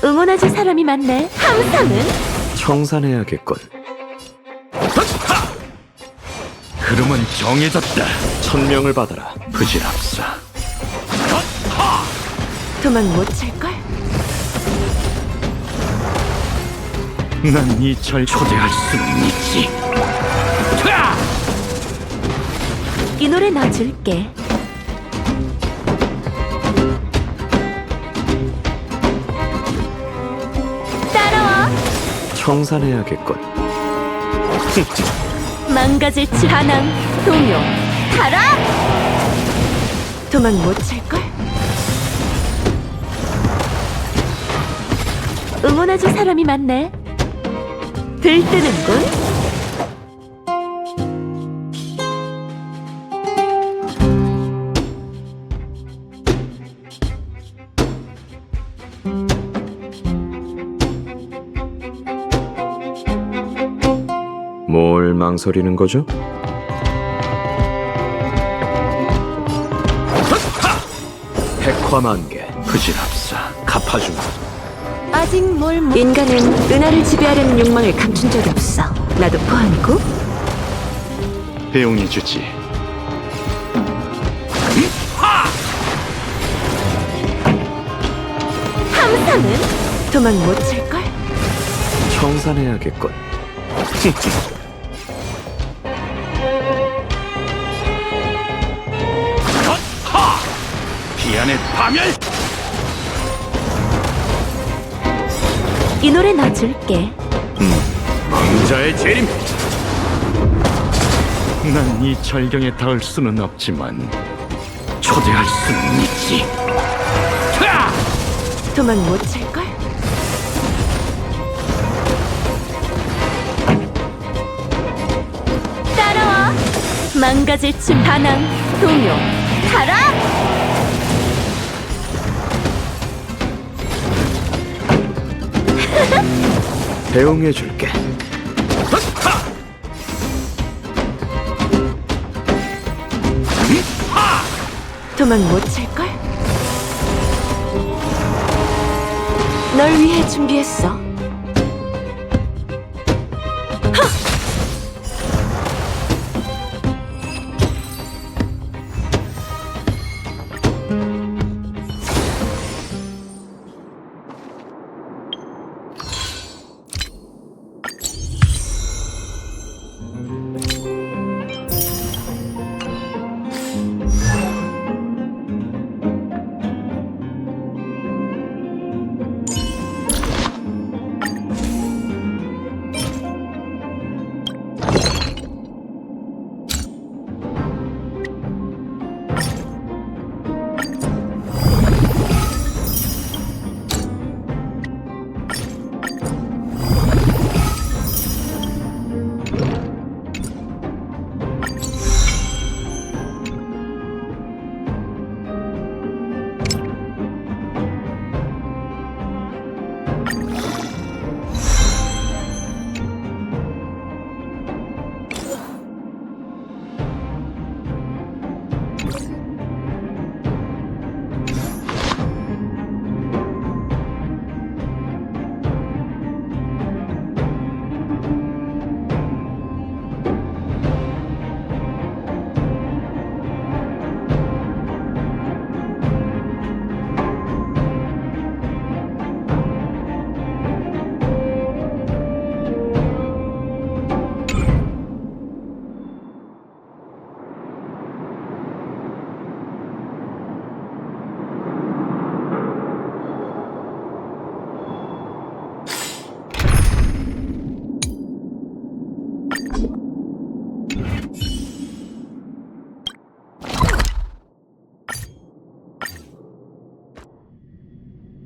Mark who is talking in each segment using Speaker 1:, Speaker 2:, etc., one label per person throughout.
Speaker 1: 응원해줄 사람이 많네. 항상은
Speaker 2: 청산해야겠군.
Speaker 3: 흐름은 정해졌다.
Speaker 2: 천명을 받아라. 부질없어.
Speaker 1: 도망 못 찰걸?
Speaker 3: 난 이 절 초대할 수는 있지.
Speaker 1: 이 노래 넣어줄게. 따라와.
Speaker 2: 청산해야겠군.
Speaker 1: 망가질 치 반항, 동요, 가라! 도망 못 찰걸? 응원해줄 사람이 많네. 들뜨는군.
Speaker 2: 뭘 망설이는 거죠? 백화만개. 부질없어. 갚아주마.
Speaker 1: 아직 뭘 못... 인간은 은하를 지배하려는 욕망을 감춘 적이 없어. 나도 포함이고.
Speaker 3: 배웅해주지.
Speaker 1: 항상은 도망 못 찰걸?
Speaker 2: 청산해야겠군.
Speaker 3: 비안의 파멸!
Speaker 1: 이 노래 넣어줄게.
Speaker 3: 왕자의 재림! 난 이 절경에 닿을 수는 없지만 초대할 수는 있지.
Speaker 1: 도망 못 찰걸? 따라와. 망가질 침 반항, 동요, 가라!
Speaker 2: 배웅해줄게.
Speaker 1: 도망 못 찰걸? 널 위해 준비했어.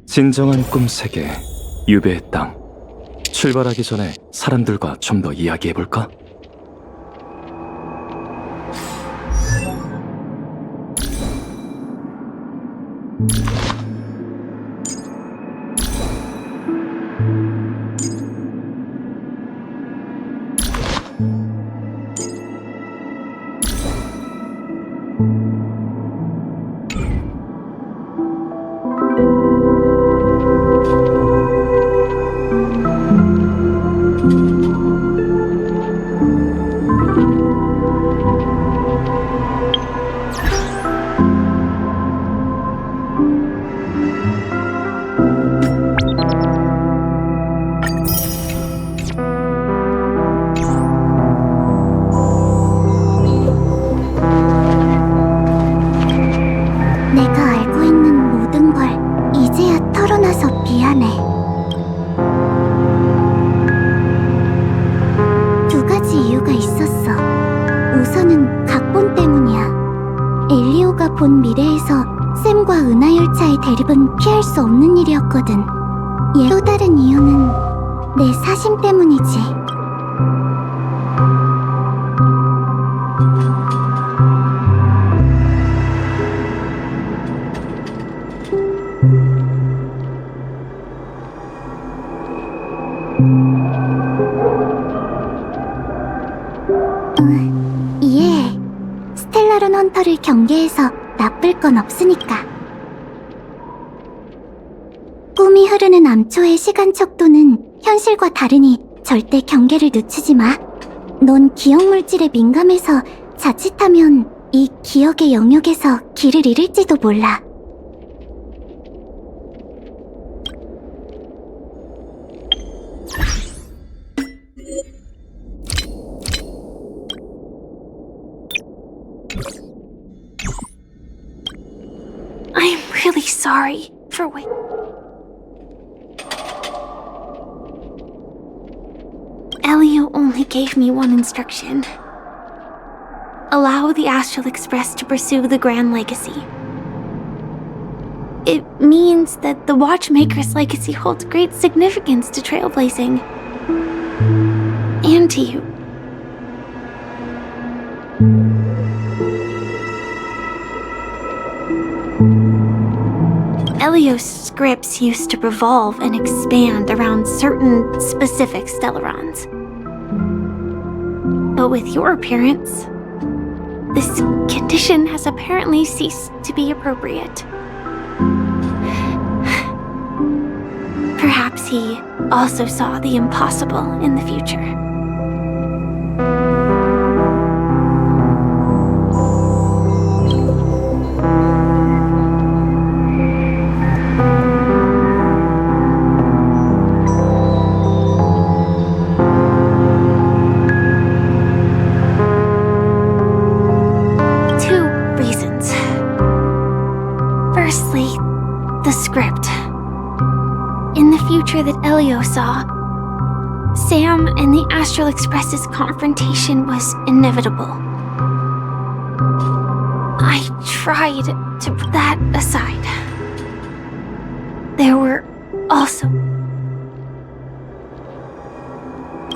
Speaker 2: 진정한 꿈 세계, 유배의 땅. 출발하기 전에 사람들과 좀 더 이야기해볼까?
Speaker 4: 털어놔서 미안해. 두 가지 이유가 있었어. 우선은 각본 때문이야. 엘리오가 본 미래에서 샘과 은하 열차의 대립은 피할 수 없는 일이었거든. 또 다른 이유는 내 사심 때문이지. 이해해. 스텔라론 헌터를 경계해서 나쁠 건 없으니까. 꿈이 흐르는 암초의 시간 척도는 현실과 다르니 절대 경계를 늦추지 마. 넌 기억 물질에 민감해서 자칫하면 이 기억의 영역에서 길을 잃을지도 몰라.
Speaker 5: I'm really sorry for what... Elio only gave me one instruction. Allow the Astral Express to pursue the Grand Legacy. It means that the Watchmaker's legacy holds great significance to trailblazing. And to you. Elio's scripts used to revolve and expand around certain specific stellarons. But with your appearance, this condition has apparently ceased to be appropriate. Perhaps he also saw the impossible in the future. That Elio saw, Sam and the Astral Express's confrontation was inevitable. I tried to put that aside. There were also...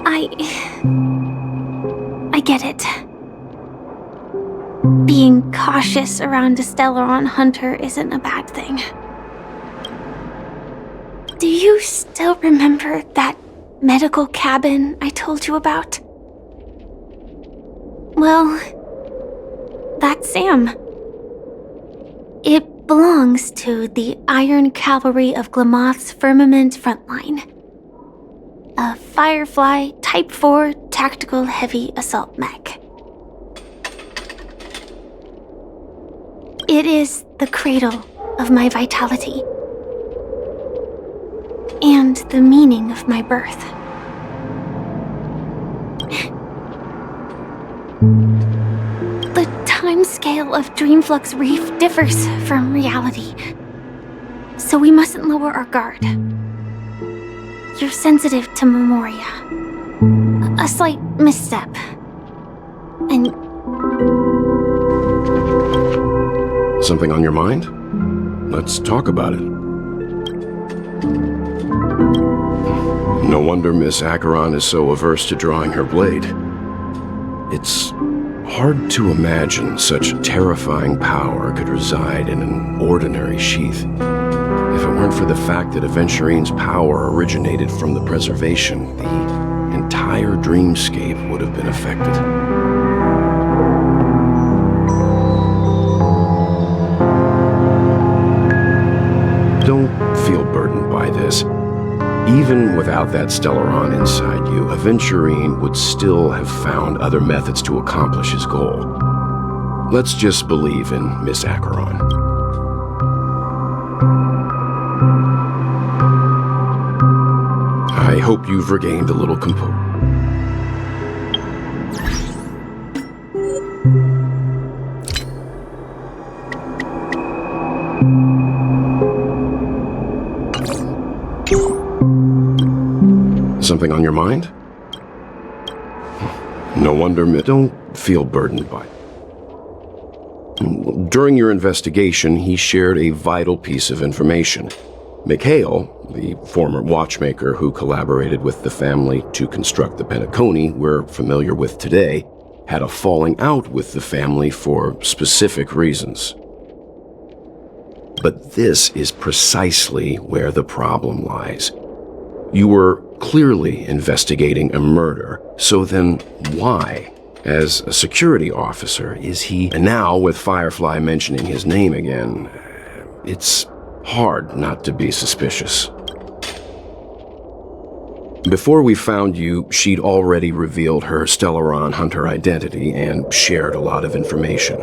Speaker 5: I get it. Being cautious around a Stellaron hunter isn't a bad thing. Do you still remember that medical cabin I told you about? Well, that's Sam. It belongs to the Iron Cavalry of Glamoth's Firmament Frontline. A Firefly Type 4 tactical heavy assault mech. It is the cradle of my vitality. And the meaning of my birth. The timescale of Dreamflux Reef differs from reality, so we mustn't lower our guard. You're sensitive to Memoria. A slight misstep. And...
Speaker 6: Something on your mind? Let's talk about it. No wonder Miss Acheron is so averse to drawing her blade. It's hard to imagine such terrifying power could reside in an ordinary sheath. If it weren't for the fact that Aventurine's power originated from the preservation, the entire dreamscape would have been affected. Don't feel burdened by this. Even without that Stellaron inside you, Aventurine would still have found other methods to accomplish his goal. Let's just believe in Miss Acheron. I hope you've regained a little composure. Something on your mind? No wonder. Don't feel burdened by it. During your investigation, he shared a vital piece of information. Mikhail, the former watchmaker who collaborated with the family to construct the Penacony we're familiar with today, had a falling out with the family for specific reasons. But this is precisely where the problem lies. You were clearly investigating a murder, so then why? As a security officer, is he... And now, with Firefly mentioning his name again, it's hard not to be suspicious. Before we found you, she'd already revealed her Stellaron Hunter identity and shared a lot of information.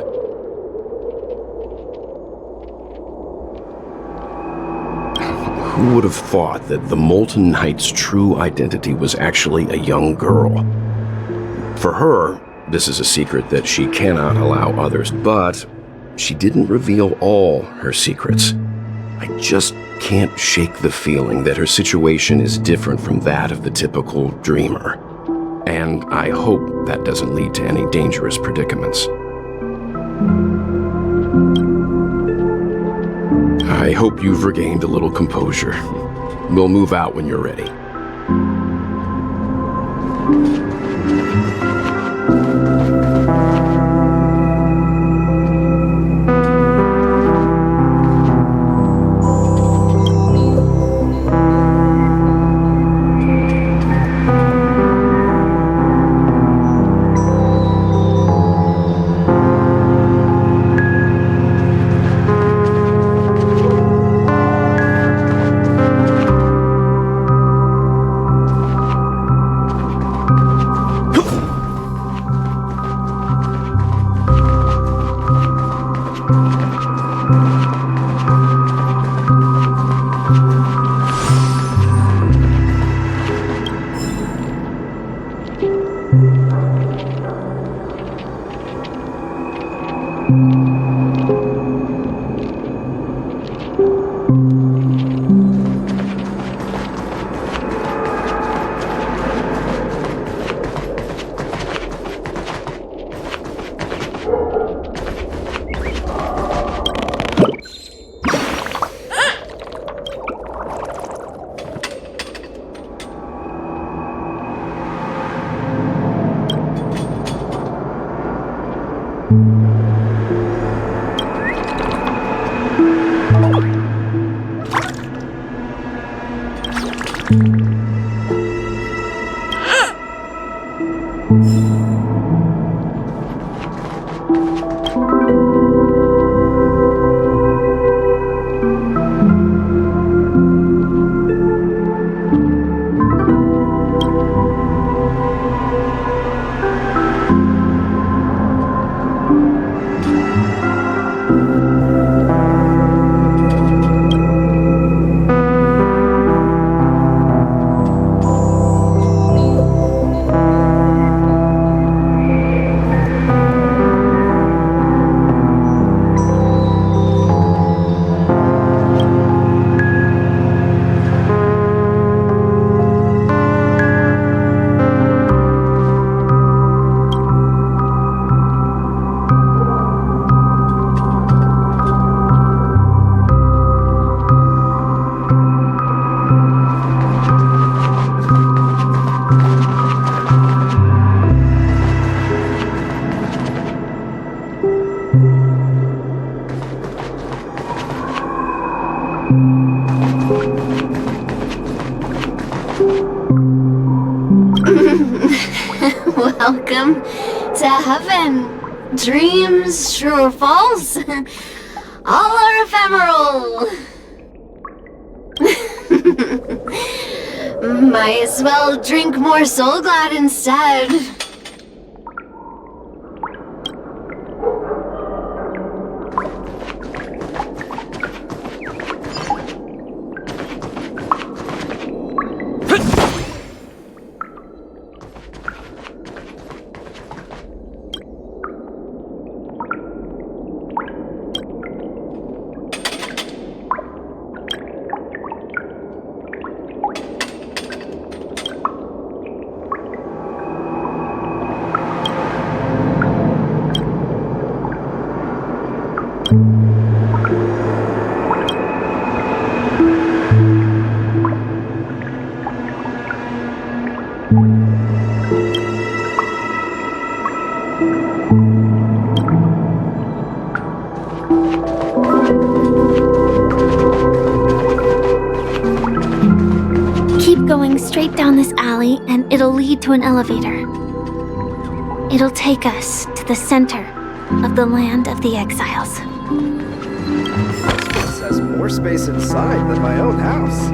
Speaker 6: Who would have thought that the Molten Knight's true identity was actually a young girl? For her, this is a secret that she cannot allow others, but she didn't reveal all her secrets. I just can't shake the feeling that her situation is different from that of the typical dreamer. And I hope that doesn't lead to any dangerous predicaments. I hope you've regained a little composure. We'll move out when you're ready.
Speaker 5: Welcome to heaven. Dreams, true or false, all are ephemeral. Might as well drink more Soul Glad instead. Keep going straight down this alley and it'll lead to an elevator. It'll take us to the center of the land of the exiles.
Speaker 7: This place has more space inside than my own house.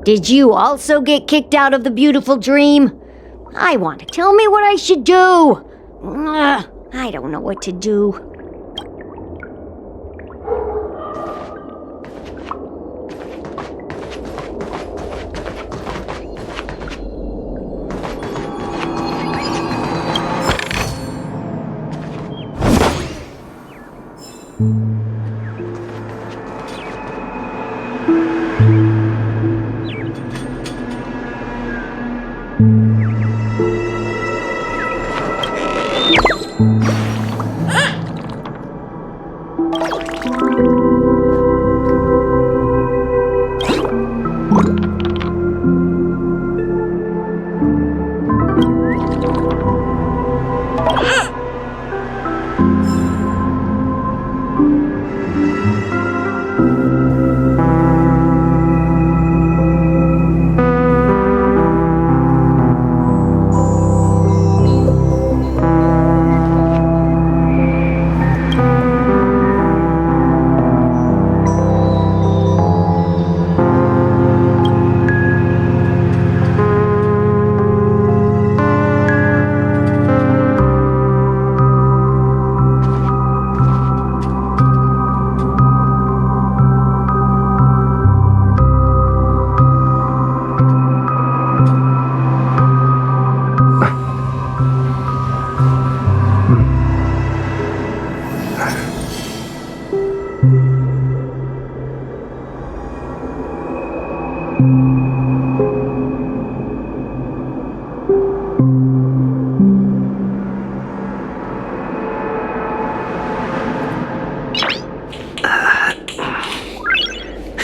Speaker 8: Did you also get kicked out of the beautiful dream? I want to tell me what I should do. I don't know what to do.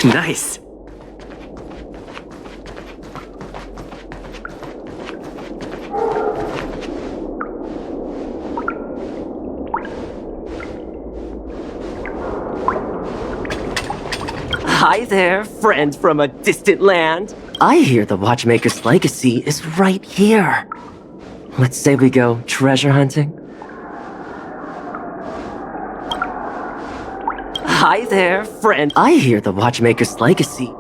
Speaker 9: Nice. Hi there, friends from a distant land. I hear the Watchmaker's legacy is right here. Let's say we go treasure hunting. Hi there, friend. I hear the Watchmaker's legacy.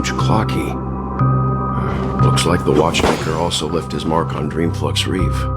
Speaker 6: huge clock key. Looks like the watchmaker also left his mark on Dreamflux Reef.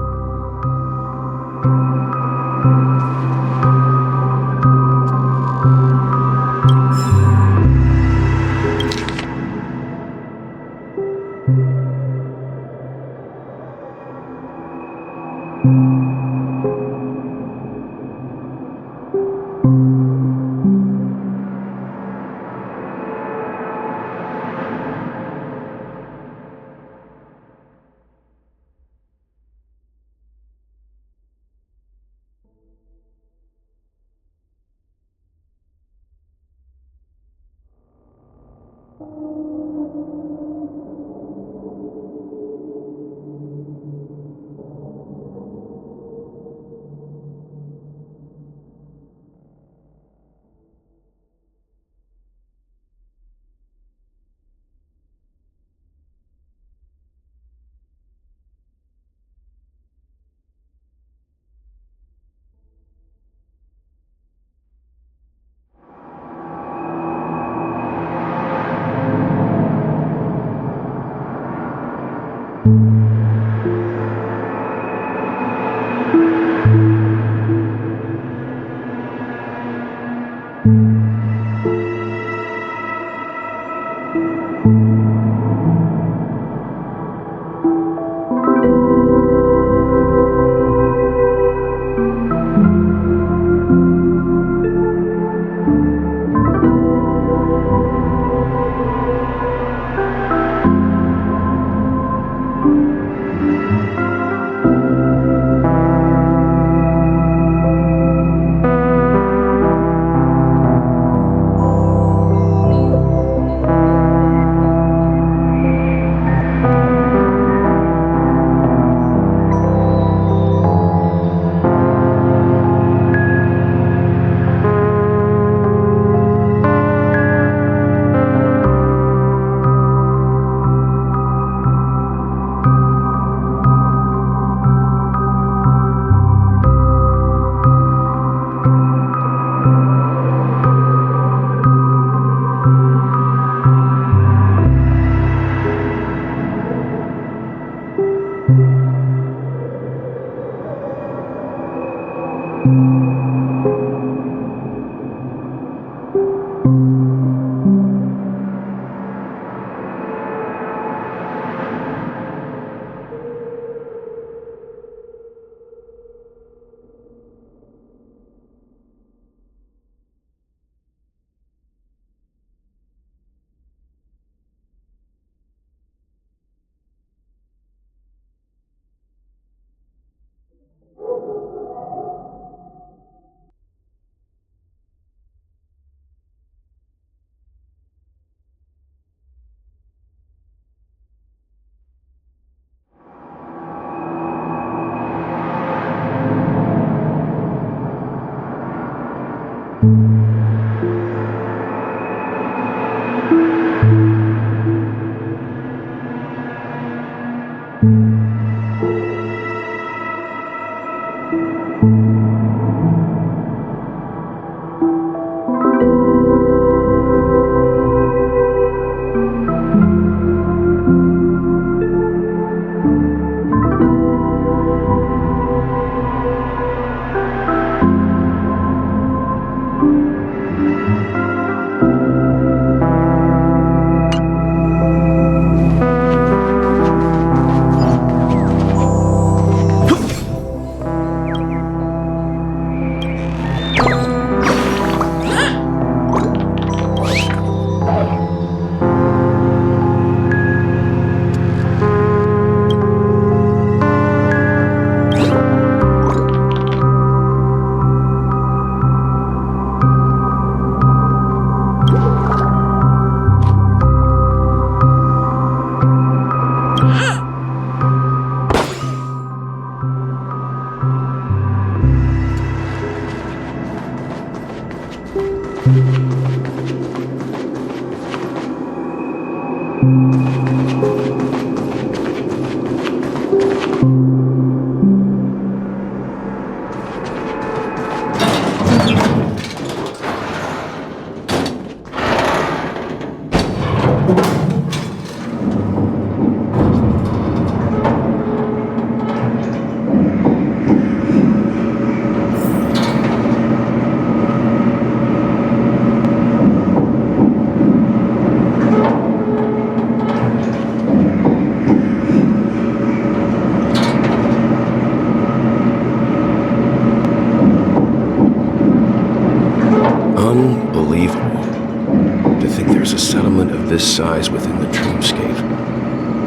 Speaker 6: To think there's a settlement of this size within the dreamscape,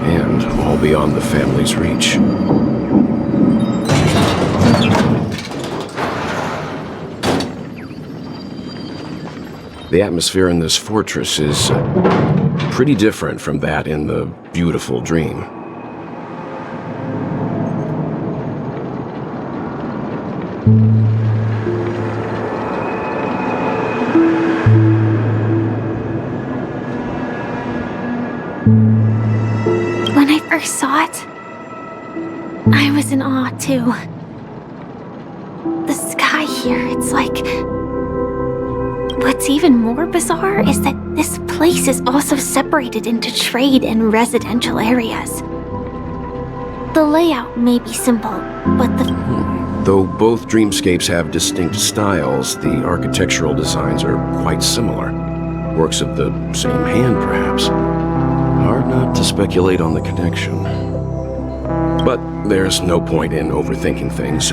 Speaker 6: and all beyond the family's reach. The atmosphere in this fortress is pretty different from that in the beautiful dream.
Speaker 5: When I first saw it, I was in awe too. The sky here, it's like... What's even more bizarre is that this place is also separated into trade and residential areas. The layout may be simple, but
Speaker 6: Though both dreamscapes have distinct styles, the architectural designs are quite similar. Works of the same hand, perhaps. Hard not to speculate on the connection. But there's no point in overthinking things.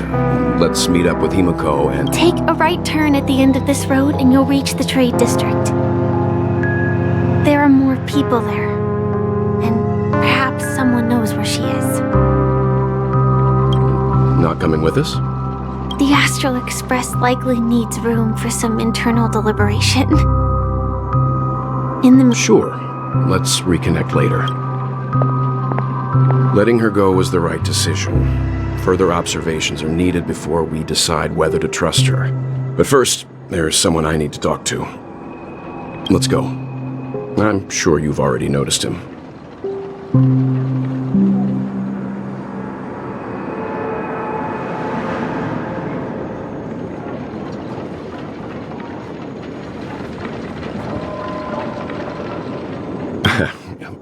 Speaker 6: Let's meet up with Himiko and...
Speaker 5: Take a right turn at the end of this road and you'll reach the trade district. There are more people there. And perhaps someone knows where she is.
Speaker 6: Not coming with us?
Speaker 5: The Astral Express likely needs room for some internal deliberation.
Speaker 6: Sure. Let's reconnect later. Letting her go was the right decision. Further observations are needed before we decide whether to trust her. But first, there's someone I need to talk to. Let's go. I'm sure you've already noticed him.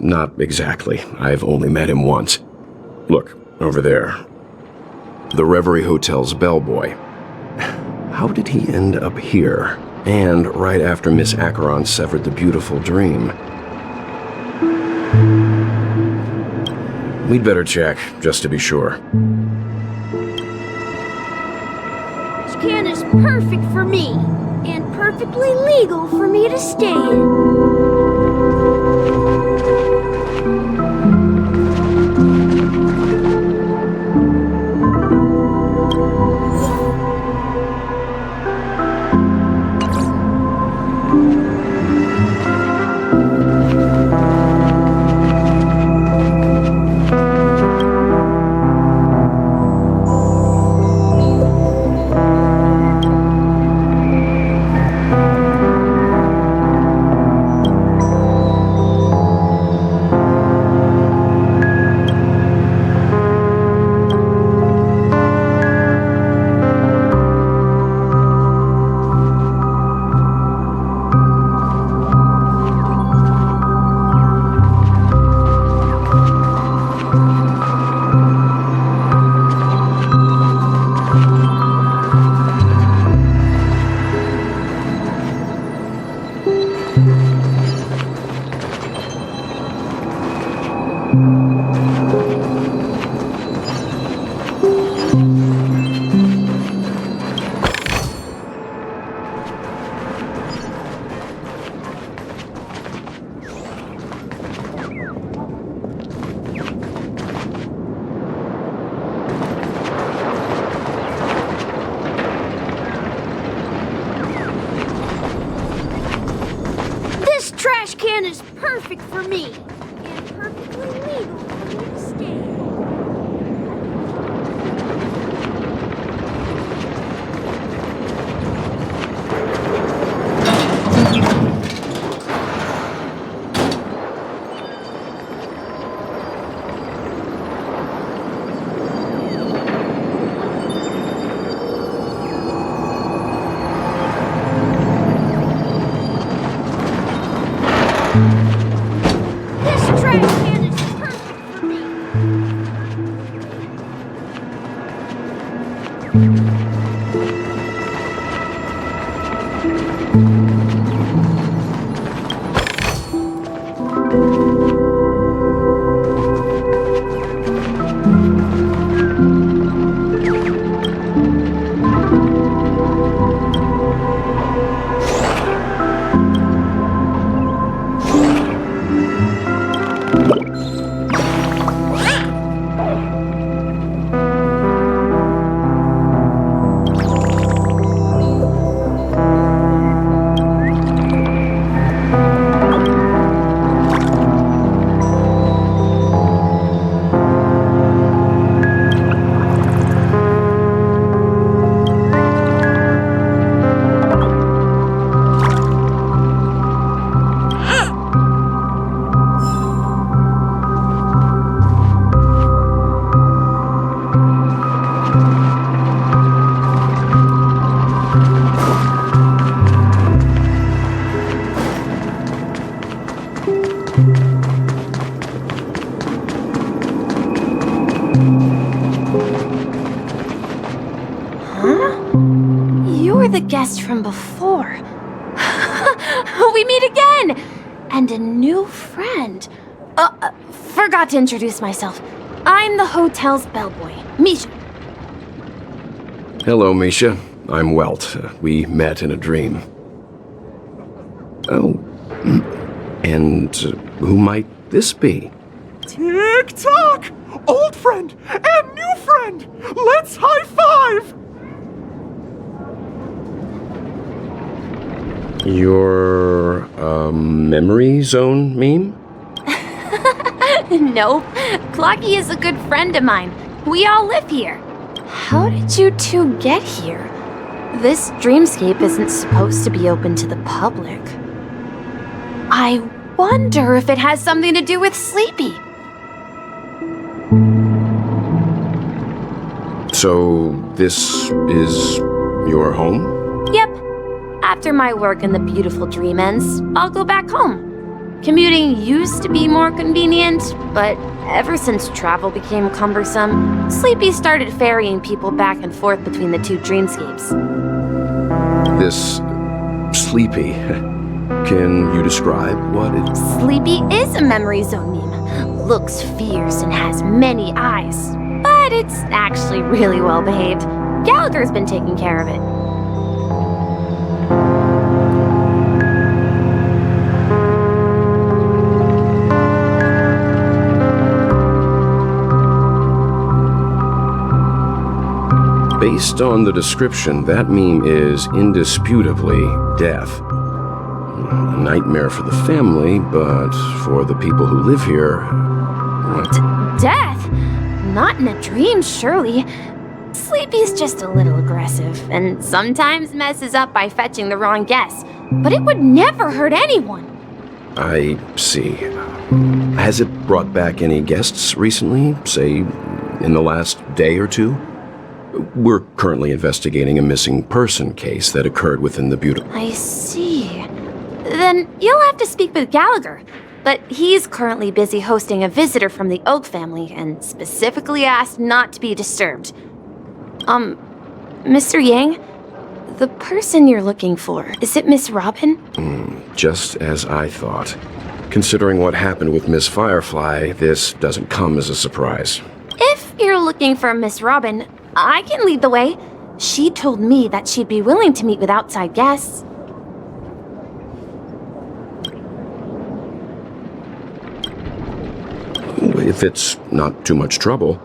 Speaker 6: Not exactly. I've only met him once. Look, over there. The Reverie Hotel's bellboy. How did he end up here? And right after Miss Acheron severed the beautiful dream. We'd better check, just to be sure.
Speaker 8: This can is perfect for me, and perfectly legal for me to stay in. Perfect for me, and perfectly legal for me to stay.
Speaker 5: guest from before. We meet again! And a new friend. Forgot to introduce myself. I'm the hotel's bellboy, Misha.
Speaker 6: Hello, Misha. I'm Welt. We met in a dream. Oh. And who might this be?
Speaker 3: Tick-tock! Old friend and new friend! Let's high-five!
Speaker 6: You're a memory zone meme?
Speaker 5: Nope. Clocky is a good friend of mine. We all live here. How did you two get here? This dreamscape isn't supposed to be open to the public. I wonder if it has something to do with Sleepy.
Speaker 6: So, this is your home?
Speaker 5: Yep. After my work in the beautiful dream ends, I'll go back home. Commuting used to be more convenient, but ever since travel became cumbersome, Sleepy started ferrying people back and forth between the two dreamscapes.
Speaker 6: This Sleepy. Can you describe what it...
Speaker 5: Sleepy is a memory zone meme. Looks fierce and has many eyes, but it's actually really well behaved. Gallagher's been taking care of it.
Speaker 6: Based on the description, that meme is indisputably death. A nightmare for the family, but for the people who live here...
Speaker 5: Death? Not in a dream, surely. Sleepy's just a little aggressive, and sometimes messes up by fetching the wrong guess. But it would never hurt anyone.
Speaker 6: I see. Has it brought back any guests recently? Say, in the last day or two? We're currently investigating a missing person case that occurred within the beautiful...
Speaker 5: I see. Then you'll have to speak with Gallagher. But he's currently busy hosting a visitor from the Oak family and specifically asked not to be disturbed. Mr. Yang? The person you're looking for, is it Miss Robin?
Speaker 6: Just as I thought. Considering what happened with Miss Firefly, this doesn't come as a surprise.
Speaker 5: If you're looking for Miss Robin, I can lead the way. She told me that she'd be willing to meet with outside guests.
Speaker 6: If it's not too much trouble.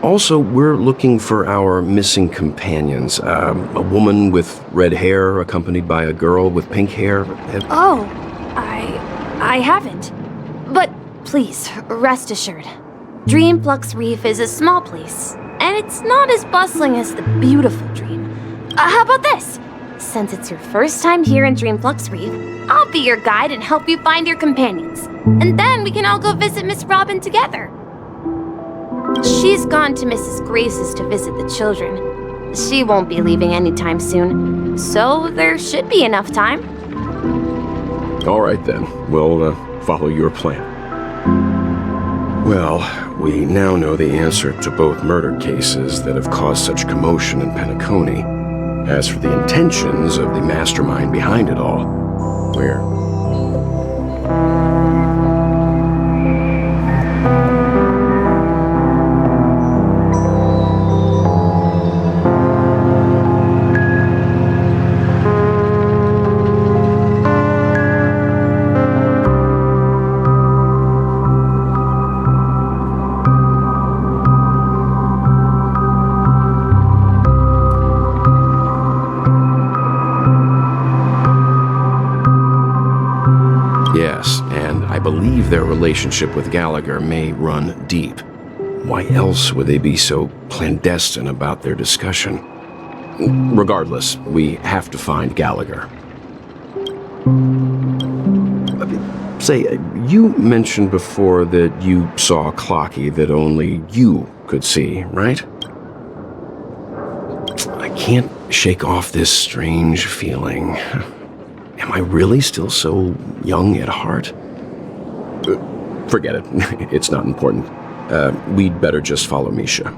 Speaker 6: Also, we're looking for our missing companions. A woman with red hair accompanied by a girl with pink hair.
Speaker 5: Oh, I haven't. But please, rest assured. Dreamflux Reef is a small place, and it's not as bustling as the beautiful Dream. How about this? Since it's your first time here in Dreamflux Reef, I'll be your guide and help you find your companions. And then we can all go visit Miss Robin together. She's gone to Mrs. Grace's to visit the children. She won't be leaving anytime soon, so there should be enough time.
Speaker 6: All right then, we'll follow your plan. Well, we now know the answer to both murder cases that have caused such commotion in Penacony. As for the intentions of the mastermind behind it all, we're... Yes, and I believe their relationship with Gallagher may run deep. Why else would they be so clandestine about their discussion? Regardless, we have to find Gallagher. Say, you mentioned before that you saw a Clocky that only you could see, right? I can't shake off this strange feeling. Am I really still so young at heart? Forget it. It's not important. We'd better just follow Misha.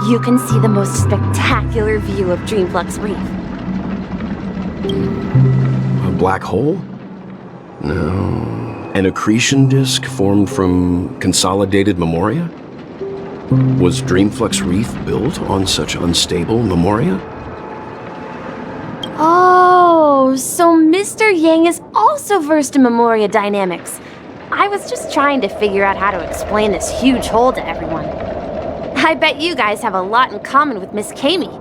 Speaker 5: You can see the most spectacular view of Dreamflux Reef.
Speaker 6: A black hole? No. An accretion disk formed from consolidated memoria? Was Dreamflux Reef built on such unstable memoria?
Speaker 5: Oh, so Mr. Yang is also versed in memoria dynamics. I was just trying to figure out how to explain this huge hole to everyone. I bet you guys have a lot in common with Miss Kami.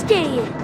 Speaker 5: scared.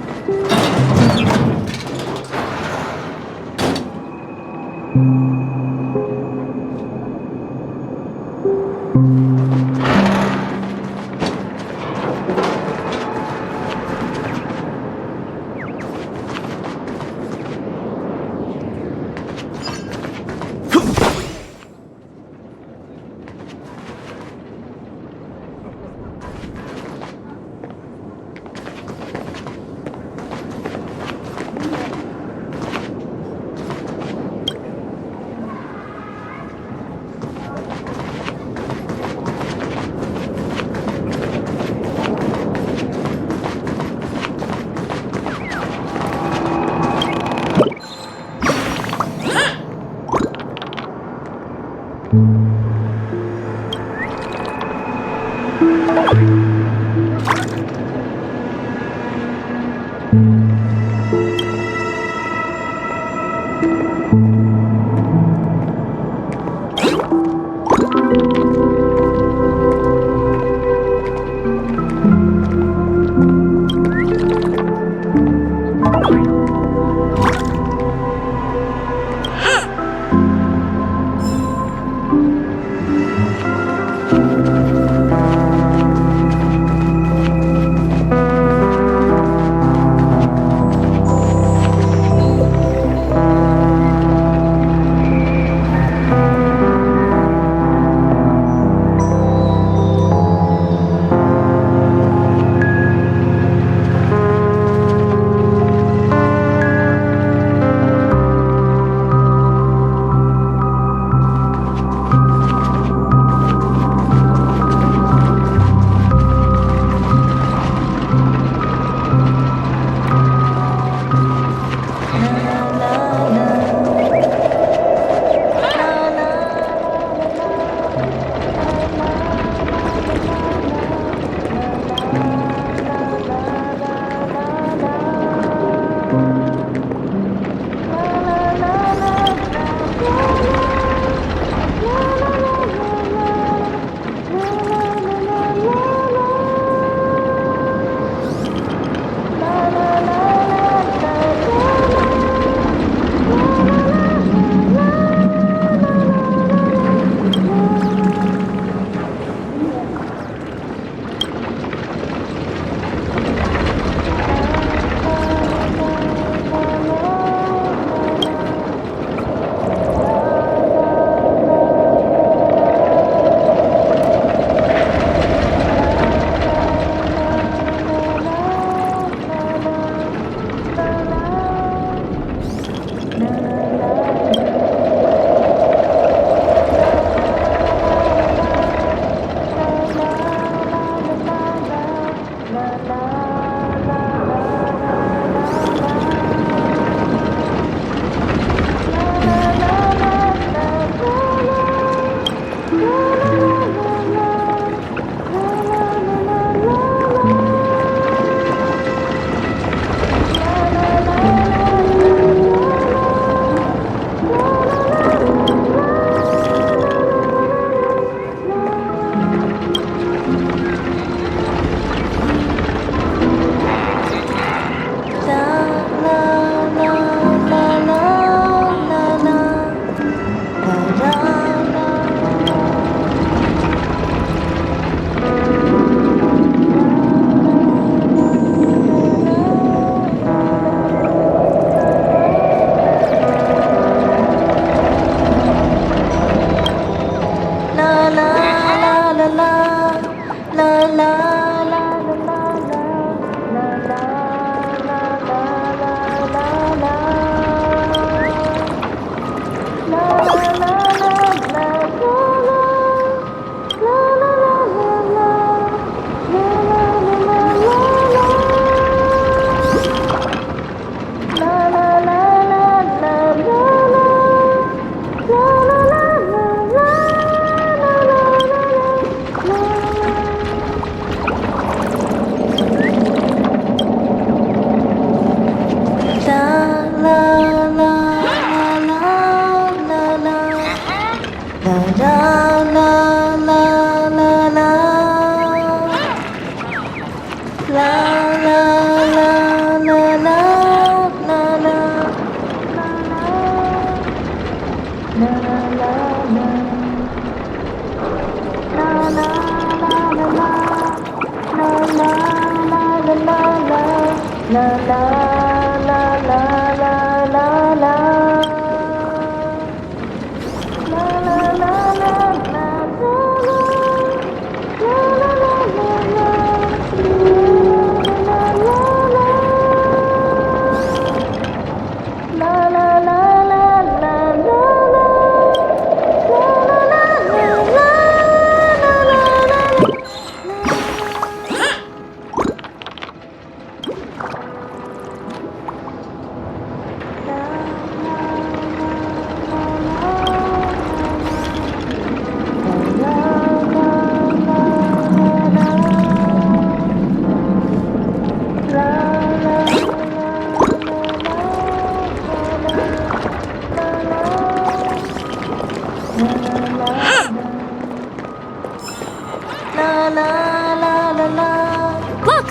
Speaker 5: Look!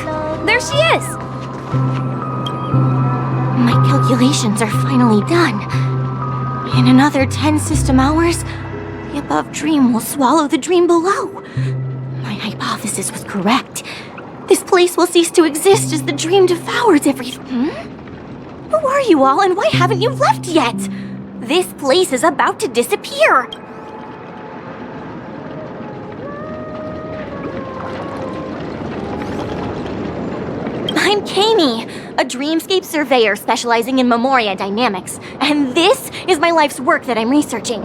Speaker 5: There she is!
Speaker 8: My calculations are finally done. In another 10 system hours, the above dream will swallow the dream below. My hypothesis was correct. This place will cease to exist as the dream devours everything. Who are you all, and why haven't you left yet? This place is about to disappear. I'm Kami, a dreamscape surveyor specializing in Memoria dynamics, and this is my life's work that I'm researching.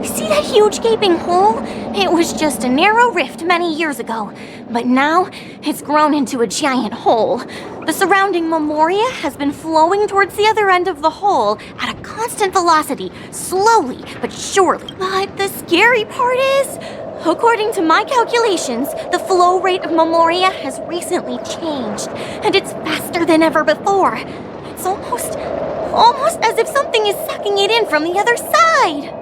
Speaker 8: See that huge gaping hole? It was just a narrow rift many years ago, but now it's grown into a giant hole. The surrounding Memoria has been flowing towards the other end of the hole at a constant velocity, slowly but surely. But the scary part is, according to my calculations, the flow rate of Memoria has recently changed, and it's faster than ever before. It's almost as if something is sucking it in from the other side.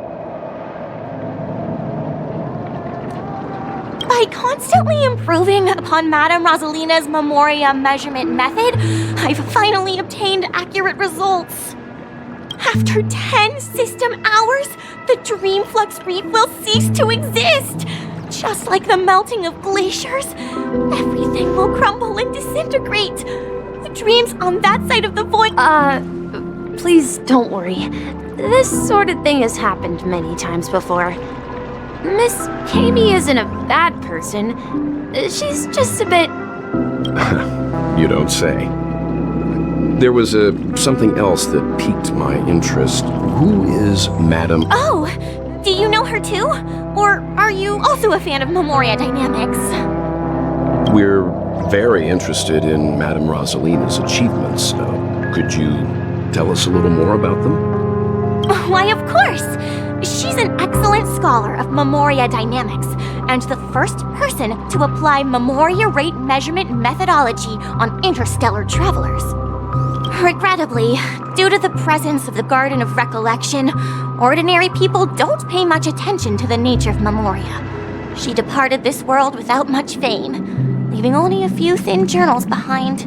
Speaker 8: By constantly improving upon Madame Rosalina's Memoria measurement method, I've finally obtained accurate results. After 10 system hours, the dream flux reef will cease to exist. Just like the melting of glaciers, everything will crumble and disintegrate. The dreams on that side of the void...
Speaker 5: Please don't worry. This sort of thing has happened many times before. Miss Kami isn't a bad person. She's just a bit...
Speaker 6: You don't say. There was something else that piqued my interest. Who is Madame...
Speaker 8: Oh, do you know her too? Or are you also a fan of Memoria dynamics?
Speaker 6: We're very interested in Madame Rosalina's achievements. Could you tell us a little more about them?
Speaker 8: Why, of course! She's an excellent scholar of Memoria dynamics, and the first person to apply Memoria rate measurement methodology on interstellar travelers. Regrettably, due to the presence of the Garden of Recollection, ordinary people don't pay much attention to the nature of Memoria. She departed this world without much fame, leaving only a few thin journals behind.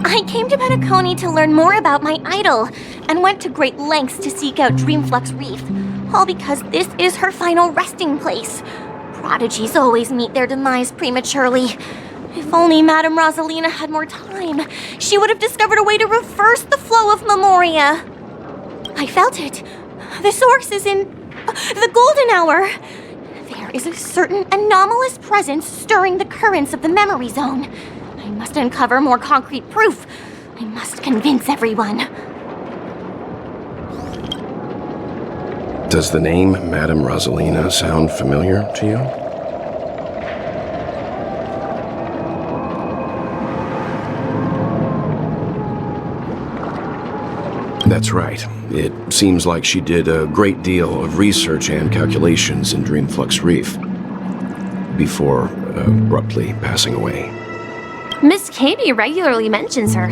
Speaker 8: I came to Penacony to learn more about my idol, and went to great lengths to seek out Dreamflux Reef, all because this is her final resting place. Prodigies always meet their demise prematurely. If only Madame Rosalina had more time, she would have discovered a way to reverse the flow of Memoria. I felt it. The source is in the golden hour. There is a certain anomalous presence stirring the currents of the memory zone. I must uncover more concrete proof. I must convince everyone.
Speaker 6: Does the name Madame Rosalina sound familiar to you? That's right. It seems like she did a great deal of research and calculations in Dreamflux Reef before abruptly passing away.
Speaker 5: Miss Kami regularly mentions her.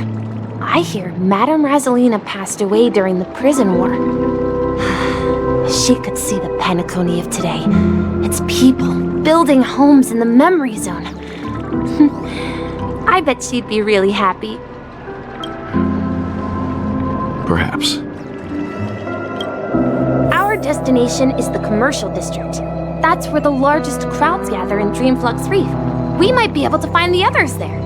Speaker 5: I hear Madame Rosalina passed away during the prison war. She could see the Penacony of today. Its people building homes in the memory zone. I bet she'd be really happy.
Speaker 6: Perhaps.
Speaker 5: Our destination is the commercial district. That's where the largest crowds gather in Dreamflux Reef. We might be able to find the others there.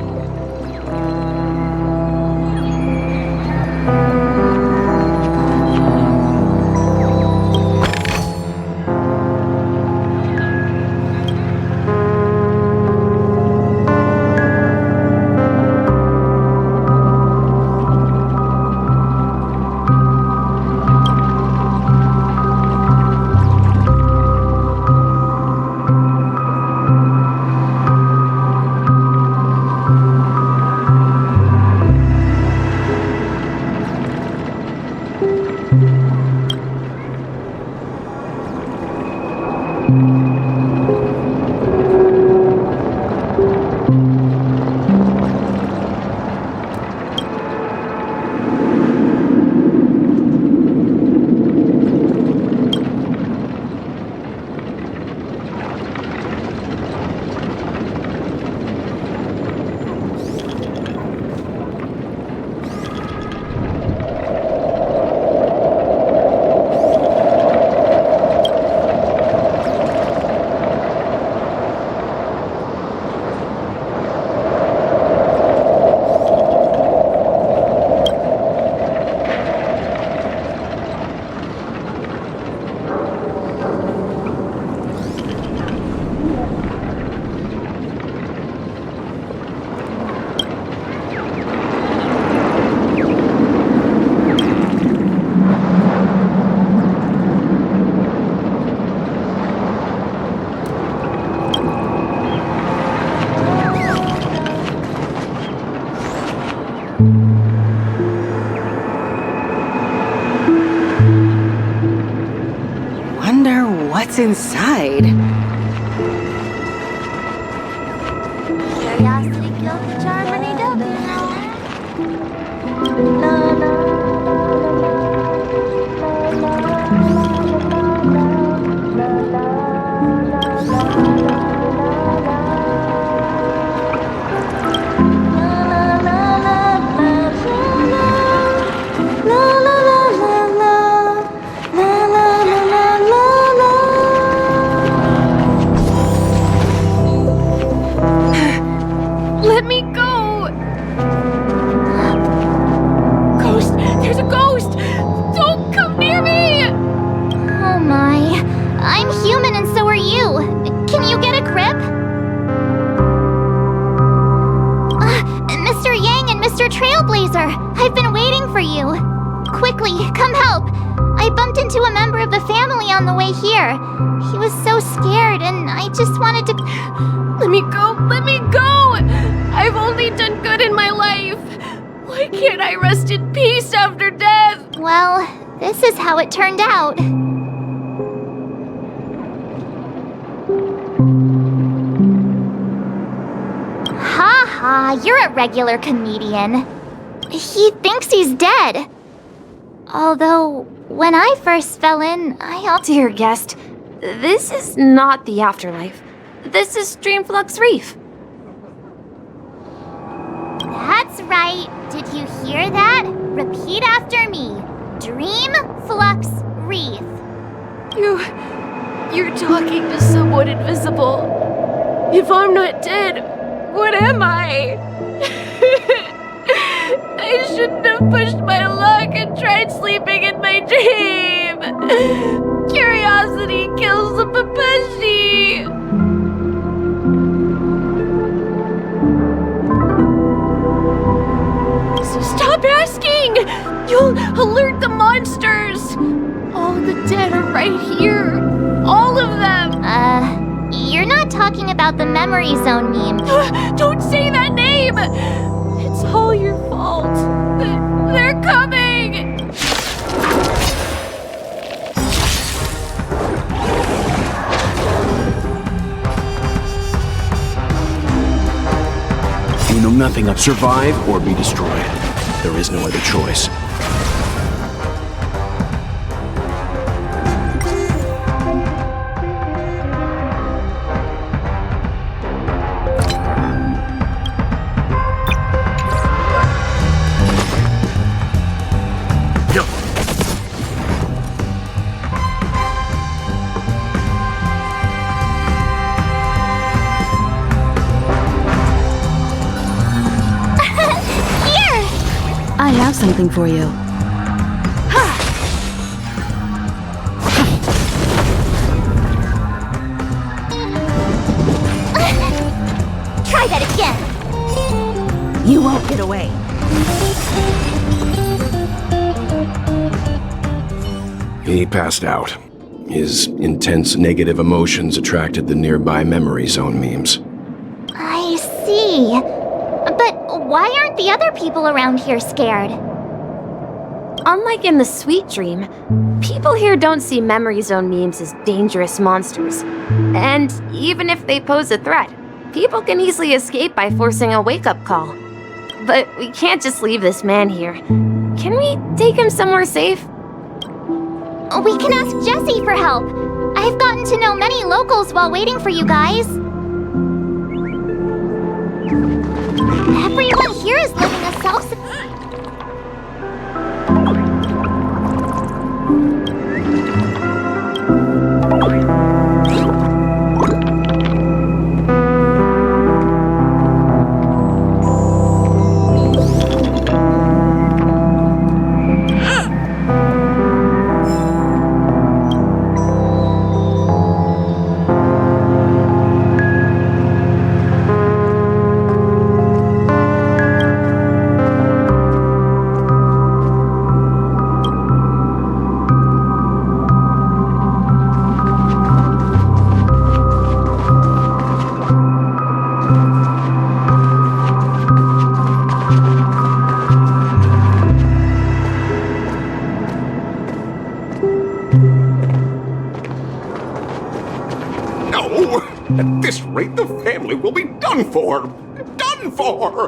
Speaker 1: What's inside?
Speaker 8: Curiosity killed the charmony duck. La, la.
Speaker 5: Let me go! Ghost! There's a ghost! Don't come near me!
Speaker 4: Oh my. I'm human and so are you. Can you get a grip? Mr. Yang and Mr. Trailblazer, I've been waiting for you. Quickly, come help. I bumped into a member of the family on the way here. He was so scared and I just wanted to...
Speaker 5: Let me go! Let me go! I've only done good in my life. Why can't I rest in peace after death?
Speaker 4: Well, this is how it turned out. Ha ha, you're a regular comedian. He thinks he's dead. Although, when I first fell in,
Speaker 5: Dear guest, this is not the afterlife. This is Dreamflux Reef.
Speaker 4: That's right. Did you hear that? Repeat after me. Dream Flux Reef.
Speaker 5: You're talking to someone invisible. If I'm not dead, what am I? I shouldn't have pushed my luck and tried sleeping in my dream. Curiosity kills the Papashi. So stop asking! You'll alert the monsters! All the dead are right here. All of them!
Speaker 4: You're not talking about the memory zone meme.
Speaker 5: Don't say that name! It's all your fault. They're coming!
Speaker 6: You know nothing of survive or be destroyed. There is no other choice.
Speaker 1: I have something for you.
Speaker 4: Try that again.
Speaker 1: You won't get away.
Speaker 6: He passed out. His intense negative emotions attracted the nearby memory zone memes.
Speaker 4: I see. But why aren't the other people around here scared?
Speaker 5: Unlike in the Sweet Dream, people here don't see Memory Zone memes as dangerous monsters. And even if they pose a threat, people can easily escape by forcing a wake-up call. But we can't just leave this man here. Can we take him somewhere safe?
Speaker 4: We can ask Jessie for help. I've gotten to know many locals while waiting for you guys. Everyone here is living a self-sufficient...
Speaker 10: At this rate, the family will be done for! Done for!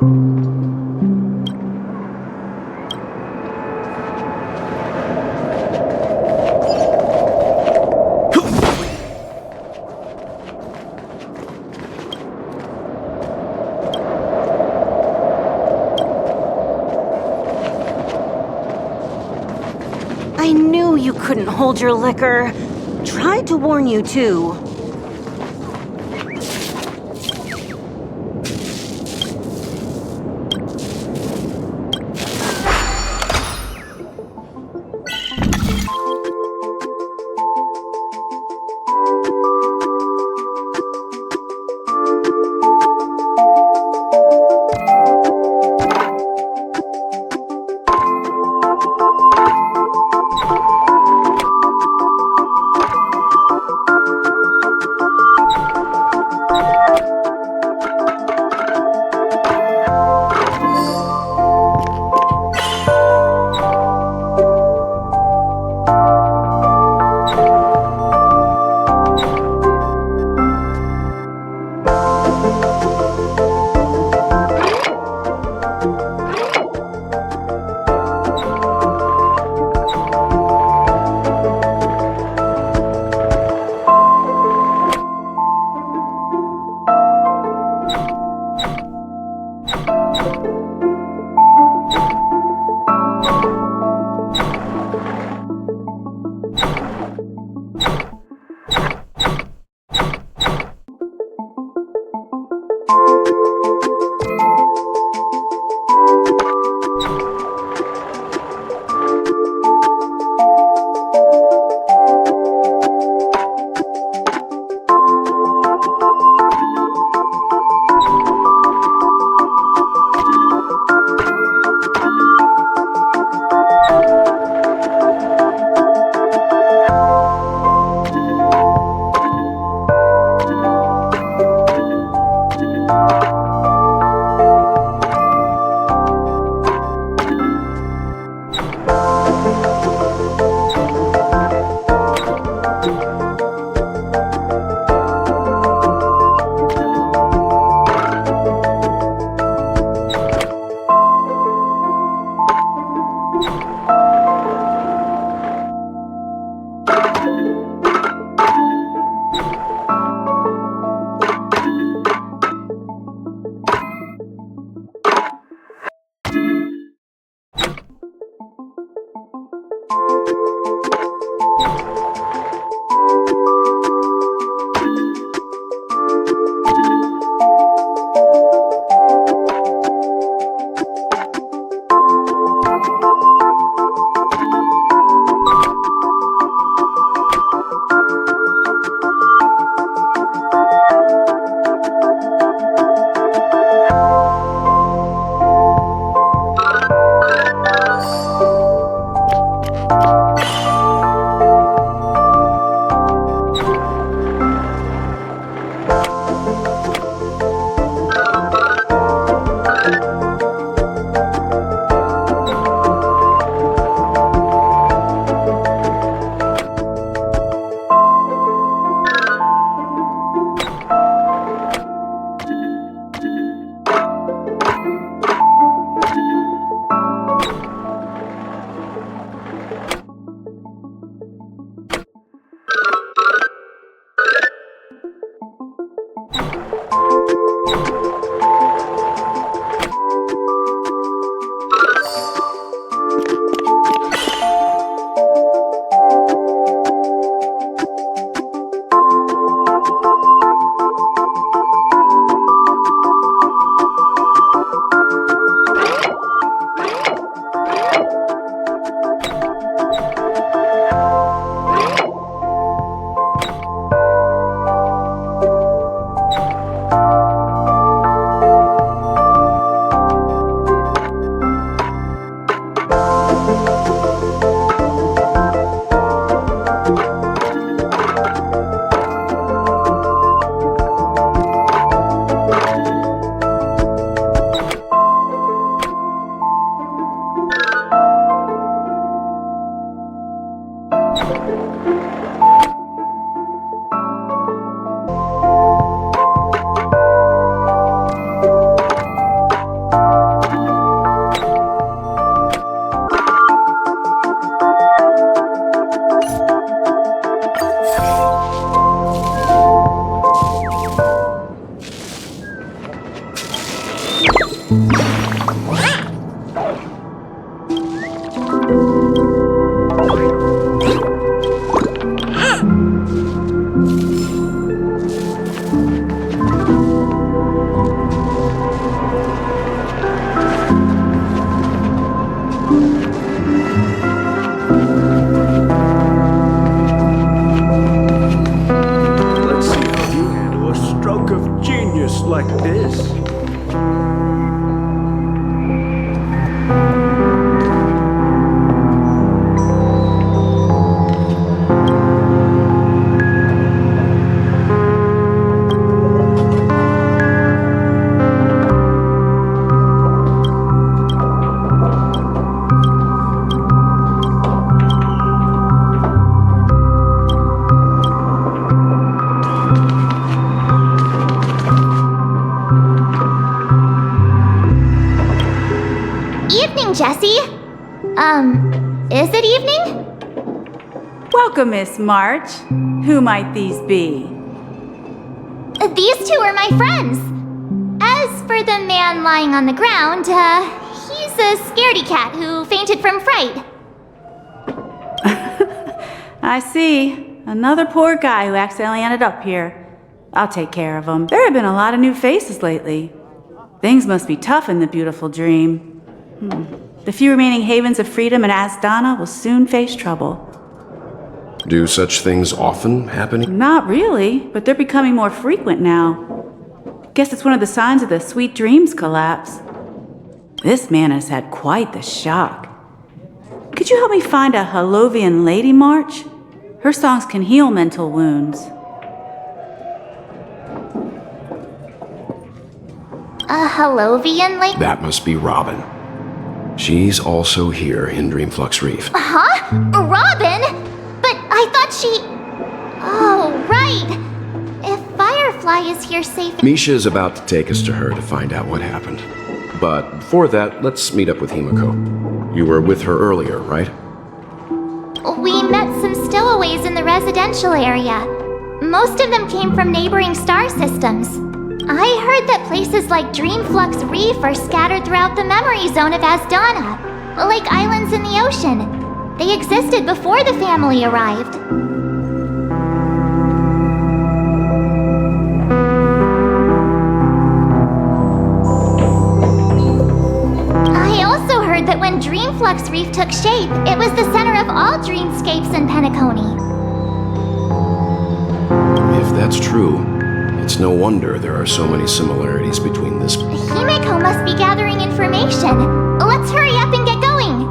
Speaker 1: I knew you couldn't hold your liquor. Tried to warn you too.
Speaker 7: Let's see how you handle a stroke of genius like this.
Speaker 4: Evening, Jessie. Is it evening?
Speaker 11: Welcome, Miss March. Who might these be?
Speaker 4: These two are my friends. As for the man lying on the ground, he's a scaredy cat who fainted from fright.
Speaker 11: I see. Another poor guy who accidentally ended up here. I'll take care of him. There have been a lot of new faces lately. Things must be tough in the beautiful dream. The few remaining havens of freedom in Asdana will soon face trouble.
Speaker 6: Do such things often happen?
Speaker 11: Not really, but they're becoming more frequent now. Guess it's one of the signs of the Sweet Dreams collapse. This man has had quite the shock. Could you help me find a Halovian lady, March? Her songs can heal mental wounds.
Speaker 4: A Halovian lady?
Speaker 6: That must be Robin. She's also here in Dreamflux Reef.
Speaker 4: Huh? Robin? But I thought she... Oh, right. If Firefly is here safe...
Speaker 6: Misha is about to take us to her to find out what happened. But before that, let's meet up with Himiko. You were with her earlier, right?
Speaker 4: We met some stowaways in the residential area. Most of them came from neighboring star systems. I heard that places like Dreamflux Reef are scattered throughout the memory zone of Asdana, like islands in the ocean. They existed before the family arrived. I also heard that when Dreamflux Reef took shape, it was the center of all dreamscapes in Penacony.
Speaker 6: If that's true, it's no wonder there are so many similarities between this...
Speaker 4: Himeko must be gathering information. Let's hurry up and get going.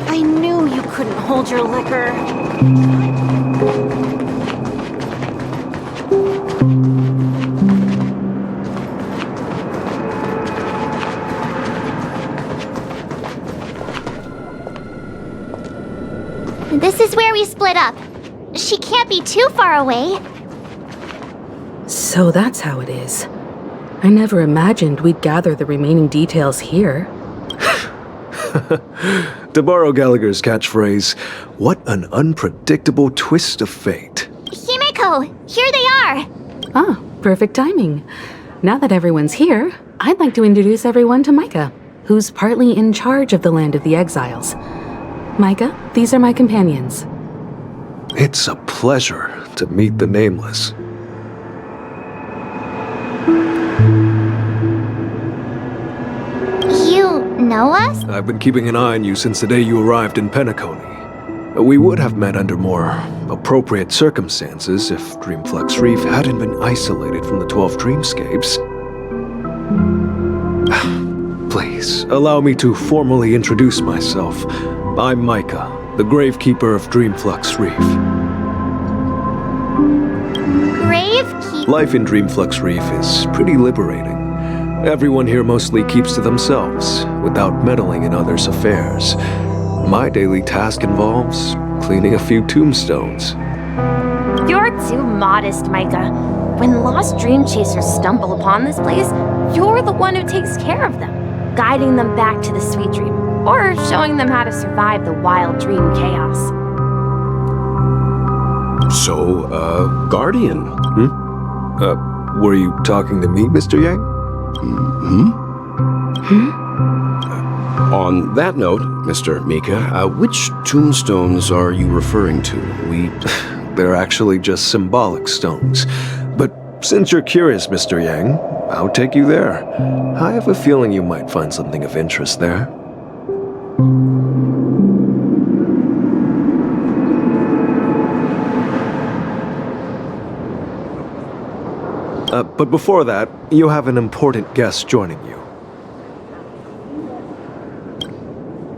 Speaker 1: I knew you couldn't hold your liquor.
Speaker 4: This is where we split up. She can't be too far away.
Speaker 12: So that's how it is. I never imagined we'd gather the remaining details here.
Speaker 13: To borrow Gallagher's catchphrase, what an unpredictable twist of fate.
Speaker 4: Himeko, here they are.
Speaker 12: Ah, perfect timing. Now that everyone's here, I'd like to introduce everyone to Micah, who's partly in charge of the Land of the Exiles. Micah, these are my companions.
Speaker 13: It's a pleasure to meet the Nameless.
Speaker 4: You know us?
Speaker 13: I've been keeping an eye on you since the day you arrived in Penacony. We would have met under more appropriate circumstances if Dreamflux Reef hadn't been isolated from the 12 dreamscapes. Please, allow me to formally introduce myself. I'm Micah, the Gravekeeper of Dreamflux Reef.
Speaker 4: Gravekeeper?
Speaker 13: Life in Dreamflux Reef is pretty liberating. Everyone here mostly keeps to themselves, without meddling in others' affairs. My daily task involves cleaning a few tombstones.
Speaker 5: You're too modest, Micah. When lost dream chasers stumble upon this place, you're the one who takes care of them, guiding them back to the sweet dream, or showing them how to survive the wild dream chaos.
Speaker 6: So, Guardian.
Speaker 13: Were you talking to me, Mr. Yang?
Speaker 6: On that note, Mr. Mika, which tombstones are you referring to?
Speaker 13: They're actually just symbolic stones. But since you're curious, Mr. Yang, I'll take you there. I have a feeling you might find something of interest there. But before that, you have an important guest joining you.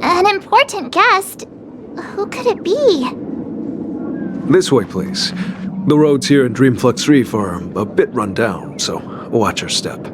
Speaker 4: An important guest? Who could it be?
Speaker 13: This way, please. The roads here in Dreamflux Reef are a bit run down, so watch your step.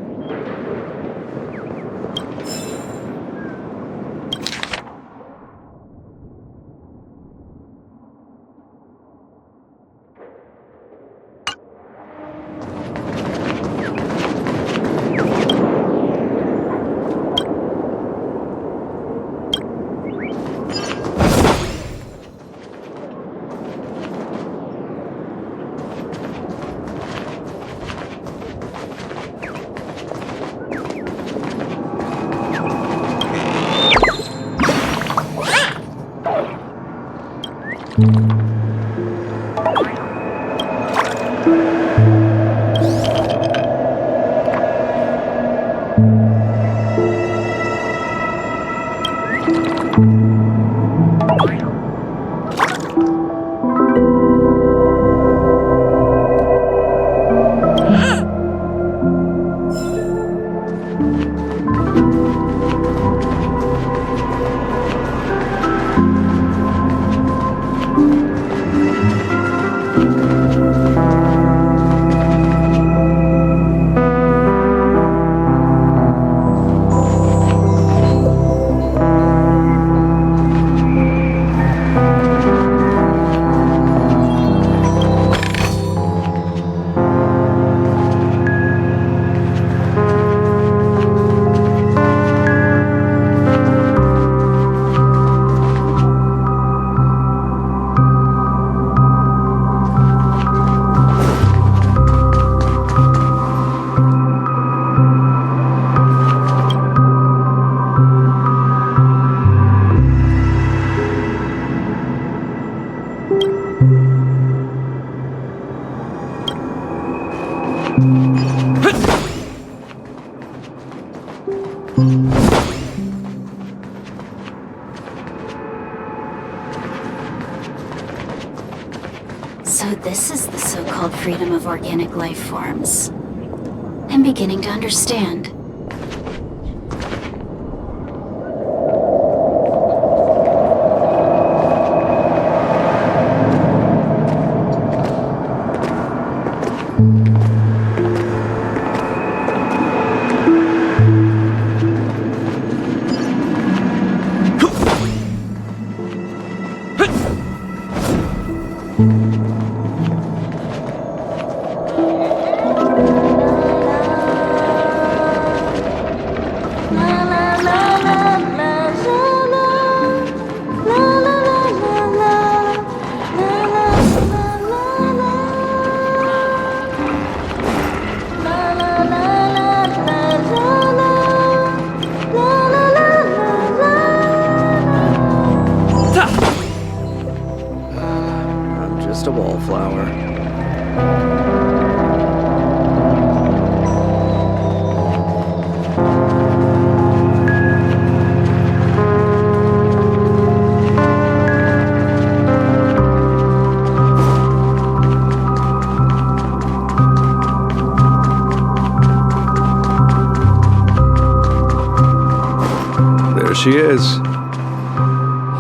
Speaker 14: So this is the so-called freedom of organic life forms. I'm beginning to understand.
Speaker 7: Just a wallflower.
Speaker 13: There she is.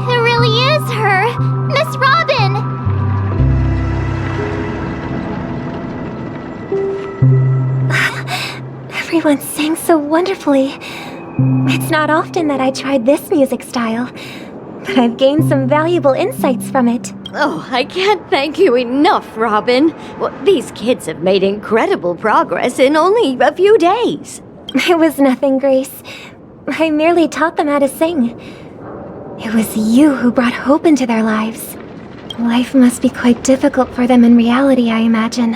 Speaker 4: It really is her! Miss Robin!
Speaker 15: Everyone sang so wonderfully. It's not often that I tried this music style, but I've gained some valuable insights from it.
Speaker 16: Oh, I can't thank you enough, Robin. Well, these kids have made incredible progress in only a few days.
Speaker 15: It was nothing, Grace. I merely taught them how to sing. It was you who brought hope into their lives. Life must be quite difficult for them in reality, I imagine.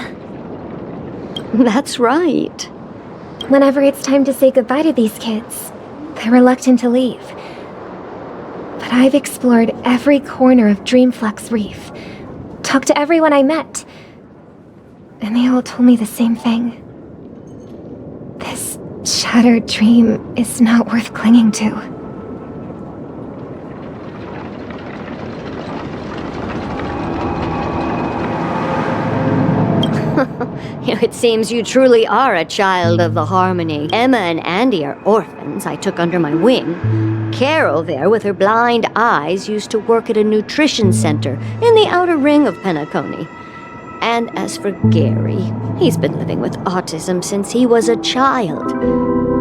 Speaker 16: That's right.
Speaker 15: Whenever it's time to say goodbye to these kids, they're reluctant to leave. But I've explored every corner of Dreamflux Reef, talked to everyone I met, and they all told me the same thing. This shattered dream is not worth clinging to.
Speaker 16: It seems you truly are a child of the Harmony. Emma and Andy are orphans I took under my wing. Carol there, with her blind eyes, used to work at a nutrition center in the outer ring of Penacony. And as for Gary, he's been living with autism since he was a child.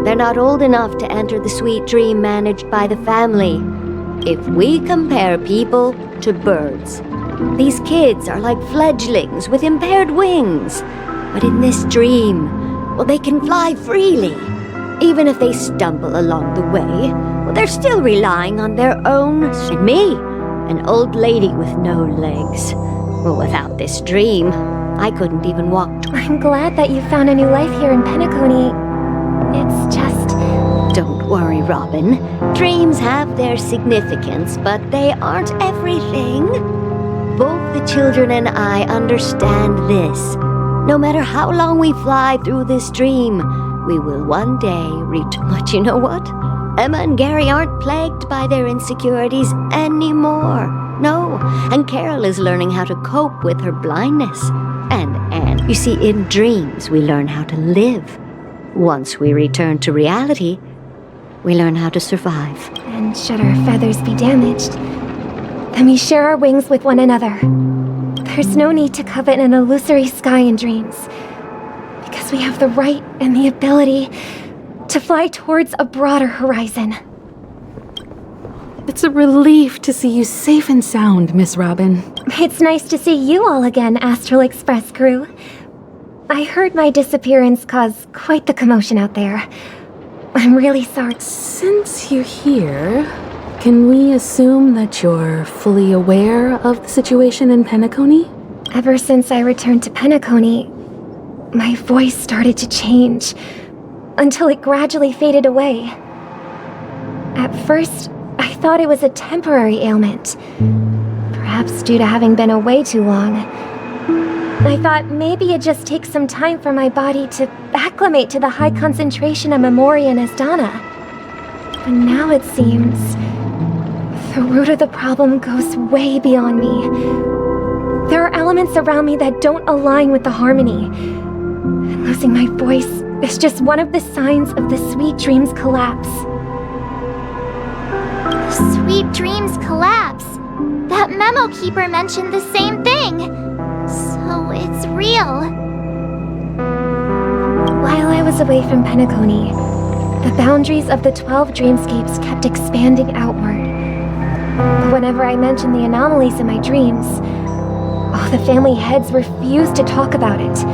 Speaker 16: They're not old enough to enter the sweet dream managed by the family. If we compare people to birds, these kids are like fledglings with impaired wings. But in this dream, well, they can fly freely. Even if they stumble along the way, well, they're still relying on their own. And me, an old lady with no legs. Well, without this dream, I couldn't even walk.
Speaker 15: I'm glad that you found a new life here in Penacony. It's just...
Speaker 16: Don't worry, Robin. Dreams have their significance, but they aren't everything. Both the children and I understand this. No matter how long we fly through this dream, we will one day reach... But you know what? Emma and Gary aren't plagued by their insecurities anymore. No, and Carol is learning how to cope with her blindness. And you see, in dreams, we learn how to live. Once we return to reality, we learn how to survive.
Speaker 15: And should our feathers be damaged, then we share our wings with one another. There's no need to covet an illusory sky in dreams, because we have the right and the ability to fly towards a broader horizon.
Speaker 12: It's a relief to see you safe and sound, Miss Robin.
Speaker 15: It's nice to see you all again, Astral Express crew. I heard my disappearance caused quite the commotion out there. I'm really sorry.
Speaker 12: Since you're here, can we assume that you're fully aware of the situation in Penacony?
Speaker 15: Ever since I returned to Penacony, my voice started to change, until it gradually faded away. At first, I thought it was a temporary ailment, perhaps due to having been away too long. I thought maybe it just takes some time for my body to acclimate to the high concentration of Memoria and Asdana. But now it seems the root of the problem goes way beyond me. There are elements around me that don't align with the harmony. And losing my voice is just one of the signs of the Sweet Dreams collapse.
Speaker 4: The Sweet Dreams collapse. That memo keeper mentioned the same thing. So it's real.
Speaker 15: While I was away from Penacony, the boundaries of the 12 dreamscapes kept expanding outward. But whenever I mentioned the anomalies in my dreams, all the family heads refused to talk about it.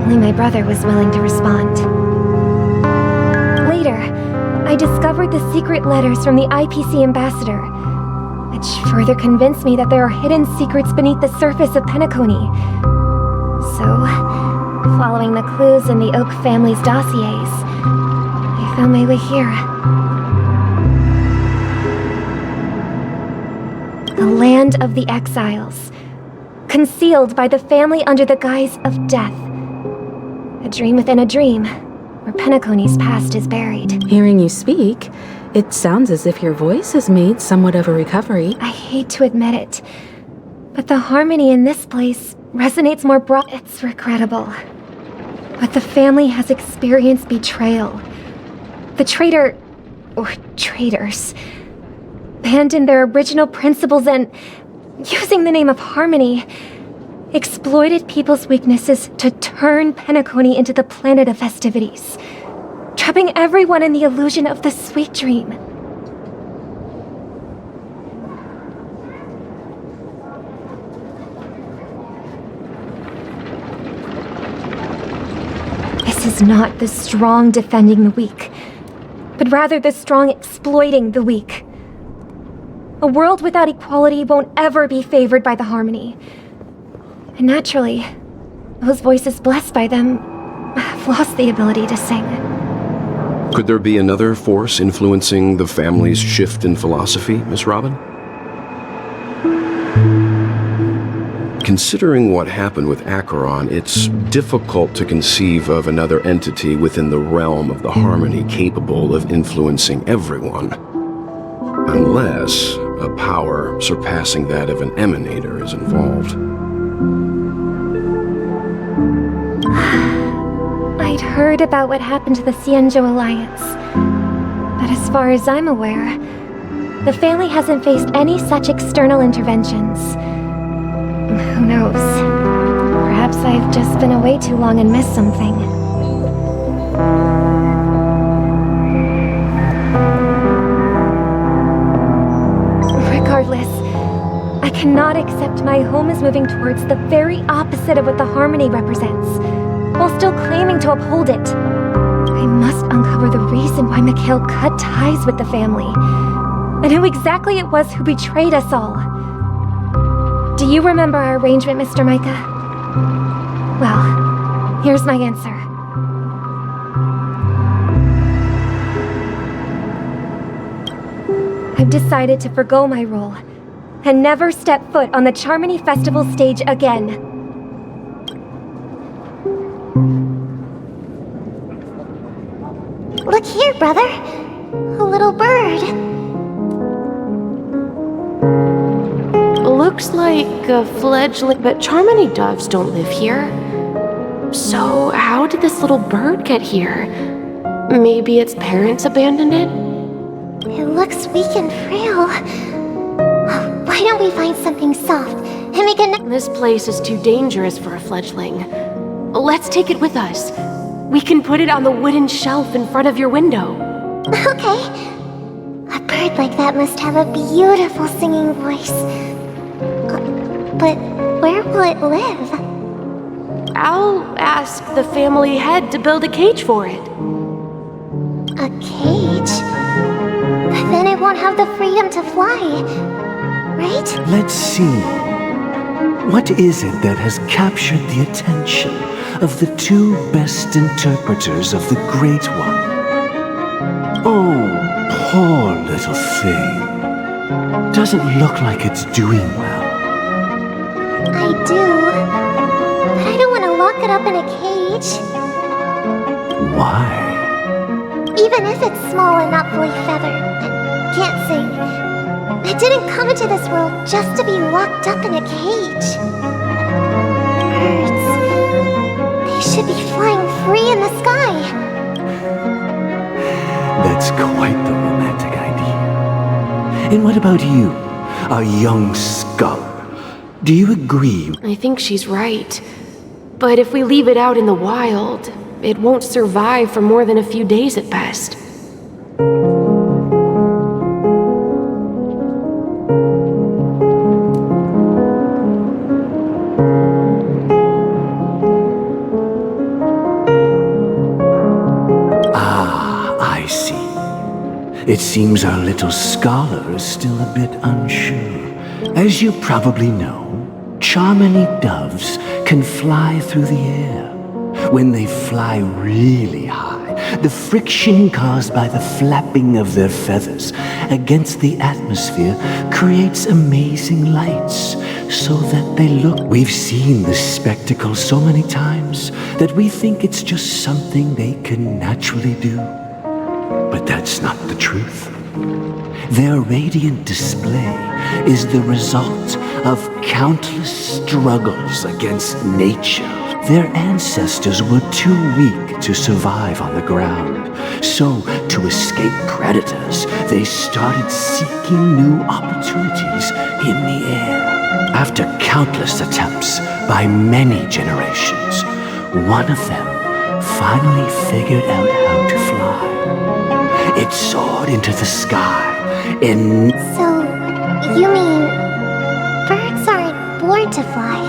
Speaker 15: Only my brother was willing to respond. Later, I discovered the secret letters from the IPC ambassador, which further convinced me that there are hidden secrets beneath the surface of Penacony. So, following the clues in the Oak family's dossiers, I found my way here. The land of the exiles, concealed by the family under the guise of death. A dream within a dream, where Penacony's past is buried.
Speaker 12: Hearing you speak, it sounds as if your voice has made somewhat of a recovery.
Speaker 15: I hate to admit it, but the harmony in this place resonates more broad. It's regrettable. But the family has experienced betrayal. The traitor, or traitors, abandoned their original principles and, using the name of harmony, exploited people's weaknesses to turn Penacony into the planet of festivities, trapping everyone in the illusion of the sweet dream. This is not the strong defending the weak, but rather the strong exploiting the weak. A world without equality won't ever be favored by the harmony. And naturally, those voices blessed by them have lost the ability to sing.
Speaker 6: Could there be another force influencing the family's shift in philosophy, Miss Robin? Considering what happened with Acheron, it's difficult to conceive of another entity within the realm of the harmony capable of influencing everyone. Unless a power surpassing that of an emanator is involved.
Speaker 15: I'd heard about what happened to the Xianzhou Alliance, but as far as I'm aware, the family hasn't faced any such external interventions. Who knows? Perhaps I've just been away too long and missed something. Regardless, I cannot accept my home is moving towards the very opposite of what the harmony represents, while still claiming to uphold it. I must uncover the reason why Mikhail cut ties with the family, and who exactly it was who betrayed us all. Do you remember our arrangement, Mr. Micah? Well, here's my answer. I've decided to forgo my role and never step foot on the Charmony Festival stage again.
Speaker 4: Look here, brother. A little bird.
Speaker 17: Looks like a fledgling, but Charmony doves don't live here. So how did this little bird get here? Maybe its parents abandoned it?
Speaker 4: It looks weak and frail. Why don't we find something soft and make a...
Speaker 17: This place is too dangerous for a fledgling. Let's take it with us. We can put it on the wooden shelf in front of your window.
Speaker 4: Okay. A bird like that must have a beautiful singing voice. But where will it live?
Speaker 17: I'll ask the family head to build a cage for it.
Speaker 4: A cage? But then it won't have the freedom to fly, right?
Speaker 18: Let's see. What is it that has captured the attention of the two best interpreters of the Great One? Oh, poor little thing. Doesn't look like it's doing well.
Speaker 4: I do, but I don't want to lock it up in a cage.
Speaker 18: Why?
Speaker 4: Even if it's small and not fully feathered and can't sing, it didn't come into this world just to be locked up in a cage. Birds, they should be flying free in the sky.
Speaker 18: That's quite the romantic idea. And what about you, a young scholar? Do you agree?
Speaker 17: I think she's right. But if we leave it out in the wild, it won't survive for more than a few days at best.
Speaker 18: Ah, I see. It seems our little scholar is still a bit unsure. As you probably know, Charmony doves can fly through the air. When they fly really high, the friction caused by the flapping of their feathers against the atmosphere creates amazing lights, so that they look... We've seen this spectacle so many times that we think it's just something they can naturally do. But that's not the truth. Their radiant display is the result of countless struggles against nature. Their ancestors were too weak to survive on the ground, so to escape predators, they started seeking new opportunities in the air. After countless attempts by many generations, one of them finally figured out how to fly. It soared into the sky in...
Speaker 4: So, you mean birds aren't born to fly?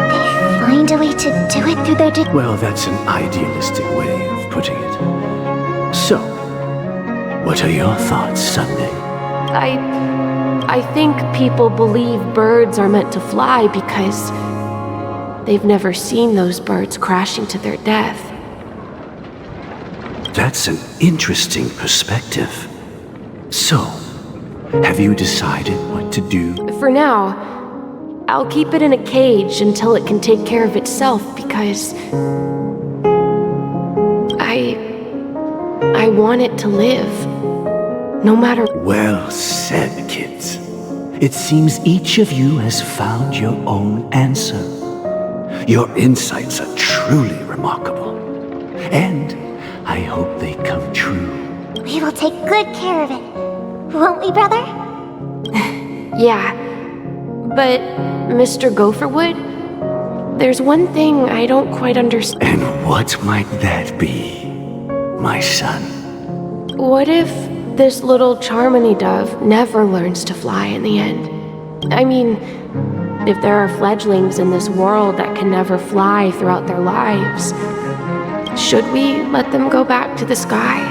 Speaker 4: They find find a way to do it through their
Speaker 18: Well, that's an idealistic way of putting it. So, what are your thoughts, Sunday?
Speaker 17: I think people believe birds are meant to fly because they've never seen those birds crashing to their death.
Speaker 18: That's an interesting perspective. So, have you decided what to do?
Speaker 17: For now, I'll keep it in a cage until it can take care of itself because I want it to live. No matter.
Speaker 18: Well said, kids. It seems each of you has found your own answer. Your insights are truly remarkable. And I hope they come true.
Speaker 4: We will take good care of it. Won't we, brother?
Speaker 17: Yeah. But, Mr. Gopherwood, there's one thing I don't quite understand.
Speaker 18: And what might that be, my son?
Speaker 17: What if this little Charmony dove never learns to fly in the end? I mean, if there are fledglings in this world that can never fly throughout their lives, should we let them go back to the sky,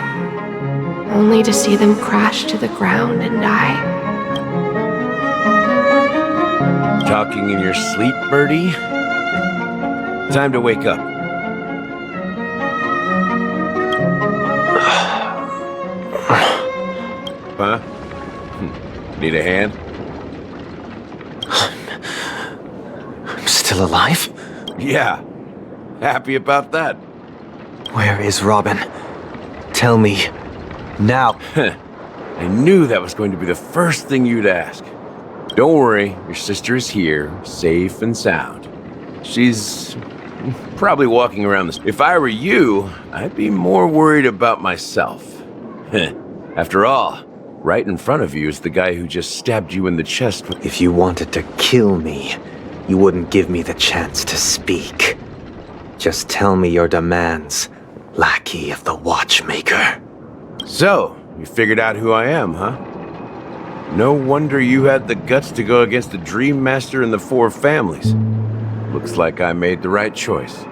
Speaker 17: only to see them crash to the ground and die?
Speaker 19: Talking in your sleep, birdie? Time to wake up. Huh? Need a hand?
Speaker 20: I'm still alive?
Speaker 19: Yeah. Happy about that.
Speaker 20: Where is Robin? Tell me. Now.
Speaker 19: I knew that was going to be the first thing you'd ask. Don't worry, your sister is here, safe and sound. She's probably walking around this. If I were you, I'd be more worried about myself. After all, right in front of you is the guy who just stabbed you in the chest with—
Speaker 20: If you wanted to kill me, you wouldn't give me the chance to speak. Just tell me your demands, lackey of the watchmaker.
Speaker 19: So, you figured out who I am, huh? No wonder you had the guts to go against the Dream Master and the Four Families. Looks like I made the right choice.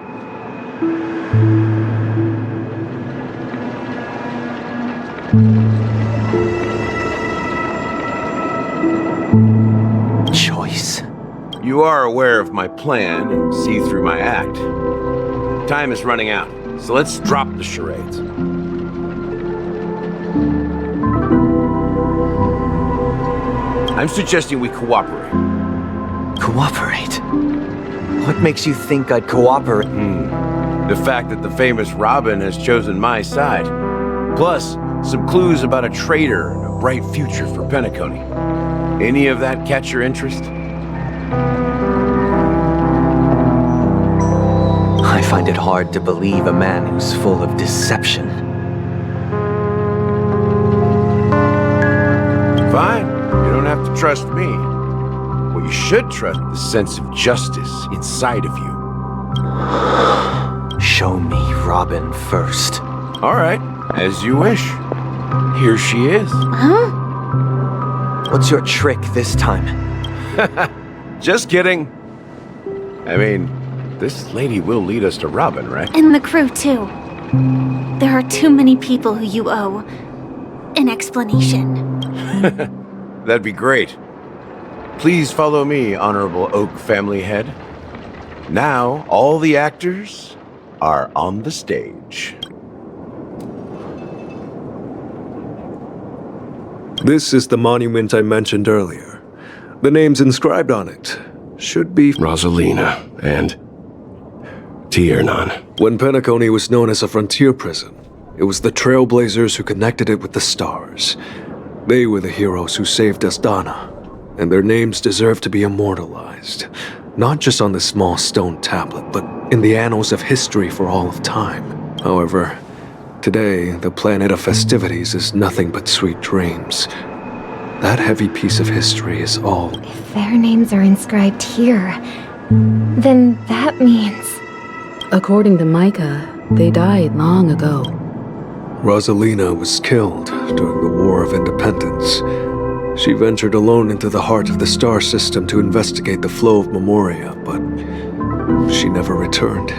Speaker 20: Choice?
Speaker 19: You are aware of my plan and see through my act. Time is running out, so let's drop the charades. I'm suggesting we cooperate.
Speaker 20: Cooperate? What makes you think I'd cooperate?
Speaker 19: The fact that the famous Robin has chosen my side. Plus, some clues about a traitor and a bright future for Penacony. Any of that catch your interest?
Speaker 20: I find it hard to believe a man who's full of deception.
Speaker 19: Fine. You don't have to trust me. What you should trust is the sense of justice inside of you.
Speaker 20: Show me Robin first.
Speaker 19: All right, as you wish. Here she is.
Speaker 20: Huh? What's your trick this time?
Speaker 19: Just kidding. I mean, this lady will lead us to Robin, right?
Speaker 4: And the crew, too. There are too many people who you owe an explanation.
Speaker 19: That'd be great. Please follow me, Honorable Oak Family Head. Now, all the actors are on the stage.
Speaker 13: This is the monument I mentioned earlier. The names inscribed on it should be
Speaker 6: Rosalina and Tiernan.
Speaker 13: When Penacony was known as a frontier prison, it was the trailblazers who connected it with the stars. They were the heroes who saved Astana, and their names deserve to be immortalized, not just on this small stone tablet, but in the annals of history for all of time. However, today, the planet of festivities is nothing but sweet dreams. That heavy piece of history is all.
Speaker 15: If their names are inscribed here, then that means...
Speaker 12: According to Micah, they died long ago.
Speaker 13: Rosalina was killed during the War of Independence. She ventured alone into the heart of the star system to investigate the flow of Memoria, but she never returned.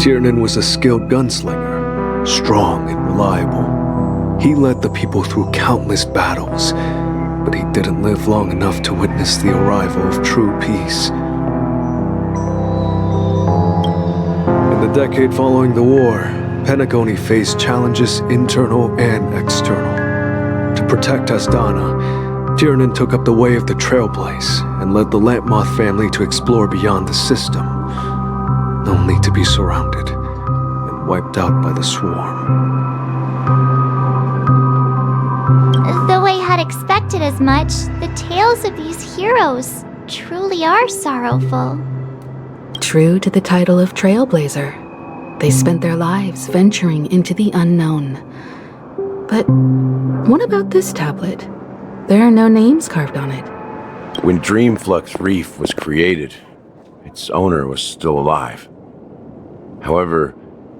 Speaker 13: Tiernan was a skilled gunslinger, strong and reliable. He led the people through countless battles, but he didn't live long enough to witness the arrival of true peace. In the decade following the war, Penacony faced challenges internal and external. To protect Astana, Tiernan took up the way of the Trailblaze and led the Lampmoth family to explore beyond the system, only to be surrounded and wiped out by the swarm.
Speaker 4: Though I had expected as much, the tales of these heroes truly are sorrowful.
Speaker 12: True to the title of Trailblazer, they spent their lives venturing into the unknown. But what about this tablet? There are no names carved on it.
Speaker 19: When Dreamflux Reef was created, its owner was still alive. However,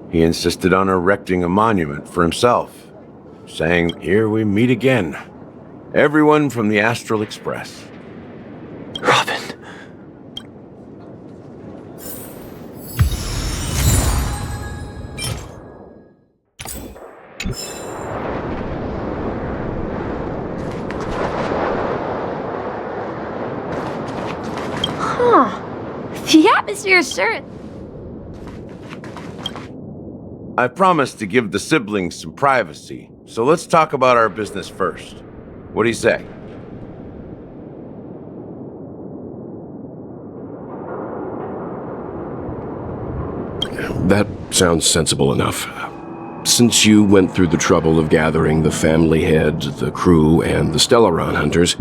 Speaker 19: he insisted on erecting a monument for himself, saying, "Here we meet again. Everyone from the Astral Express."
Speaker 20: Robin.
Speaker 5: Huh. The atmosphere sure...
Speaker 19: I promised to give the siblings some privacy, so let's talk about our business first. What do you say?
Speaker 6: That sounds sensible enough. Since you went through the trouble of gathering the family head, the crew, and the Stellaron hunters,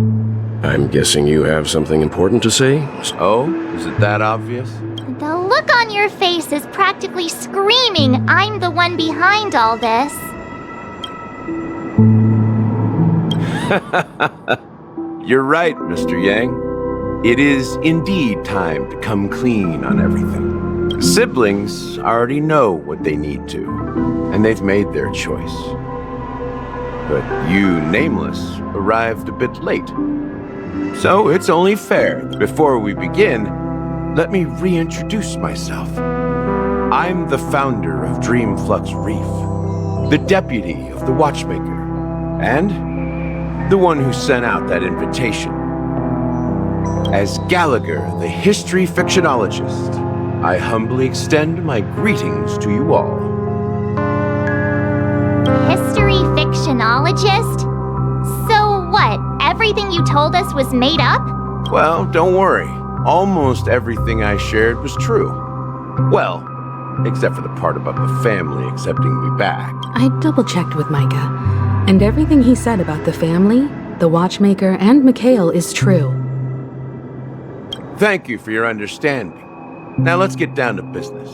Speaker 6: I'm guessing you have something important to say?
Speaker 19: Oh, is it that obvious?
Speaker 4: The look on your face is practically screaming, I'm the one behind all this.
Speaker 19: You're right, Mr. Yang. It is indeed time to come clean on everything. Siblings already know what they need to, and they've made their choice. But you, Nameless, arrived a bit late. So it's only fair that before we begin, let me reintroduce myself. I'm the founder of Dreamflux Reef, the deputy of the Watchmaker, and the one who sent out that invitation. As Gallagher, the history fictionologist, I humbly extend my greetings to you all.
Speaker 4: History fictionologist? So what, everything you told us was made up?
Speaker 19: Well, don't worry. Almost everything I shared was true. Well, except for the part about the family accepting me back.
Speaker 12: I double-checked with Micah, and everything he said about the family, the Watchmaker, and Mikhail is true.
Speaker 19: Thank you for your understanding. Now let's get down to business.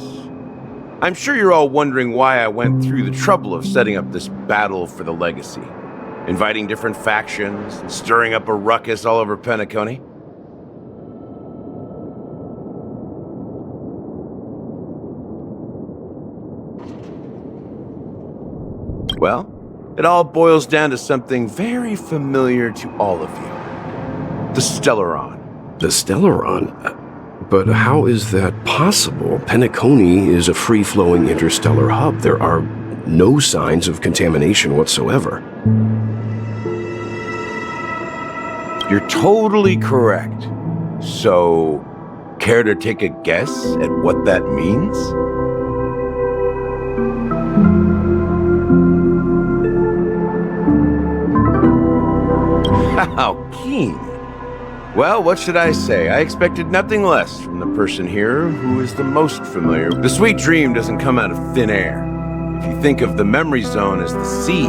Speaker 19: I'm sure you're all wondering why I went through the trouble of setting up this battle for the legacy, inviting different factions, and stirring up a ruckus all over Penacony. Well, it all boils down to something very familiar to all of you. The Stellaron.
Speaker 6: The Stellaron? But how is that possible? Penacony is a free-flowing interstellar hub. There are no signs of contamination whatsoever.
Speaker 19: You're totally correct. So, care to take a guess at what that means? How keen. Well, what should I say? I expected nothing less from the person here who is the most familiar. The sweet dream doesn't come out of thin air. If you think of the memory zone as the sea,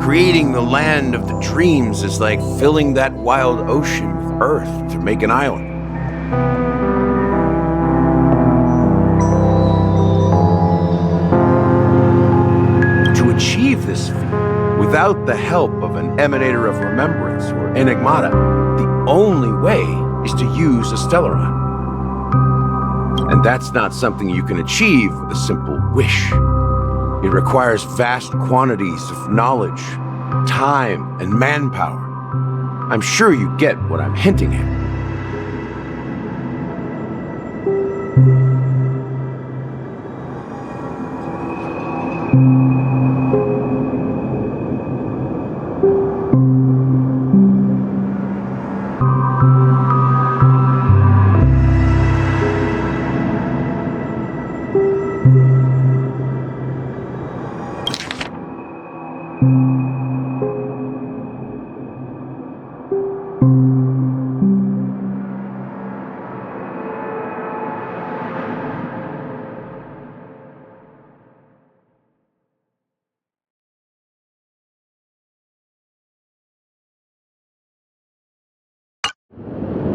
Speaker 19: creating the land of the dreams is like filling that wild ocean with earth to make an island. To achieve this feat, without the help of an emanator of remembrance or enigmata, the only way is to use a Stellaron. And that's not something you can achieve with a simple wish. It requires vast quantities of knowledge, time, and manpower. I'm sure you get what I'm hinting at.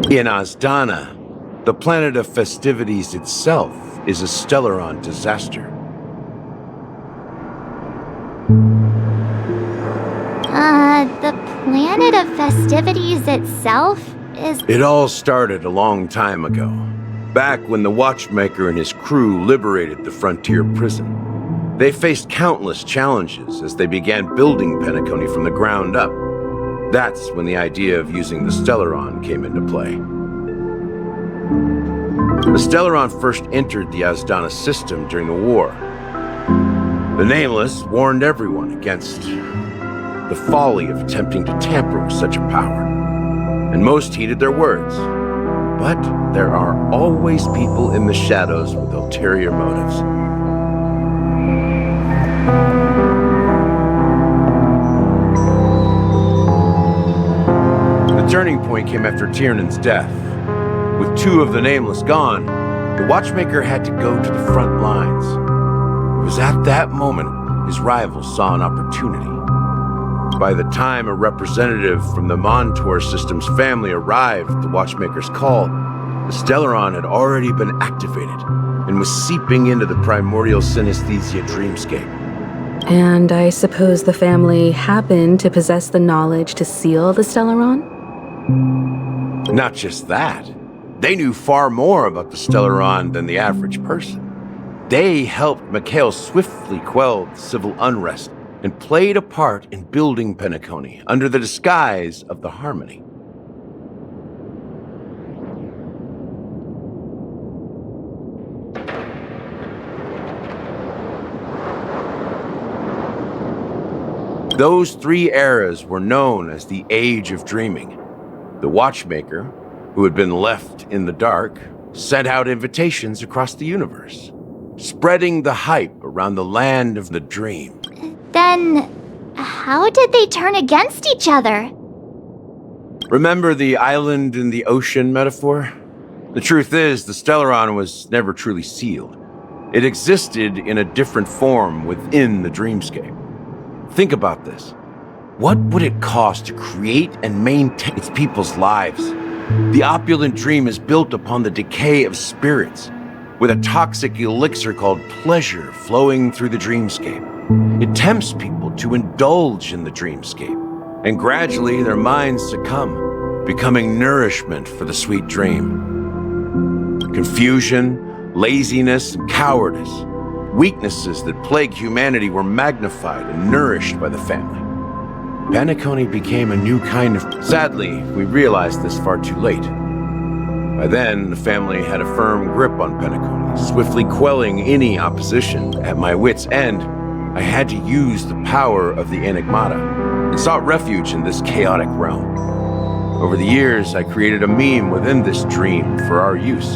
Speaker 19: In Asdana, the planet of festivities itself is a Stellaron disaster.
Speaker 8: The planet of festivities itself is...
Speaker 19: It all started a long time ago, back when the Watchmaker and his crew liberated the frontier prison. They faced countless challenges as they began building Penacony from the ground up. That's when the idea of using the Stellaron came into play. The Stellaron first entered the Asdana system during the war. The Nameless warned everyone against the folly of attempting to tamper with such a power, and most heeded their words. But there are always people in the shadows with ulterior motives. The turning point came after Tiernan's death. With two of the Nameless gone, the Watchmaker had to go to the front lines. It was at that moment his rivals saw an opportunity. By the time a representative from the Montour System's family arrived at the Watchmaker's call, the Stellaron had already been activated and was seeping into the primordial synesthesia dreamscape.
Speaker 12: And I suppose the family happened to possess the knowledge to seal the Stellaron?
Speaker 19: Not just that. They knew far more about the Stellaron than the average person. They helped Mikhail swiftly quell the civil unrest and played a part in building Penacony under the disguise of the Harmony. Those three eras were known as the Age of Dreaming. The Watchmaker, who had been left in the dark, sent out invitations across the universe, spreading the hype around the land of the dream.
Speaker 8: Then, how did they turn against each other?
Speaker 19: Remember the island in the ocean metaphor? The truth is, the Stellaron was never truly sealed. It existed in a different form within the dreamscape. Think about this. What would it cost to create and maintain its people's lives? The opulent dream is built upon the decay of spirits, with a toxic elixir called pleasure flowing through the dreamscape. It tempts people to indulge in the dreamscape, and gradually their minds succumb, becoming nourishment for the sweet dream. Confusion, laziness, and cowardice, weaknesses that plague humanity, were magnified and nourished by the family. Penacony became a new kind of... Sadly, we realized this far too late. By then, the family had a firm grip on Penacony, swiftly quelling any opposition. At my wit's end, I had to use the power of the Enigmata and sought refuge in this chaotic realm. Over the years, I created a meme within this dream for our use.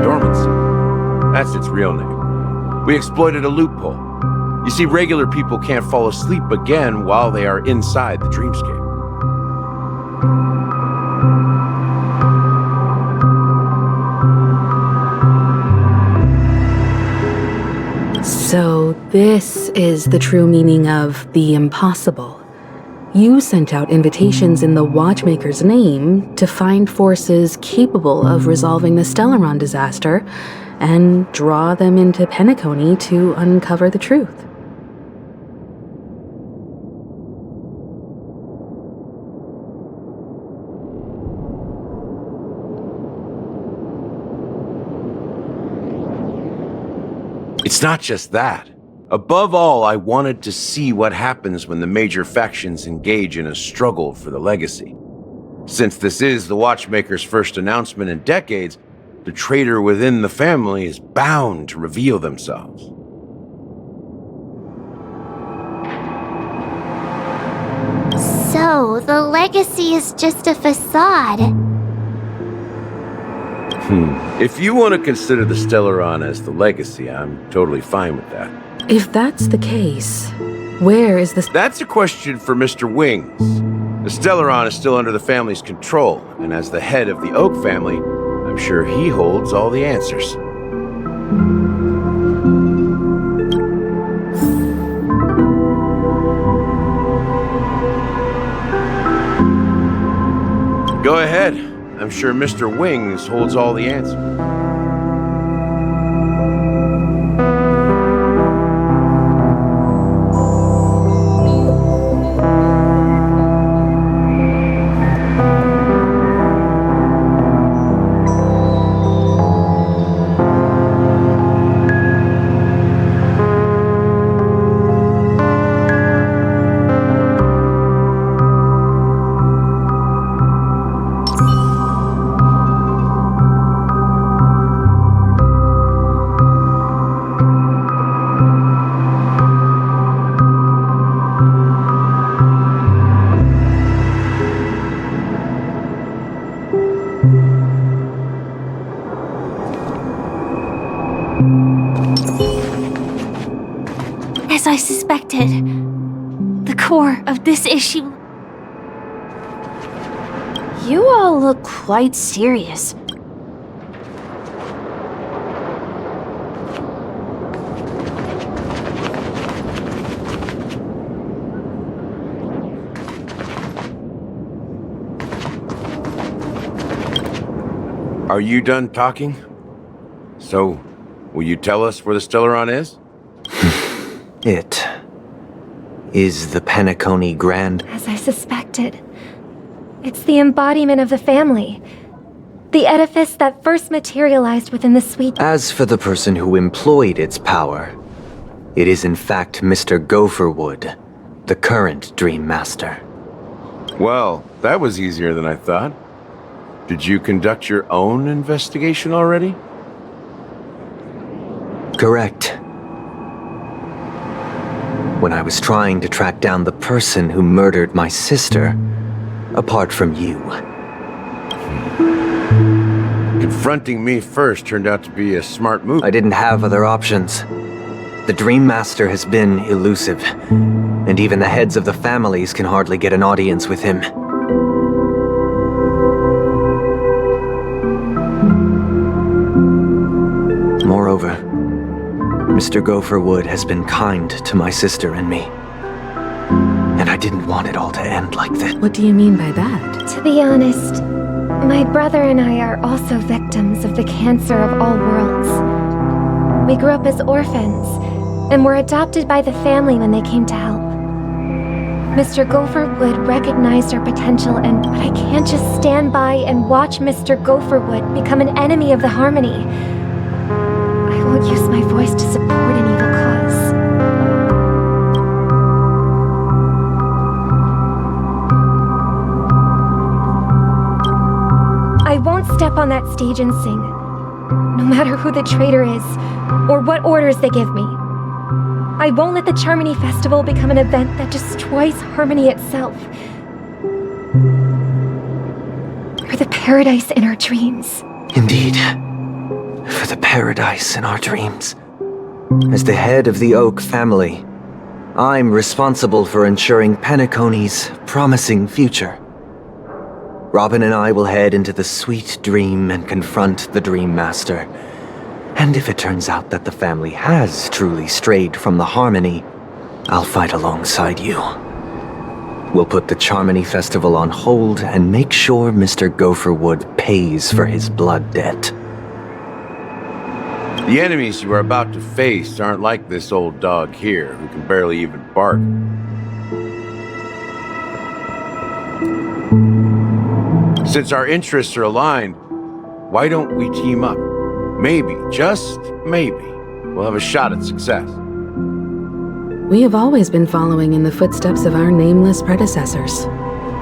Speaker 19: Dormancy. That's its real name. We exploited a loophole. You see, regular people can't fall asleep again while they are inside the dreamscape.
Speaker 12: So this is the true meaning of the impossible. You sent out invitations in the Watchmaker's name to find forces capable of resolving the Stellaron disaster and draw them into Penacony to uncover the truth.
Speaker 19: It's not just that. Above all, I wanted to see what happens when the major factions engage in a struggle for the legacy. Since this is the Watchmaker's first announcement in decades, the traitor within the family is bound to reveal themselves.
Speaker 4: So, the legacy is just a facade.
Speaker 19: If you want to consider the Stellaron as the legacy, I'm totally fine with that.
Speaker 12: If that's the case, where is the...
Speaker 19: That's a question for Mr. Wings. The Stellaron is still under the family's control, and as the head of the Oak family, I'm sure he holds all the answers. Go ahead. I'm sure Mr. Wings holds all the answers.
Speaker 8: As I suspected, the core of this issue...
Speaker 5: You all look quite serious.
Speaker 19: Are you done talking? So, will you tell us where the Stellaron is?
Speaker 20: It is the Penacony Grand...
Speaker 15: As I suspected. It's the embodiment of the family. The edifice that first materialized within the sweet...
Speaker 20: As for the person who employed its power, it is in fact Mr. Gopherwood, the current Dream Master.
Speaker 19: Well, that was easier than I thought. Did you conduct your own investigation already?
Speaker 20: Correct. When I was trying to track down the person who murdered my sister, apart from you.
Speaker 19: Confronting me first turned out to be a smart move.
Speaker 20: I didn't have other options. The Dream Master has been elusive, and even the heads of the families can hardly get an audience with him. Moreover, Mr. Gopherwood has been kind to my sister and me. And I didn't want it all to end like this.
Speaker 12: What do you mean by that?
Speaker 15: To be honest, my brother and I are also victims of the cancer of all worlds. We grew up as orphans, and were adopted by the family when they came to help. Mr. Gopherwood recognized our potential, but I can't just stand by and watch Mr. Gopherwood become an enemy of the Harmony. I won't use my voice to support an evil cause. I won't step on that stage and sing, no matter who the traitor is, or what orders they give me. I won't let the Charmony Festival become an event that destroys Harmony itself. For the paradise in our dreams.
Speaker 20: Indeed. For the paradise in our dreams. As the head of the Oak family, I'm responsible for ensuring Penacony's promising future. Robin and I will head into the Sweet Dream and confront the Dream Master. And if it turns out that the family has truly strayed from the Harmony, I'll fight alongside you. We'll put the Charmony Festival on hold and make sure Mr. Gopherwood pays for his blood debt.
Speaker 19: The enemies you are about to face aren't like this old dog here, who can barely even bark. Since our interests are aligned, why don't we team up? Maybe, just maybe, we'll have a shot at success.
Speaker 12: We have always been following in the footsteps of our nameless predecessors,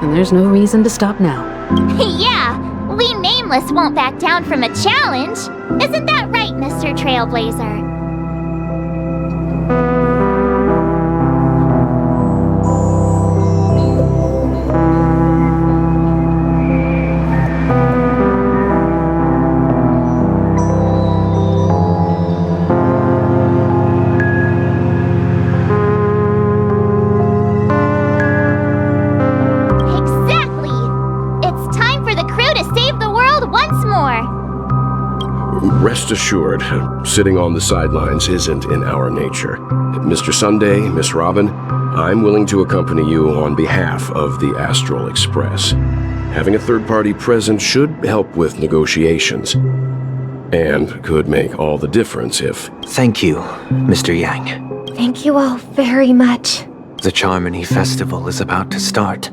Speaker 12: and there's no reason to stop now.
Speaker 8: Yeah, we Nameless won't back down from a challenge. Isn't that right, Mr. Trailblazer?
Speaker 6: Rest assured, sitting on the sidelines isn't in our nature. Mr. Sunday, Miss Robin, I'm willing to accompany you on behalf of the Astral Express. Having a third party present should help with negotiations, and could make all the difference if...
Speaker 20: Thank you, Mr. Yang.
Speaker 15: Thank you all very much.
Speaker 20: The Charmony Festival is about to start,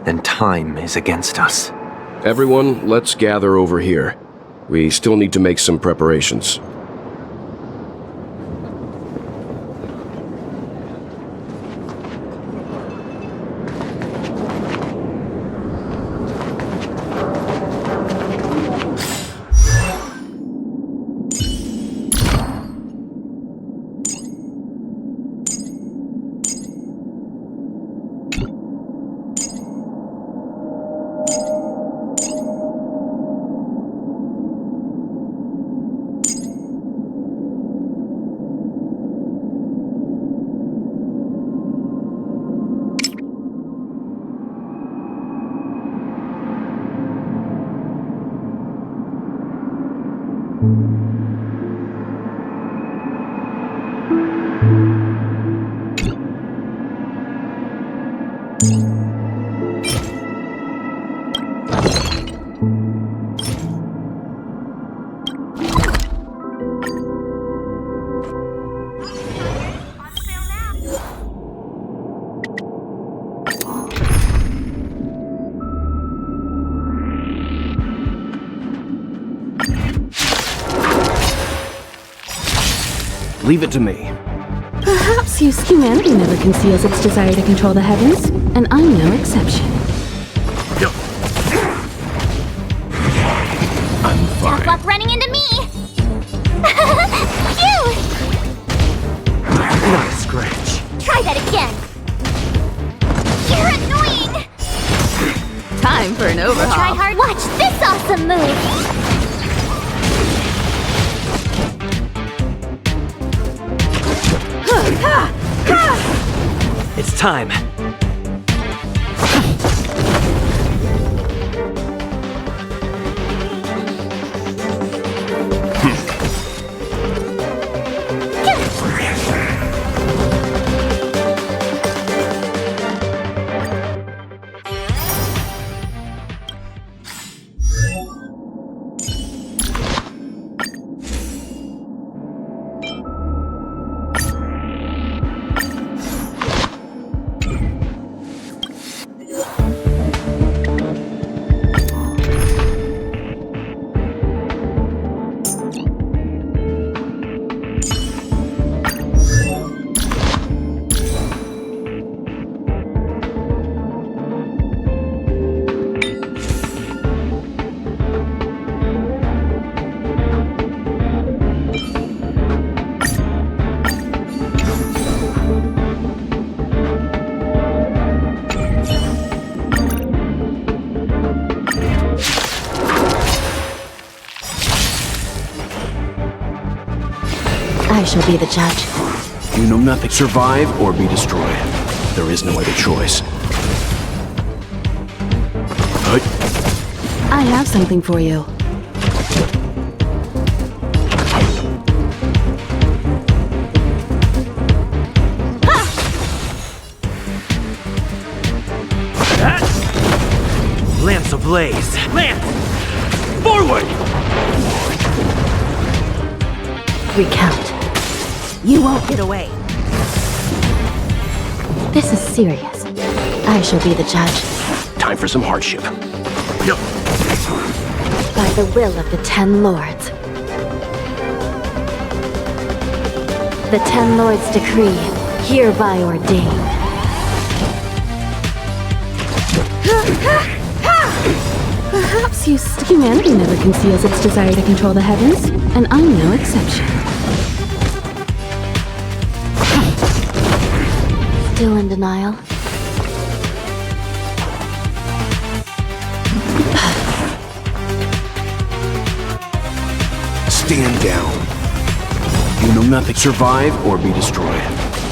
Speaker 20: and time is against us.
Speaker 6: Everyone, let's gather over here. We still need to make some preparations.
Speaker 10: Leave it to me.
Speaker 12: Perhaps humanity never conceals its desire to control the heavens, and I'm no exception.
Speaker 6: I'm fine.
Speaker 8: Tough luck running into me! Phew!
Speaker 10: Not a scratch.
Speaker 8: Try that again! You're annoying!
Speaker 12: Time for an overhaul.
Speaker 8: Try hard. Watch this awesome move!
Speaker 9: It's time.
Speaker 12: I shall be the judge.
Speaker 10: You know nothing. Survive or be destroyed. There is no other choice.
Speaker 12: I have something for you.
Speaker 9: Lance ablaze! Lance! Forward!
Speaker 12: Recount. You won't get away. This is serious. I shall be the judge.
Speaker 10: Time for some hardship.
Speaker 12: By the will of the 10 lords. The 10 lords decree,
Speaker 16: hereby ordained.
Speaker 12: Perhaps humanity never conceals its desire to control the heavens, and I'm no exception.
Speaker 16: Still in denial?
Speaker 6: Stand down. You know nothing. Survive or be destroyed.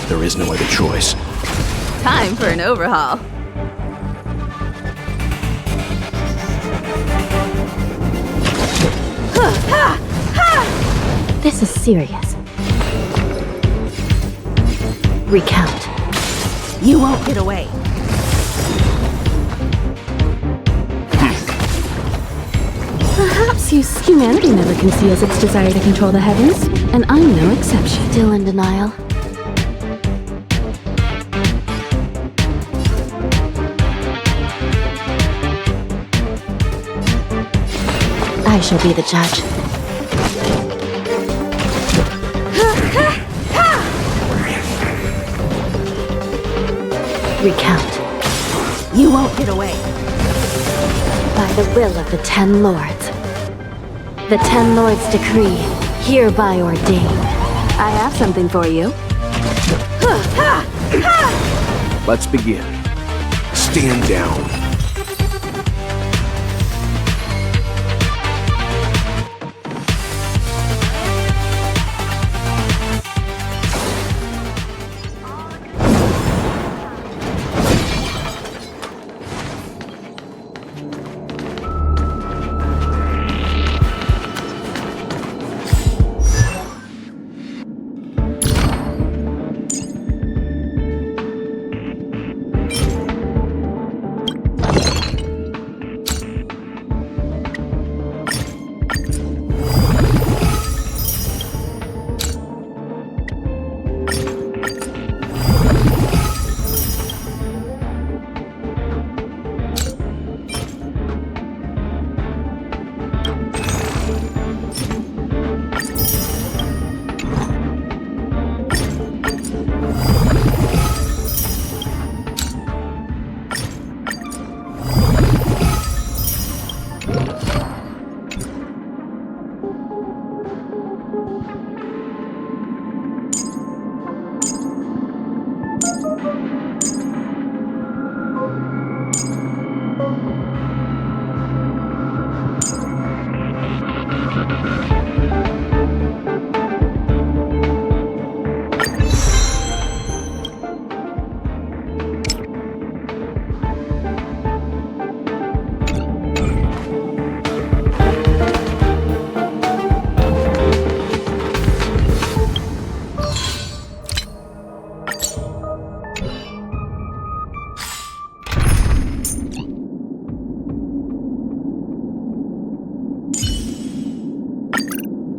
Speaker 6: There is no other choice.
Speaker 12: Time for an overhaul.
Speaker 16: This is serious. Recount.
Speaker 11: You won't get away.
Speaker 12: Perhaps humanity never conceals its desire to control the heavens, and I'm no exception.
Speaker 16: Still in denial? I shall be the judge. Recount.
Speaker 11: You won't get away.
Speaker 16: By the will of the 10 lords. The 10 lords decree, hereby ordained.
Speaker 12: I have something for you.
Speaker 6: Let's begin. Stand down.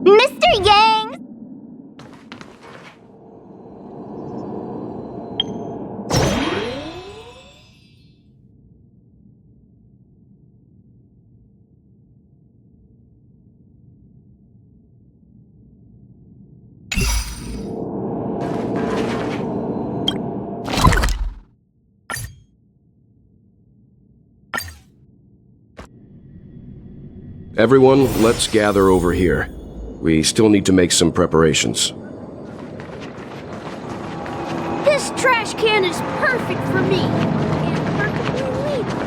Speaker 8: Mr. Yang!
Speaker 6: Everyone, let's gather over here. We still need to make some preparations.
Speaker 5: This trash can is perfect for me. And perfectly legal.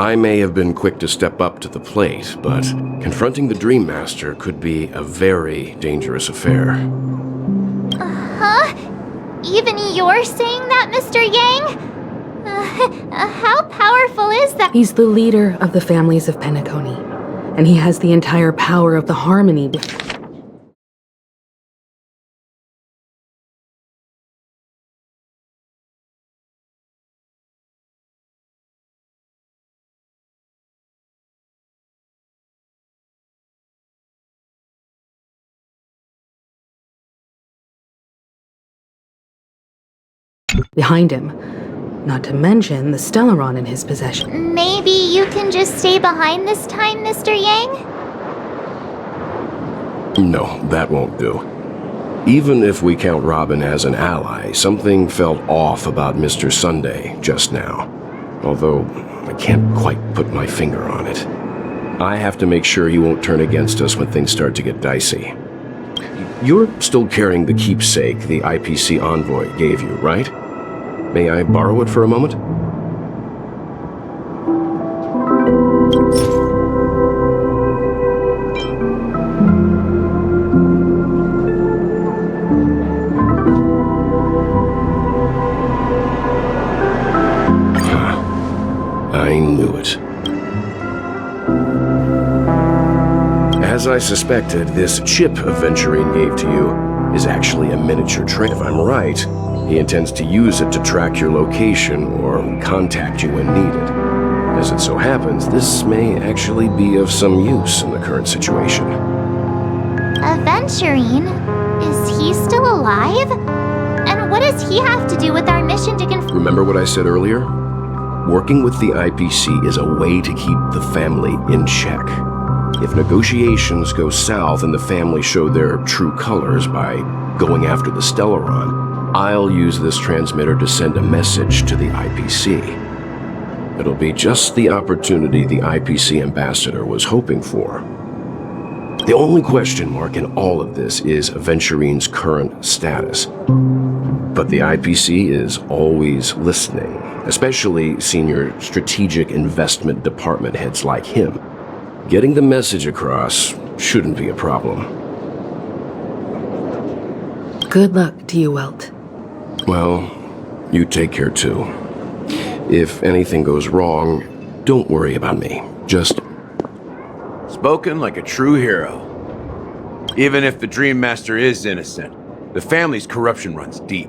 Speaker 6: I may have been quick to step up to the plate, but confronting the Dream Master could be a very dangerous affair.
Speaker 4: Huh? Even you're saying that, Mr. Yang? How powerful is that?
Speaker 12: He's the leader of the families of Penacony, and he has the entire power of the Harmony. Behind him, not to mention the Stellaron in his possession.
Speaker 4: Maybe you can just stay behind this time, Mr. Yang?
Speaker 6: No, that won't do. Even if we count Robin as an ally, something felt off about Mr. Sunday just now. Although, I can't quite put my finger on it. I have to make sure he won't turn against us when things start to get dicey. You're still carrying the keepsake the IPC envoy gave you, right? May I borrow it for a moment? I knew it. As I suspected, this chip Aventurine gave to you is actually a miniature train. If I'm right, he intends to use it to track your location or contact you when needed. As it so happens, this may actually be of some use in the current situation.
Speaker 4: Aventurine? Is he still alive? And what does he have to do with our mission to
Speaker 6: Remember what I said earlier? Working with the IPC is a way to keep the family in check. If negotiations go south and the family show their true colors by going after the Stellaron, I'll use this transmitter to send a message to the IPC. It'll be just the opportunity the IPC ambassador was hoping for. The only question mark in all of this is Aventurine's current status. But the IPC is always listening, especially senior strategic investment department heads like him. Getting the message across shouldn't be a problem.
Speaker 12: Good luck to you, Welt.
Speaker 6: Well, you take care too. If anything goes wrong, don't worry about me. Just...
Speaker 19: Spoken like a true hero. Even if the Dream Master is innocent, the family's corruption runs deep.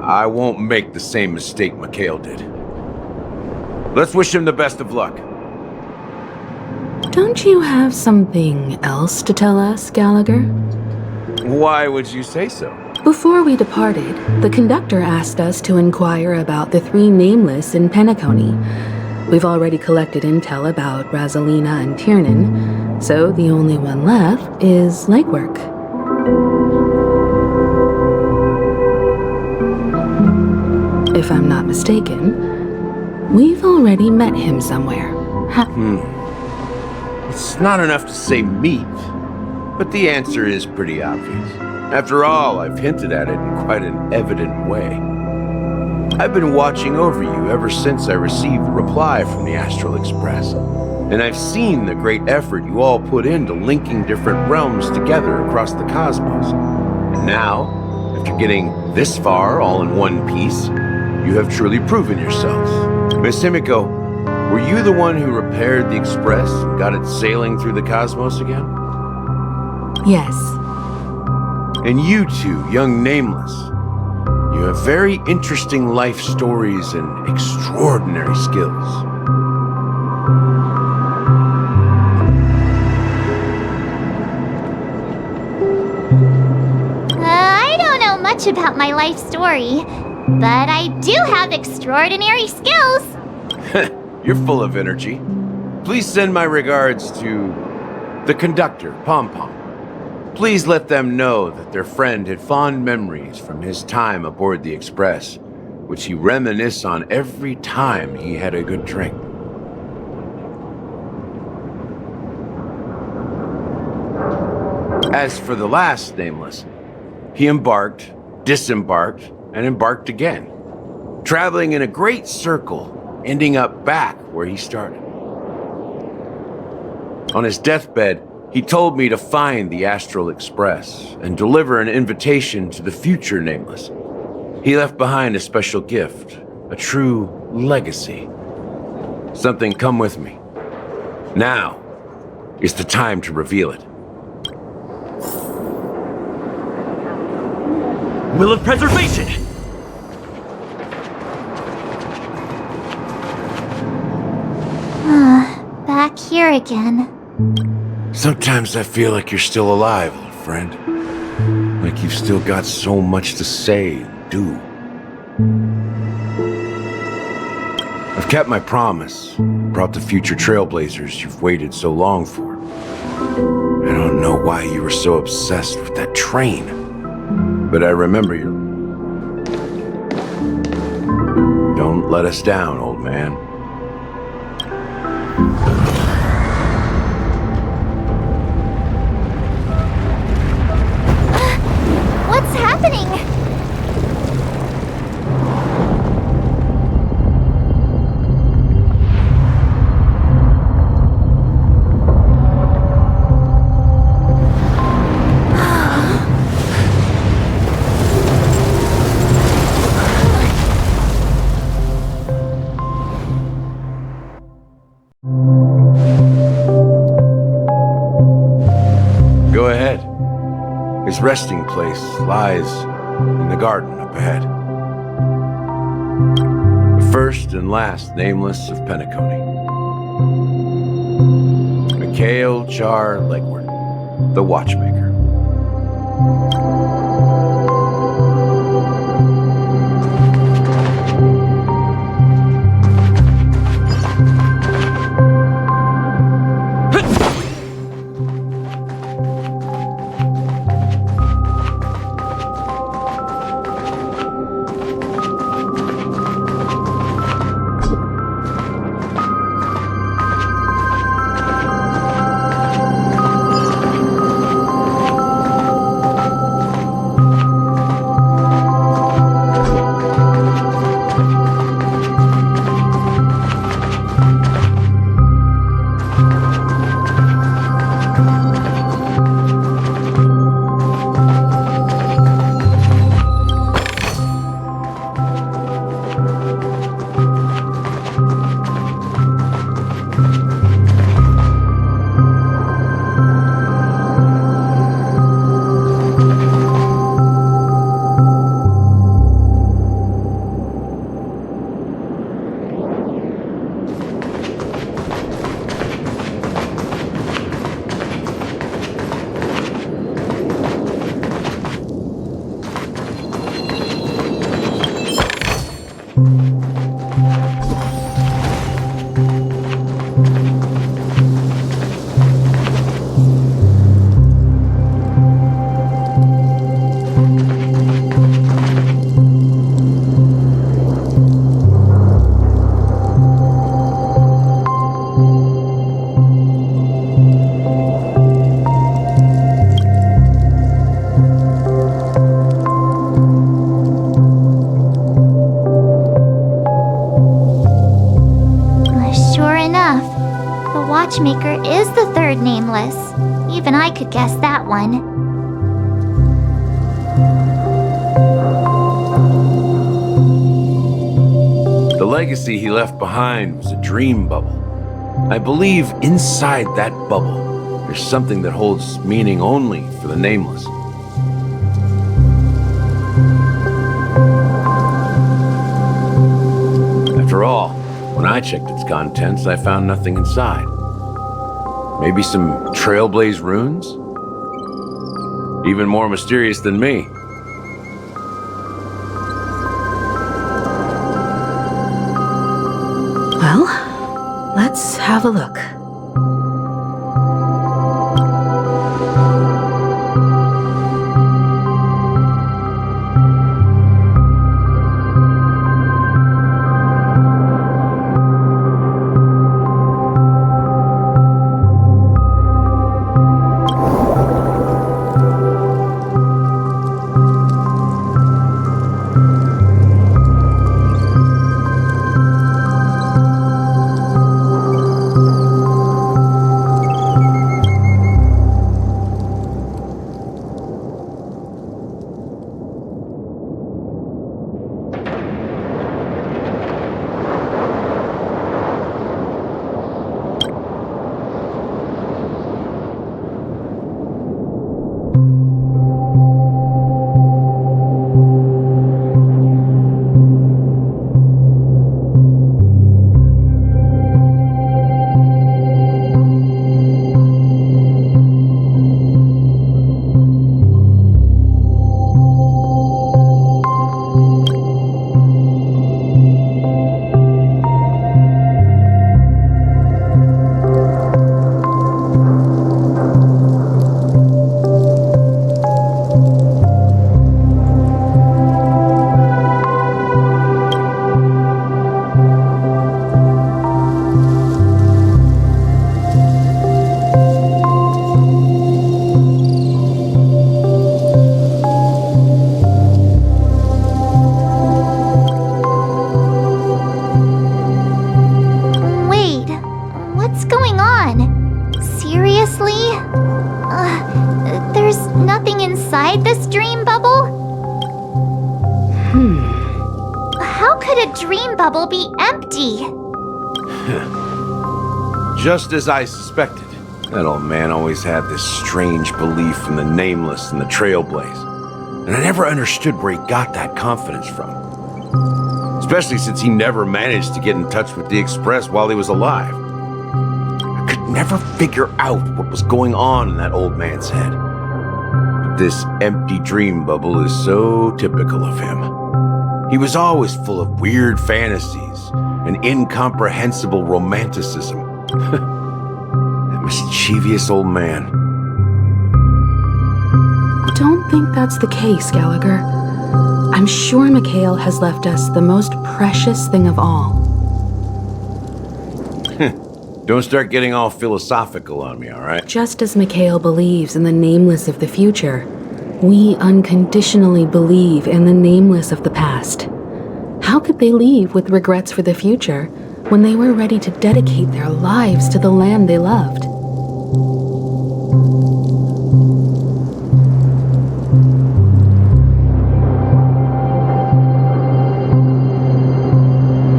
Speaker 19: I won't make the same mistake Mikhail did. Let's wish him the best of luck.
Speaker 12: Don't you have something else to tell us, Gallagher?
Speaker 19: Why would you say so?
Speaker 12: Before we departed, the conductor asked us to inquire about the 3 nameless in Penacony. We've already collected intel about Razalina and Tiernan, so the only one left is legwork. If I'm not mistaken, we've already met him somewhere.
Speaker 19: It's not enough to say meet, but the answer is pretty obvious. After all, I've hinted at it in quite an evident way. I've been watching over you ever since I received the reply from the Astral Express, and I've seen the great effort you all put into linking different realms together across the cosmos. And now, after getting this far all in one piece, you have truly proven yourselves. Miss Himiko, were you the one who repaired the Express and got it sailing through the cosmos again?
Speaker 12: Yes.
Speaker 19: And you two, young Nameless, you have very interesting life stories and extraordinary skills.
Speaker 4: I don't know much about my life story, but I do have extraordinary skills.
Speaker 19: You're full of energy. Please send my regards to the conductor, Pom Pom. Please let them know that their friend had fond memories from his time aboard the Express, which he reminisced on every time he had a good drink. As for the last Nameless, he embarked, disembarked, and embarked again, traveling in a great circle ending up back where he started. On his deathbed, he told me to find the Astral Express and deliver an invitation to the future Nameless. He left behind a special gift, a true legacy. Something come with me. Now is the time to reveal it.
Speaker 3: Will of Preservation!
Speaker 4: Back here again.
Speaker 19: Sometimes I feel like you're still alive, old friend. Like you've still got so much to say and do. I've kept my promise, brought the future trailblazers you've waited so long for. I don't know why you were so obsessed with that train, but I remember you. Don't let us down, old man.
Speaker 4: What's happening?
Speaker 19: Go ahead. His resting place lies in the garden up ahead. The first and last Nameless of Penacony. Mikhail Char Legward, the Watchmaker.
Speaker 4: Watchmaker is the third Nameless. Even I could guess that one.
Speaker 19: The legacy he left behind was a dream bubble. I believe inside that bubble, there's something that holds meaning only for the Nameless. After all, when I checked its contents, I found nothing inside. Maybe some Trailblaze runes? Even more mysterious than me.
Speaker 12: Well, let's have a look.
Speaker 4: inside this dream bubble? How could a dream bubble be empty?
Speaker 19: Just as I suspected. That old man always had this strange belief in the nameless and the trailblaze. And I never understood where he got that confidence from. Especially since he never managed to get in touch with the Express while he was alive. I could never figure out what was going on in that old man's head. But this empty dream bubble is so typical of him. He was always full of weird fantasies and incomprehensible romanticism. That mischievous old man.
Speaker 12: Don't think that's the case, Gallagher. I'm sure Mikhail has left us the most precious thing of all.
Speaker 19: Don't start getting all philosophical on me, all right?
Speaker 12: Just as Mikhail believes in the nameless of the future, we unconditionally believe in the nameless of the past. How could they leave with regrets for the future when they were ready to dedicate their lives to the land they loved?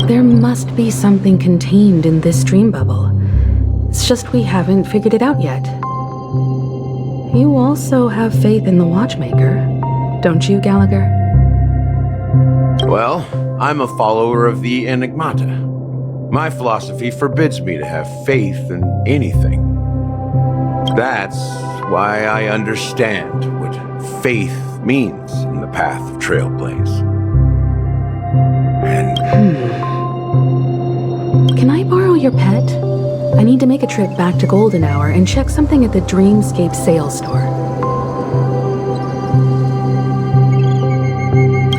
Speaker 12: There must be something contained in this dream bubble. It's just we haven't figured it out yet. You also have faith in the Watchmaker, don't you, Gallagher?
Speaker 19: Well, I'm a follower of the Enigmata. My philosophy forbids me to have faith in anything. That's why I understand what faith means in the path of Trailblaze. And...
Speaker 12: Can I borrow your pet? I need to make a trip back to Golden Hour and check something at the Dreamscape sales store.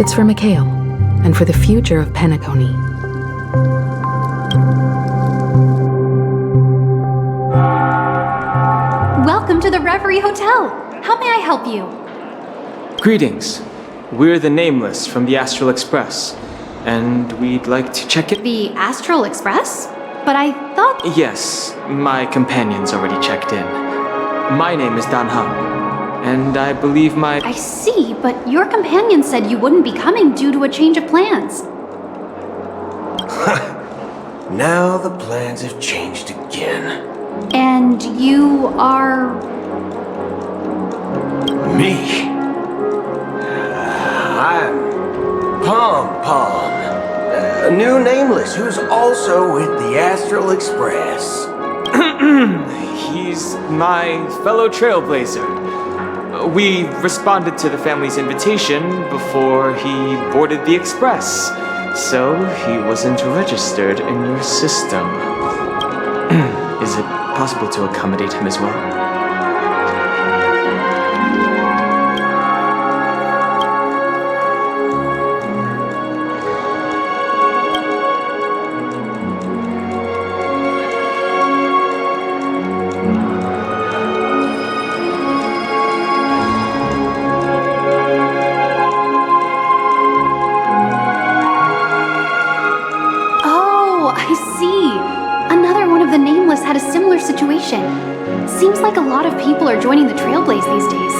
Speaker 12: It's for Mikhail, and for the future of Penacony.
Speaker 21: Welcome to the Reverie Hotel. How may I help you?
Speaker 22: Greetings. We're the Nameless from the Astral Express, and we'd like to check it.
Speaker 21: The Astral Express? But I thought...
Speaker 22: Yes, my companion's already checked in. My name is Dan Hung, and I believe my...
Speaker 21: I see, but your companion said you wouldn't be coming due to a change of plans.
Speaker 23: Now the plans have changed again.
Speaker 21: And you are...
Speaker 23: Me? I'm Pom-Pom. A new Nameless who's also with the Astral Express.
Speaker 22: He's my fellow trailblazer. We responded to the family's invitation before he boarded the Express, so he wasn't registered in your system. Is it possible to accommodate him as well?
Speaker 21: Had a similar situation. Seems like a lot of people are joining the Trailblaze these days.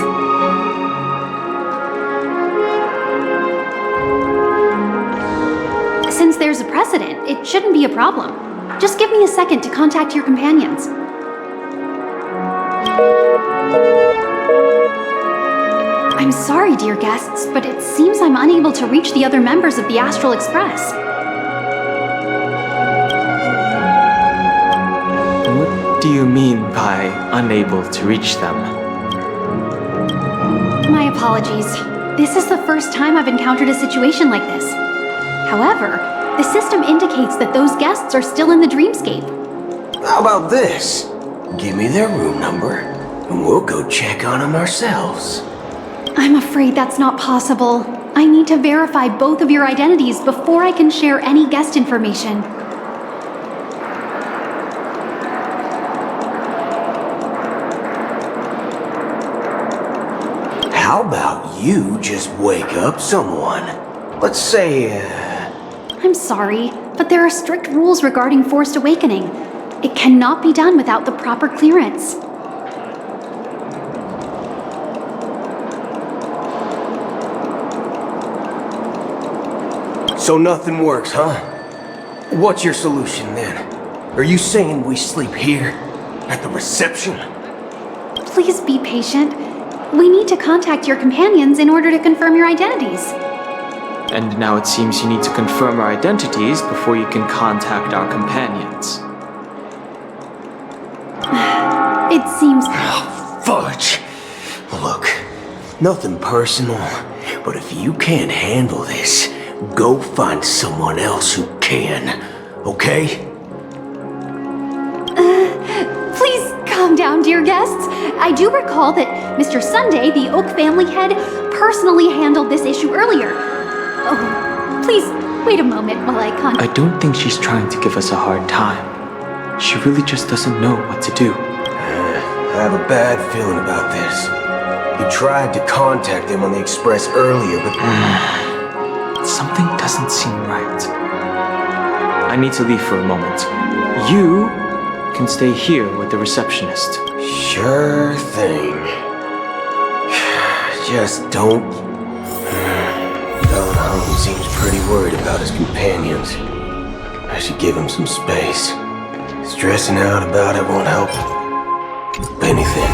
Speaker 21: Since there's a precedent, it shouldn't be a problem. Just give me a second to contact your companions. I'm sorry, dear guests, but it seems I'm unable to reach the other members of the Astral Express.
Speaker 22: What do you mean by unable to reach them?
Speaker 21: My apologies. This is the first time I've encountered a situation like this. However, the system indicates that those guests are still in the dreamscape.
Speaker 23: How about this? Give me their room number, and we'll go check on them ourselves.
Speaker 21: I'm afraid that's not possible. I need to verify both of your identities before I can share any guest information.
Speaker 23: How about you just wake up someone? Let's say,
Speaker 21: I'm sorry, but there are strict rules regarding forced awakening. It cannot be done without the proper clearance.
Speaker 23: So nothing works, huh? What's your solution then? Are you saying we sleep here? At the reception?
Speaker 21: Please be patient. We need to contact your companions in order to confirm your identities.
Speaker 22: And now it seems you need to confirm our identities before you can contact our companions.
Speaker 21: It seems...
Speaker 23: Fudge! Look, nothing personal, but if you can't handle this, go find someone else who can, okay?
Speaker 21: Please calm down, dear guests. I do recall that Mr. Sunday, the Oak family head, personally handled this issue earlier. Oh, please wait a moment while I
Speaker 22: I don't think she's trying to give us a hard time. She really just doesn't know what to do.
Speaker 23: I have a bad feeling about this. You tried to contact them on the express earlier, but...
Speaker 22: Something doesn't seem right. I need to leave for a moment. You can stay here with the receptionist.
Speaker 23: Sure thing. Just don't... Don seems pretty worried about his companions. I should give him some space. Stressing out about it won't help anything.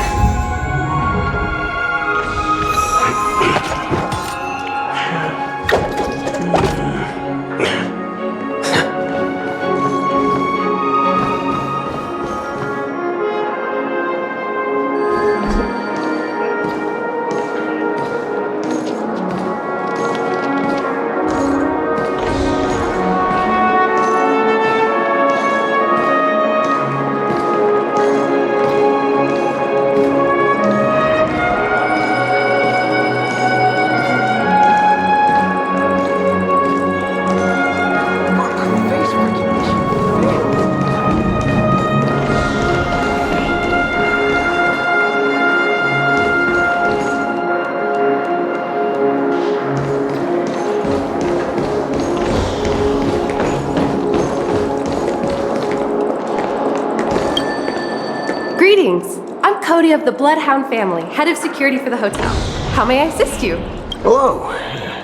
Speaker 1: Greetings! I'm Cody of the Bloodhound family, head of security for the hotel. How may I assist you?
Speaker 23: Hello.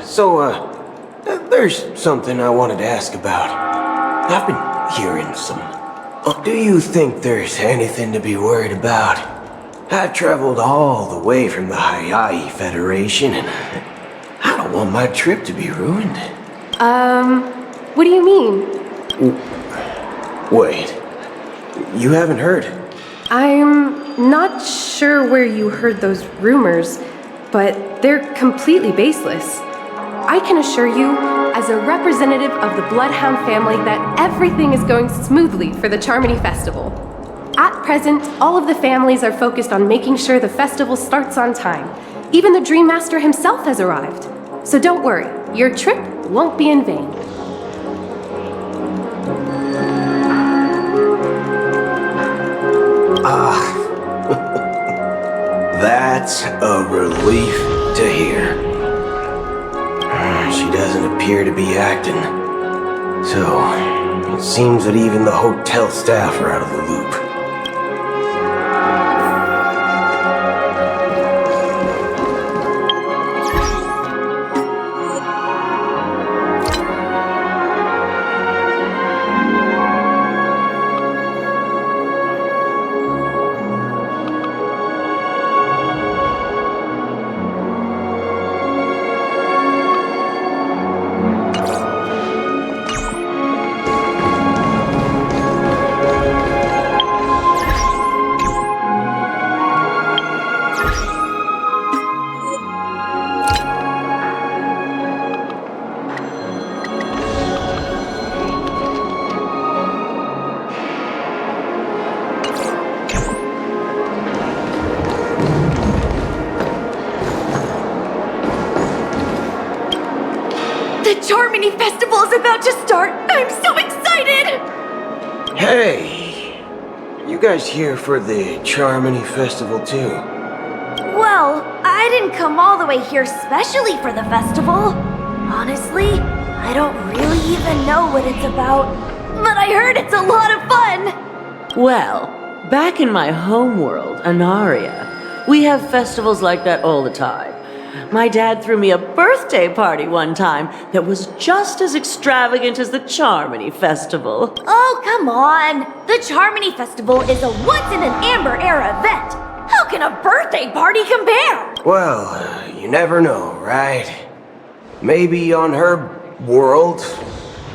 Speaker 23: So, there's something I wanted to ask about. I've been hearing some... Do you think there's anything to be worried about? I've traveled all the way from the Hawaii Federation, and I don't want my trip to be ruined.
Speaker 1: What do you mean?
Speaker 23: Wait. You haven't heard?
Speaker 1: I'm not sure where you heard those rumors, but they're completely baseless. I can assure you, as a representative of the Bloodhound family, that everything is going smoothly for the Charmony Festival. At present, all of the families are focused on making sure the festival starts on time. Even the Dream Master himself has arrived. So don't worry, your trip won't be in vain.
Speaker 23: That's a relief to hear. She doesn't appear to be acting. So, it seems that even the hotel staff are out of the loop.
Speaker 8: The Charmony Festival is about to start! I'm so excited!
Speaker 23: Hey, you guys here for the Charmony Festival too?
Speaker 8: Well, I didn't come all the way here specially for the festival. Honestly, I don't really even know what it's about, but I heard it's a lot of fun!
Speaker 2: Well, back in my homeworld, Anaria, we have festivals like that all the time. My dad threw me a birthday party one time that was just as extravagant as the Charmony Festival.
Speaker 8: Oh, come on! The Charmony Festival is a once-in-an-Amber-era event! How can a birthday party compare?
Speaker 23: Well, you never know, right? Maybe on her world,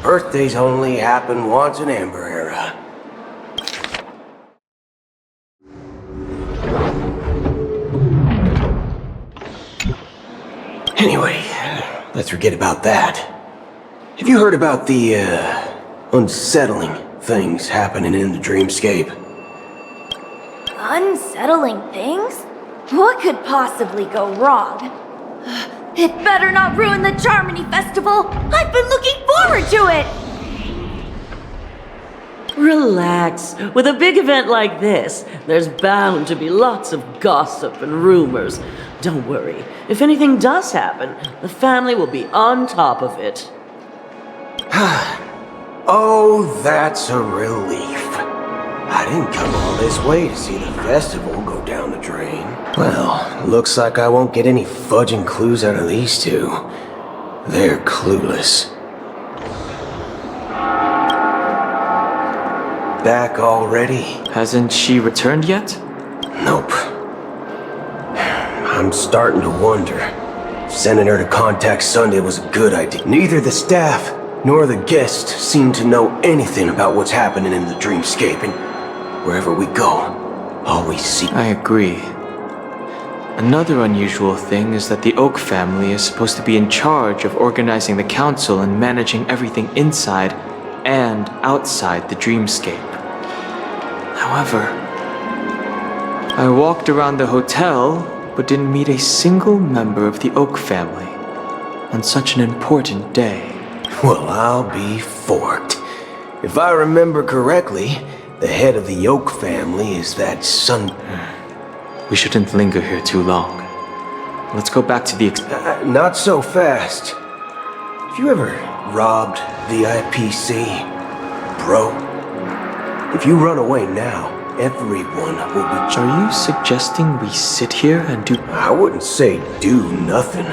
Speaker 23: birthdays only happen once in Amber Era. Anyway, let's forget about that. Have you heard about the, unsettling things happening in the dreamscape?
Speaker 8: Unsettling things? What could possibly go wrong? It better not ruin the Charmony Festival! I've been looking forward to it!
Speaker 2: Relax. With a big event like this, there's bound to be lots of gossip and rumors. Don't worry. If anything does happen, the family will be on top of it.
Speaker 23: Oh, that's a relief. I didn't come all this way to see the festival go down the drain. Well, looks like I won't get any fudging clues out of these two. They're clueless. Back already?
Speaker 22: Hasn't she returned yet?
Speaker 23: Nope. I'm starting to wonder if sending her to contact Sunday was a good idea. Neither the staff nor the guests seem to know anything about what's happening in the dreamscape, and wherever we go, all we see...
Speaker 22: I agree. Another unusual thing is that the Oak family is supposed to be in charge of organizing the council and managing everything inside and outside the dreamscape. However, I walked around the hotel but didn't meet a single member of the Oak family on such an important day.
Speaker 23: Well, I'll be forked. If I remember correctly, the head of the Oak family is that son...
Speaker 22: We shouldn't linger here too long. Let's go back to the
Speaker 23: not so fast. Have you ever robbed the IPC, bro? If you run away now, everyone will be...
Speaker 22: Are you suggesting we sit here and do...
Speaker 23: I wouldn't say do nothing.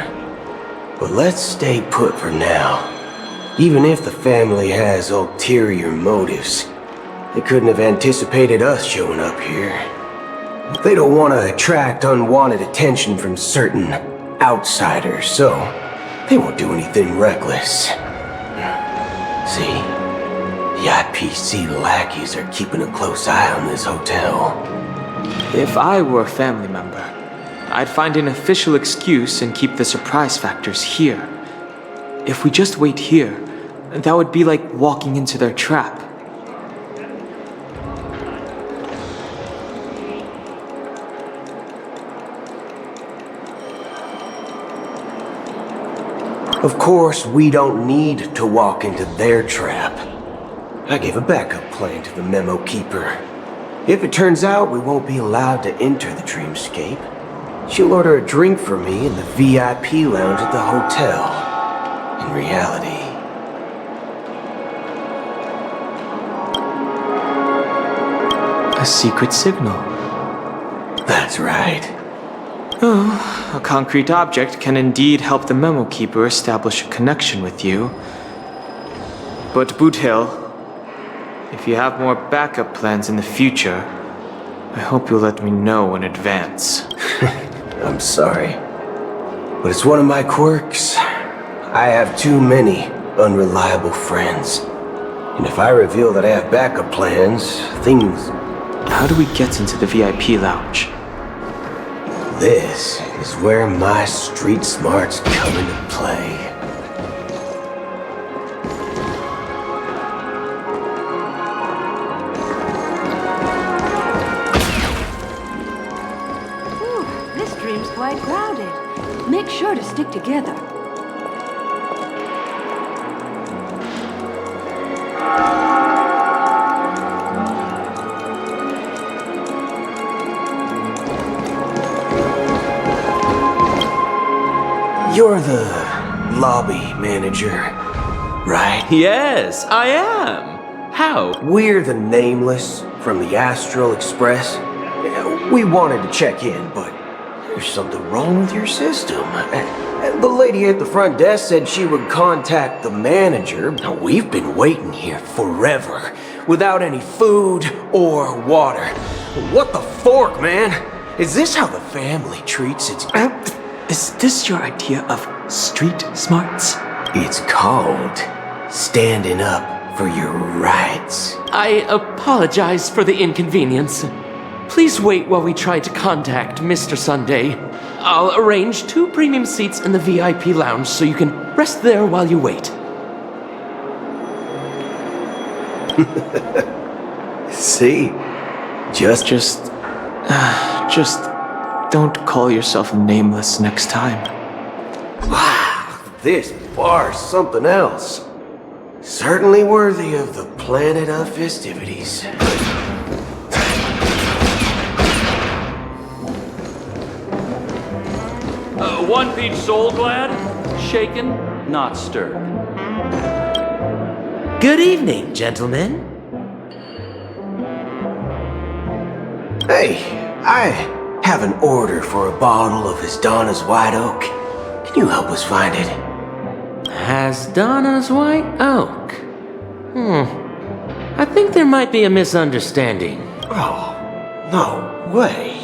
Speaker 23: But let's stay put for now. Even if the family has ulterior motives, they couldn't have anticipated us showing up here. They don't want to attract unwanted attention from certain outsiders, so they won't do anything reckless. See, the IPC lackeys are keeping a close eye on this hotel.
Speaker 22: If I were a family member, I'd find an official excuse and keep the surprise factors here. If we just wait here, that would be like walking into their trap.
Speaker 23: Of course, we don't need to walk into their trap. I gave a backup plan to the memo keeper. If it turns out we won't be allowed to enter the dreamscape, she'll order a drink for me in the VIP lounge at the hotel. In reality.
Speaker 22: A secret signal.
Speaker 23: That's right.
Speaker 22: Oh, a concrete object can indeed help the memo keeper establish a connection with you. But Boot Hill, if you have more backup plans in the future, I hope you'll let me know in advance.
Speaker 23: I'm sorry, but it's one of my quirks. I have too many unreliable friends. And if I reveal that I have backup plans, things...
Speaker 22: How do we get into the VIP lounge?
Speaker 23: This is where my street smarts come into play.
Speaker 7: Ooh, this dream's quite crowded. Make sure to stick together.
Speaker 23: You're the lobby manager, right?
Speaker 19: Yes, I am. How?
Speaker 23: We're the Nameless from the Astral Express. We wanted to check in, but there's something wrong with your system. The lady at the front desk said she would contact the manager. Now, we've been waiting here forever, without any food or water. What the fork, man? Is this how the family treats its...
Speaker 7: Is this your idea of street smarts?
Speaker 23: It's called standing up for your rights.
Speaker 7: I apologize for the inconvenience. Please wait while we try to contact Mr. Sunday. I'll arrange 2 premium seats in the VIP lounge so you can rest there while you wait.
Speaker 23: See?
Speaker 22: Just don't call yourself Nameless next time.
Speaker 23: Wow, this bar's something else. Certainly worthy of the planet of festivities.
Speaker 14: One peach soul glad, shaken, not stirred.
Speaker 18: Good evening, gentlemen.
Speaker 23: Hey, I have an order for a bottle of Hasdana's White Oak. Can you help us find it?
Speaker 18: Hasdana's White Oak? I think there might be a misunderstanding.
Speaker 23: Oh, no way.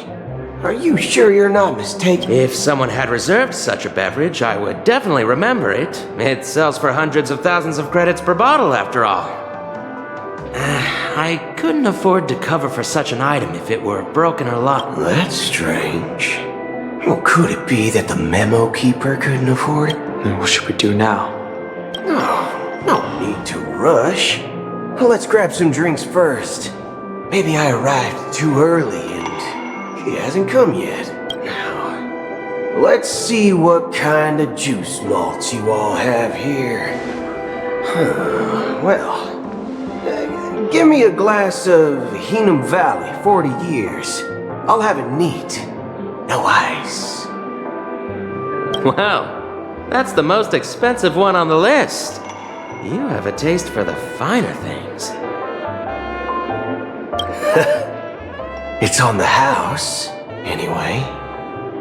Speaker 23: Are you sure you're not mistaken?
Speaker 18: If someone had reserved such a beverage, I would definitely remember it. It sells for hundreds of thousands of credits per bottle, after all. I couldn't afford to cover for such an item if it were broken or lost.
Speaker 23: That's strange. Well, could it be that the memo keeper couldn't afford it?
Speaker 22: Then what should we do now?
Speaker 23: Oh, no need to rush. Well, let's grab some drinks first. Maybe I arrived too early and he hasn't come yet. Now, let's see what kind of juice malts you all have here. Well, give me a glass of Hinam Valley, 40 years. I'll have it neat. No ice.
Speaker 18: Wow, that's the most expensive one on the list. You have a taste for the finer things.
Speaker 23: It's on the house, anyway.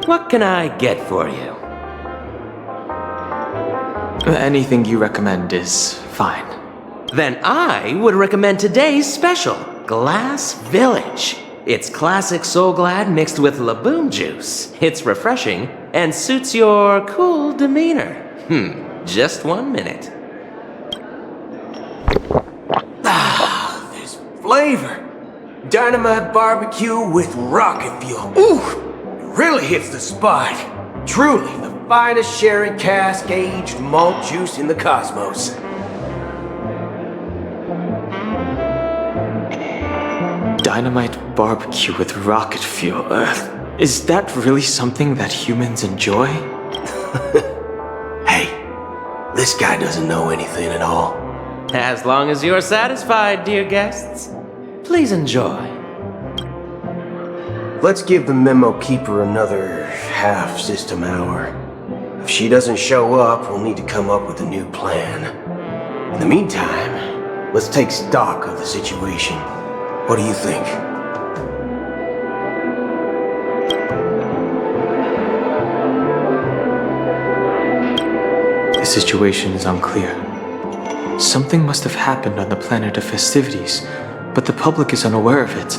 Speaker 18: What can I get for you?
Speaker 22: Anything you recommend is fine.
Speaker 18: Then I would recommend today's special, Glass Village. It's classic Soul Glad mixed with Laboom juice. It's refreshing and suits your cool demeanor. Just 1 minute.
Speaker 23: Ah, this flavor. Dynamite barbecue with rocket fuel. Ooh, it really hits the spot. Truly the finest sherry cask aged malt juice in the cosmos.
Speaker 22: Dynamite barbecue with rocket fuel. Is that really something that humans enjoy?
Speaker 23: Hey, this guy doesn't know anything at all.
Speaker 18: As long as you're satisfied, dear guests, please enjoy.
Speaker 23: Let's give the memo keeper another half system hour. If she doesn't show up, we'll need to come up with a new plan. In the meantime, let's take stock of the situation. What do you think?
Speaker 22: The situation is unclear. Something must have happened on the planet of festivities, but the public is unaware of it.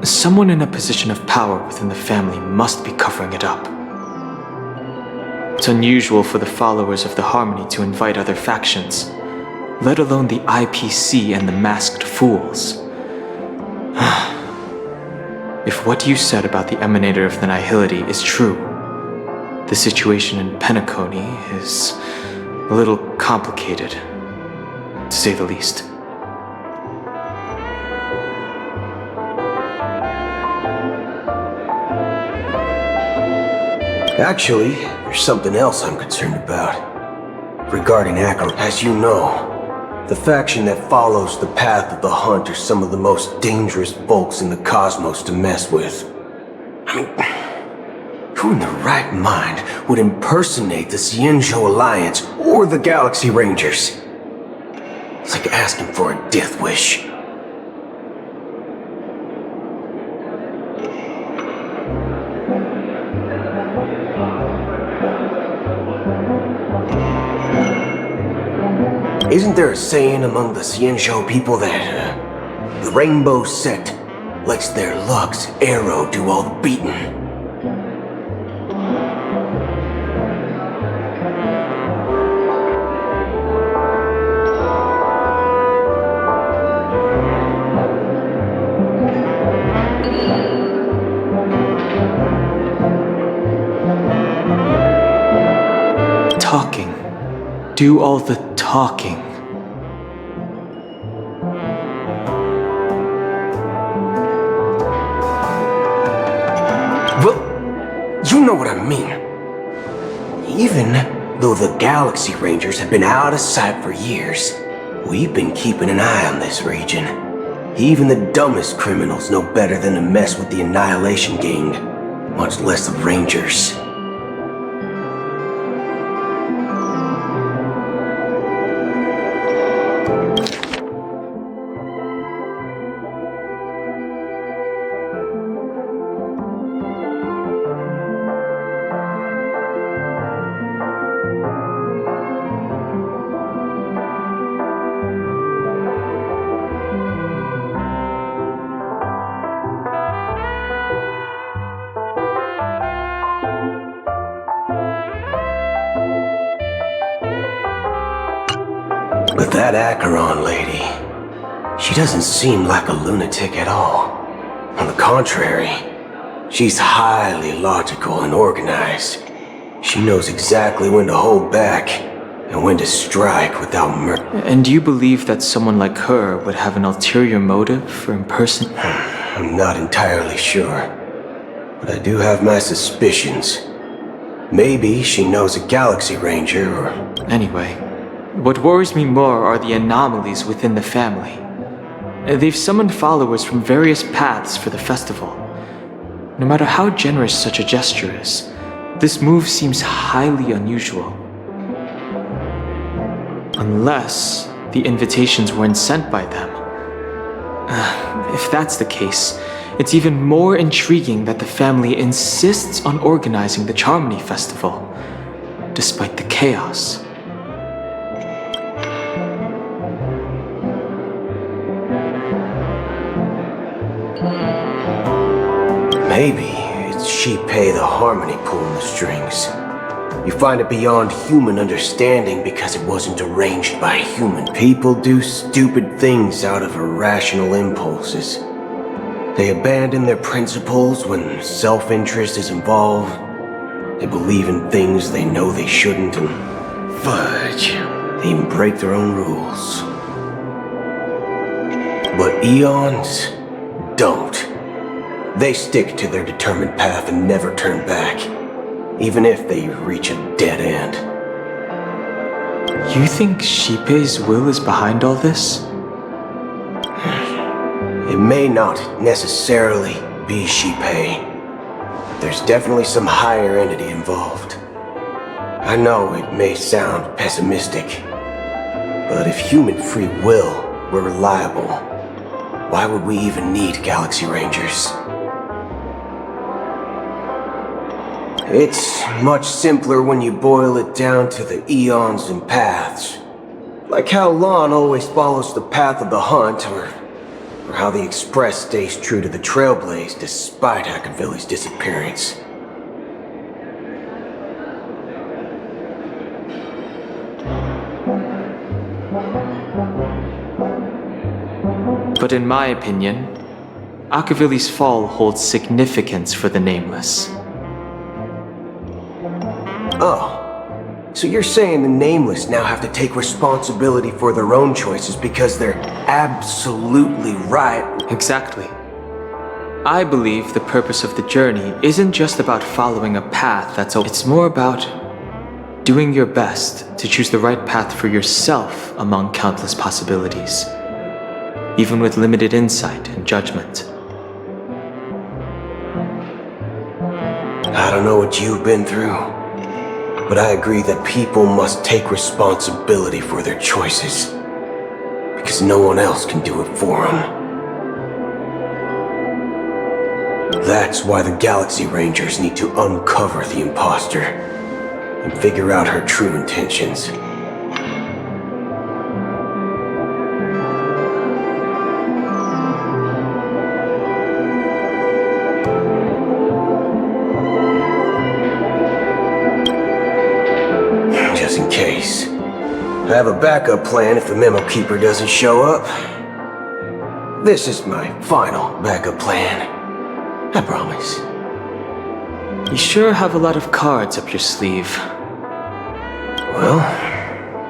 Speaker 22: Someone in a position of power within the family must be covering it up. It's unusual for the followers of the Harmony to invite other factions, let alone the IPC and the Masked Fools. If what you said about the Emanator of the Nihility is true, the situation in Penacony is a little complicated, to say the least.
Speaker 23: Actually, there's something else I'm concerned about. Regarding Acheron, as you know, the faction that follows the path of the Hunt are some of the most dangerous folks in the cosmos to mess with. I mean, Who in their right mind would impersonate the Xianzhou Alliance or the Galaxy Rangers? It's like asking for a death wish. Isn't there a saying among the Xianzhou people that the Rainbow Sect lets their luck's arrow do all the beating?
Speaker 22: Talking. Do all the talking.
Speaker 23: Well, you know what I mean. Even though the Galaxy Rangers have been out of sight for years, we've been keeping an eye on this region. Even the dumbest criminals know better than to mess with the Annihilation Gang, much less the Rangers. But that Acheron lady, she doesn't seem like a lunatic at all. On the contrary, she's highly logical and organized. She knows exactly when to hold back and when to strike without murder.
Speaker 22: And do you believe that someone like her would have an ulterior motive for impersonating?
Speaker 23: I'm not entirely sure, but I do have my suspicions. Maybe she knows a Galaxy Ranger or...
Speaker 22: Anyway, what worries me more are the anomalies within the family. They've summoned followers from various paths for the festival. No matter how generous such a gesture is, this move seems highly unusual. Unless the invitations weren't sent by them. If that's the case, it's even more intriguing that the family insists on organizing the Charmony Festival, despite the chaos.
Speaker 23: Maybe it's Shipei the Harmony pulling the strings. You find it beyond human understanding because it wasn't arranged by human. People do stupid things out of irrational impulses. They abandon their principles when self-interest is involved. They believe in things they know they shouldn't, and fudge, they even break their own rules. But Eons don't. They stick to their determined path and never turn back, even if they reach a dead end.
Speaker 22: You think Shipei's will is behind all this?
Speaker 23: It may not necessarily be Shipei. There's definitely some higher entity involved. I know it may sound pessimistic, but if human free will were reliable, why would we even need Galaxy Rangers? It's much simpler when you boil it down to the eons and paths. Like how Lon always follows the path of the hunt, or how the Express stays true to the Trailblaze despite Akavilli's disappearance.
Speaker 22: But in my opinion, Akavilli's fall holds significance for the Nameless.
Speaker 23: Oh. So you're saying the Nameless now have to take responsibility for their own choices because they're absolutely right?
Speaker 22: Exactly. I believe the purpose of the journey isn't just about following a path that's open. It's more about doing your best to choose the right path for yourself among countless possibilities, even with limited insight and judgment.
Speaker 23: I don't know what you've been through, but I agree that people must take responsibility for their choices, because no one else can do it for them. That's why the Galaxy Rangers need to uncover the imposter and figure out her true intentions. Just in case, I have a backup plan if the Memo Keeper doesn't show up. This is my final backup plan. I promise.
Speaker 22: You sure have a lot of cards up your sleeve.
Speaker 23: Well,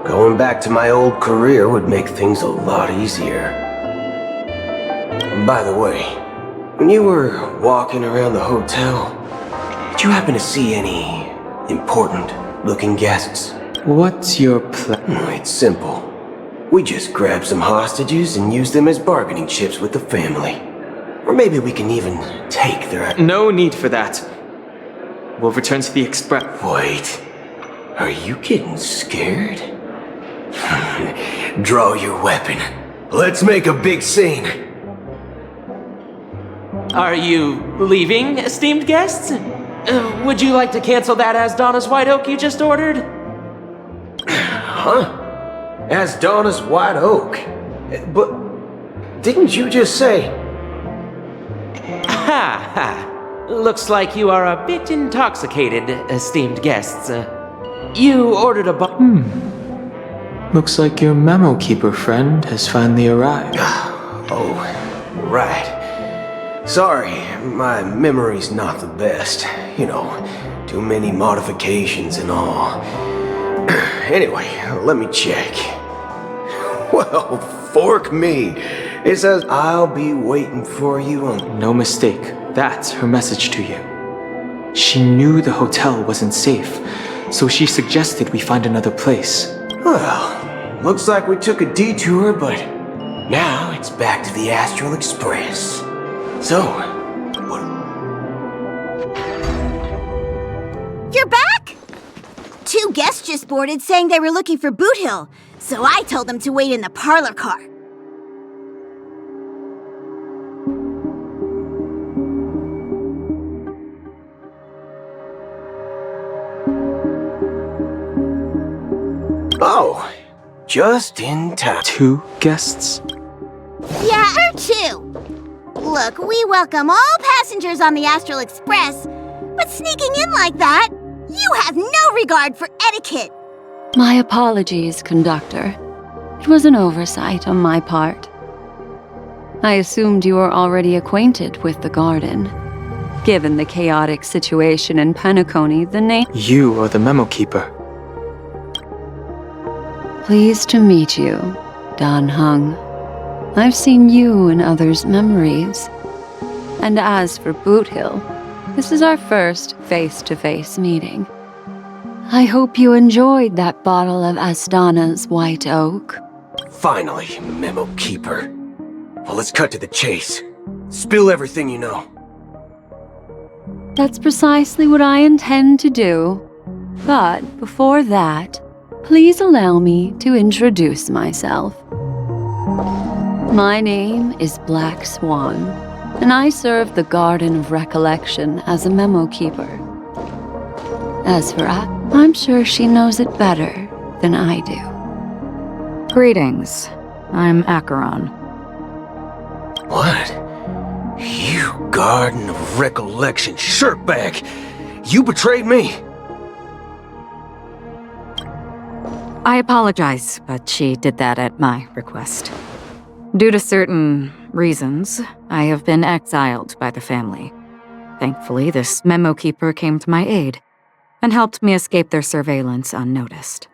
Speaker 23: going back to my old career would make things a lot easier. By the way, when you were walking around the hotel, did you happen to see any important-looking guests?
Speaker 22: What's your plan?
Speaker 23: It's simple. We just grab some hostages and use them as bargaining chips with the family. Or maybe we can even take their...
Speaker 22: No need for that. We'll return to the Express.
Speaker 23: Wait. Are you getting scared? Draw your weapon. Let's make a big scene.
Speaker 18: Are you leaving, esteemed guests? Would you like to cancel that Asdana's White Oak you just ordered?
Speaker 23: Huh? Asdana's White Oak? But didn't you just say...
Speaker 18: Ha ha. Looks like you are a bit intoxicated, esteemed guests. You ordered a
Speaker 22: Looks like your Memo Keeper friend has finally arrived.
Speaker 23: Oh, right. Sorry, my memory's not the best. You know, too many modifications and all. Anyway, let me check. Well, fork me. It says, I'll be waiting for you on...
Speaker 22: No mistake. That's her message to you. She knew the hotel wasn't safe, so she suggested we find another place.
Speaker 23: Well, looks like we took a detour, but now it's back to the Astral Express. So, what...
Speaker 8: You're back? 2 guests just boarded saying they were looking for Boot Hill, so I told them to wait in the parlor car.
Speaker 23: Oh, just in time.
Speaker 22: 2 guests?
Speaker 8: Yeah, or 2. Look, we welcome all passengers on the Astral Express, but sneaking in like that, you have no regard for etiquette.
Speaker 13: My apologies, conductor. It was an oversight on my part. I assumed you were already acquainted with the garden. Given the chaotic situation in Penacony, the name...
Speaker 22: You are the Memo Keeper.
Speaker 13: Pleased to meet you, Dan Hung. I've seen you in others' memories. And as for Boot Hill, this is our first face-to-face meeting. I hope you enjoyed that bottle of Asdana's White Oak.
Speaker 23: Finally, Memo Keeper. Well, let's cut to the chase. Spill everything you know.
Speaker 13: That's precisely what I intend to do. But before that, please allow me to introduce myself. My name is Black Swan, and I serve the Garden of Recollection as a Memo Keeper. As for I'm sure she knows it better than I do.
Speaker 15: Greetings. I'm Acheron.
Speaker 23: What? You Garden of Recollection shirtbag! You betrayed me!
Speaker 15: I apologize, but she did that at my request. Due to certain reasons, I have been exiled by the family. Thankfully, this Memo Keeper came to my aid and helped me escape their surveillance unnoticed.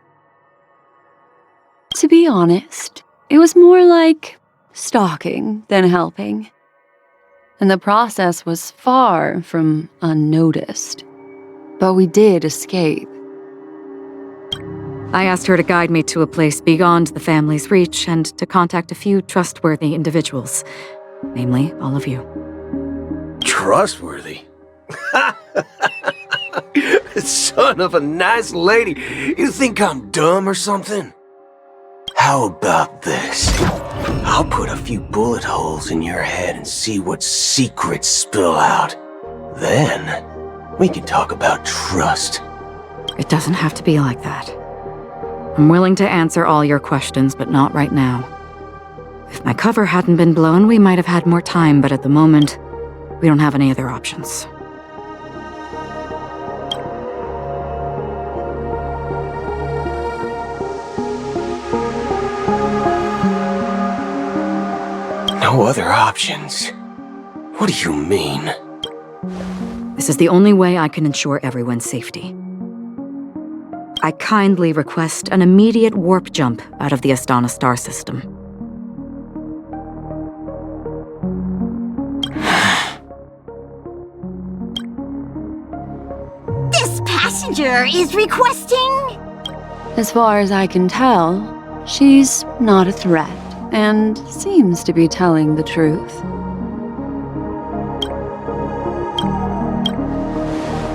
Speaker 13: To be honest, it was more like stalking than helping. And the process was far from unnoticed. But we did escape.
Speaker 15: I asked her to guide me to a place beyond the family's reach and to contact a few trustworthy individuals, namely all of you.
Speaker 23: Trustworthy? Son of a nice lady. You think I'm dumb or something? How about this? I'll put a few bullet holes in your head and see what secrets spill out. Then, we can talk about trust.
Speaker 15: It doesn't have to be like that. I'm willing to answer all your questions, but not right now. If my cover hadn't been blown, we might have had more time, but at the moment, we don't have any other options.
Speaker 23: No other options? What do you mean?
Speaker 15: This is the only way I can ensure everyone's safety. I kindly request an immediate warp jump out of the Astana star system.
Speaker 8: This passenger is requesting...
Speaker 13: As far as I can tell, she's not a threat and seems to be telling the truth.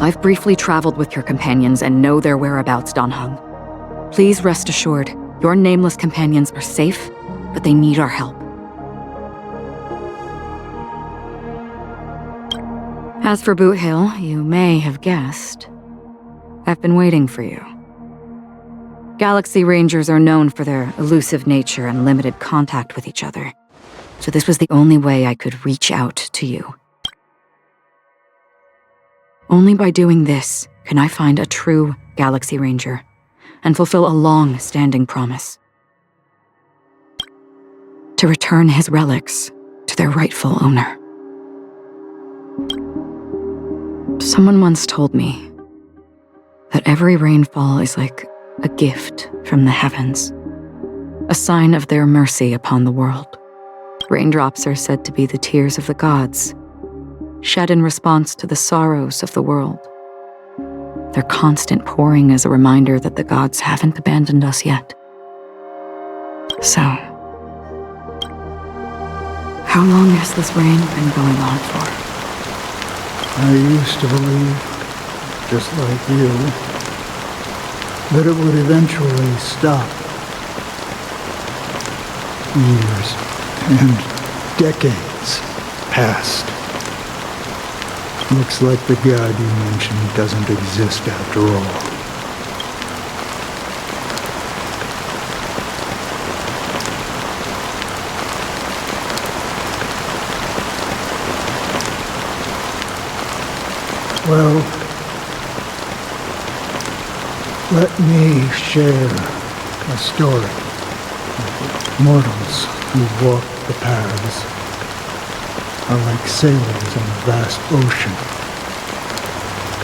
Speaker 15: I've briefly traveled with your companions and know their whereabouts, Dan Heng. Please rest assured, your nameless companions are safe, but they need our help. As for Boot Hill, you may have guessed, I've been waiting for you. Galaxy Rangers are known for their elusive nature and limited contact with each other, so this was the only way I could reach out to you. Only by doing this can I find a true Galaxy Ranger and fulfill a long-standing promise. To return his relics to their rightful owner. Someone once told me that every rainfall is like a gift from the heavens, a sign of their mercy upon the world. Raindrops are said to be the tears of the gods, shed in response to the sorrows of the world. Their constant pouring is a reminder that the gods haven't abandoned us yet. So, how long has this rain been going on for?
Speaker 9: I used to believe, just like you, that it would eventually stop. Years and decades passed. Looks like the god you mentioned doesn't exist after all. Well, let me share a story of mortals who walk the paths are like sailors on a vast ocean,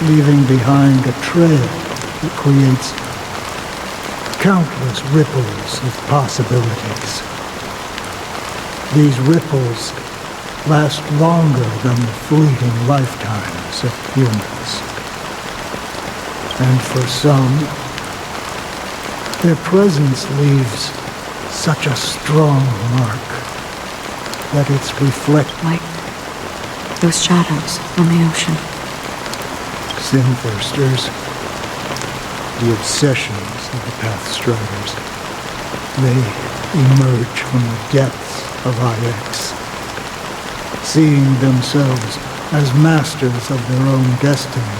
Speaker 9: leaving behind a trail that creates countless ripples of possibilities. These ripples last longer than the fleeting lifetimes of humans. And for some, their presence leaves such a strong mark that it's like
Speaker 15: those shadows on the ocean.
Speaker 9: Sin-thirsters, the obsessions of the Pathstriders, they emerge from the depths of IX, seeing themselves as masters of their own destiny,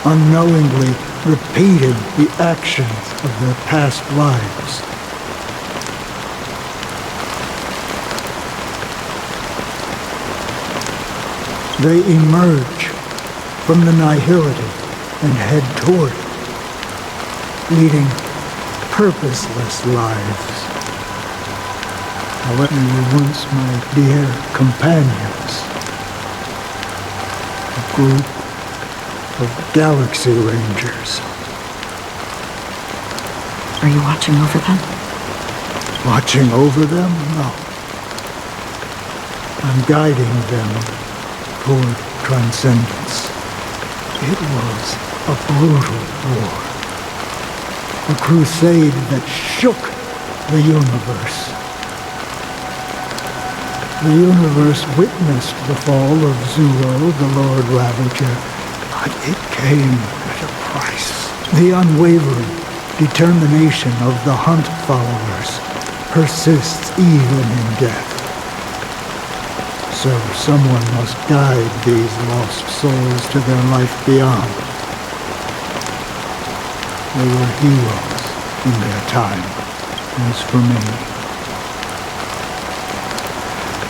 Speaker 9: unknowingly repeating the actions of their past lives. They emerge from the nihility and head toward it, leading purposeless lives. However, you were once my dear companions, a group of Galaxy Rangers.
Speaker 15: Are you watching over them?
Speaker 9: Watching over them? No. I'm guiding them toward transcendence. It was a brutal war. A crusade that shook the universe. The universe witnessed the fall of Zuo, the Lord Ravager, But it came at a price. The unwavering determination of the Hunt followers persists even in death. So someone must guide these lost souls to their life beyond. They were heroes in their time. As for me,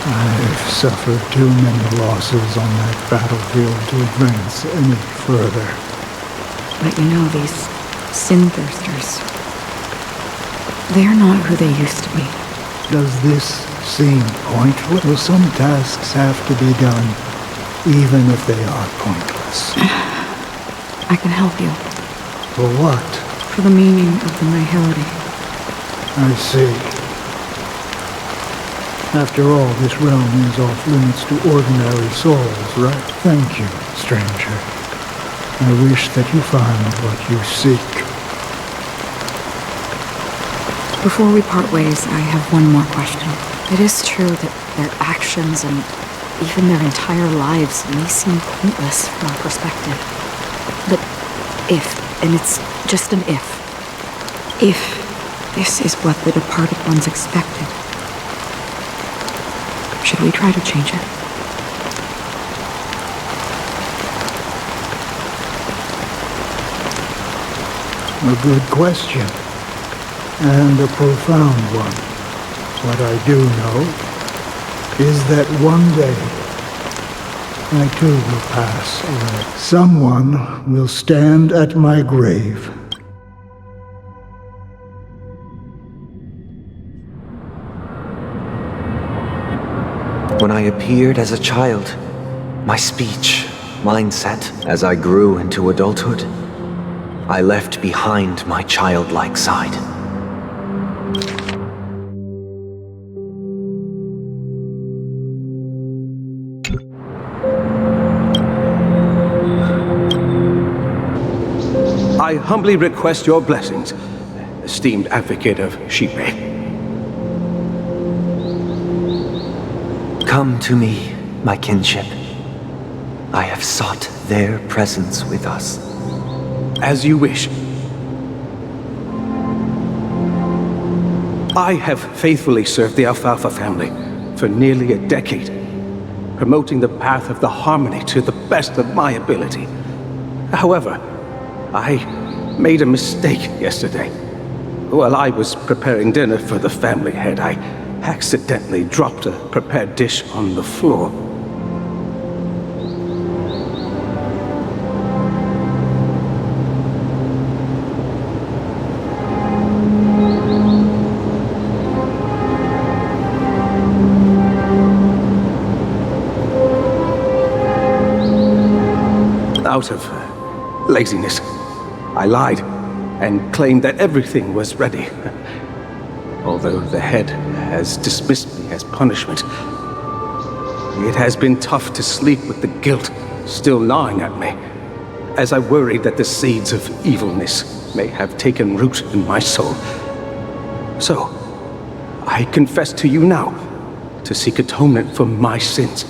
Speaker 9: I've suffered too many losses on that battlefield to advance any further.
Speaker 15: But you know, these sin thirsters, they're not who they used to be.
Speaker 9: Does this seem pointless? Will some tasks have to be done, even if they are pointless?
Speaker 15: I can help you.
Speaker 9: For what?
Speaker 15: For the meaning of the nihility.
Speaker 9: I see. After all, this realm is off limits to ordinary souls, right? Thank you, stranger. I wish that you find what you seek.
Speaker 15: Before we part ways, I have one more question. It is true that their actions and even their entire lives may seem pointless from our perspective. But if, and it's just an if this is what the departed ones expected, should we try to change it?
Speaker 9: A good question. And a profound one. What I do know is that one day I too will pass away. Someone will stand at my grave.
Speaker 10: When I appeared as a child, my speech, mindset, as I grew into adulthood, I left behind my childlike side.
Speaker 17: I humbly request your blessings, esteemed advocate of Shipe.
Speaker 10: Come to me, my kinship. I have sought their presence with us.
Speaker 17: As you wish. I have faithfully served the Alfalfa family for nearly a decade, promoting the path of the harmony to the best of my ability. However, I made a mistake yesterday. While I was preparing dinner for the family head, I accidentally dropped a prepared dish on the floor. Out of laziness, I lied and claimed that everything was ready. Although the head has dismissed me as punishment, it has been tough to sleep with the guilt still gnawing at me, as I worried that the seeds of evilness may have taken root in my soul. So, I confess to you now to seek atonement for my sins.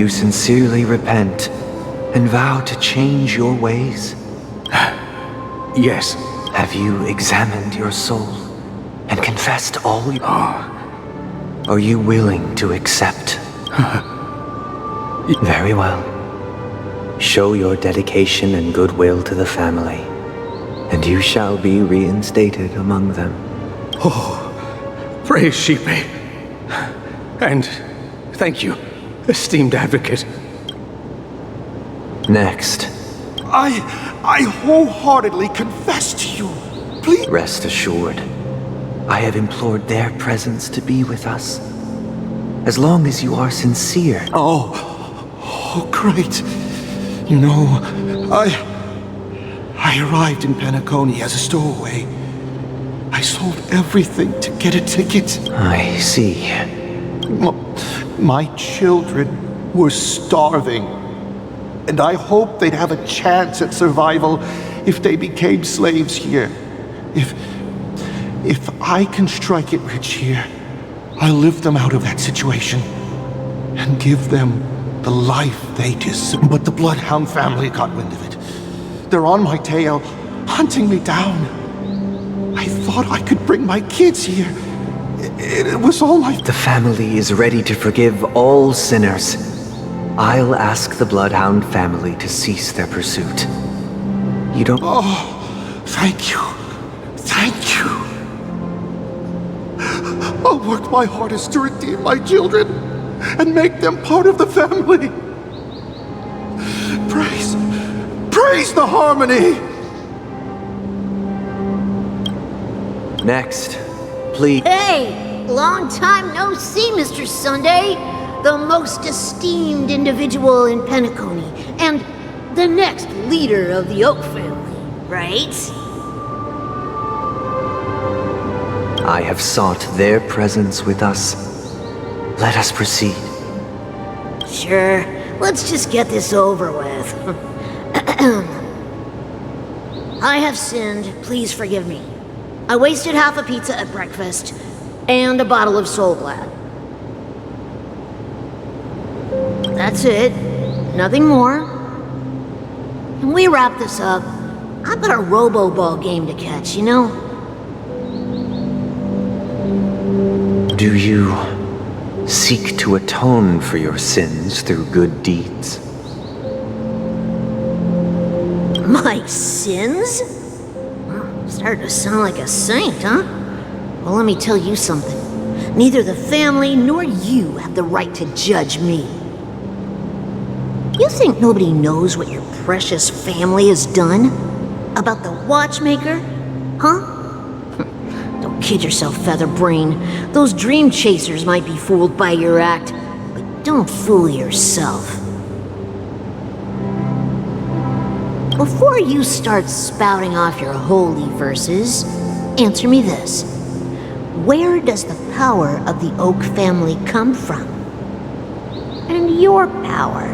Speaker 10: Sincerely repent and vow to change your ways?
Speaker 17: Yes.
Speaker 10: Have you examined your soul and confessed all you... Are you willing to accept? Very well. Show your dedication and goodwill to the family, and you shall be reinstated among them.
Speaker 17: Oh, praise Shipe. And thank you, esteemed advocate.
Speaker 10: Next.
Speaker 20: I wholeheartedly confess to you. Please.
Speaker 10: Rest assured, I have implored their presence to be with us. As long as you are sincere.
Speaker 20: Oh, great. You know, I arrived in Penacony as a stowaway. I sold everything to get a ticket.
Speaker 10: I see.
Speaker 20: My children were starving, and I hoped they'd have a chance at survival if they became slaves here. If I can strike it rich here, I'll lift them out of that situation and give them the life they deserve. But the Bloodhound family got wind of it. They're on my tail, hunting me down. I thought I could bring my kids here. It was all my...
Speaker 10: The family is ready to forgive all sinners. I'll ask the Bloodhound family to cease their pursuit. You don't...
Speaker 20: Oh, thank you. Thank you. I'll work my hardest to redeem my children and make them part of the family. Praise the harmony!
Speaker 10: Next, please.
Speaker 5: Hey! Long time no see, Mr. Sunday. The most esteemed individual in Penacony, and the next leader of the Oak family, right?
Speaker 10: I have sought their presence with us. Let us proceed.
Speaker 5: Sure. Let's just get this over with. I have sinned. Please forgive me. I wasted half a pizza at breakfast, and a bottle of Soul Glad. That's it. Nothing more. Can we wrap this up? I've got a Robo-Ball game to catch, you know?
Speaker 10: Do you seek to atone for your sins through good deeds?
Speaker 5: My sins? Starting to sound like a saint, huh? Well, let me tell you something. Neither the family nor you have the right to judge me. You think nobody knows what your precious family has done? About the watchmaker? Huh? Don't kid yourself, Featherbrain. Those dream chasers might be fooled by your act, but don't fool yourself. Before you start spouting off your holy verses, answer me this. Where does the power of the Oak family come from? And your power?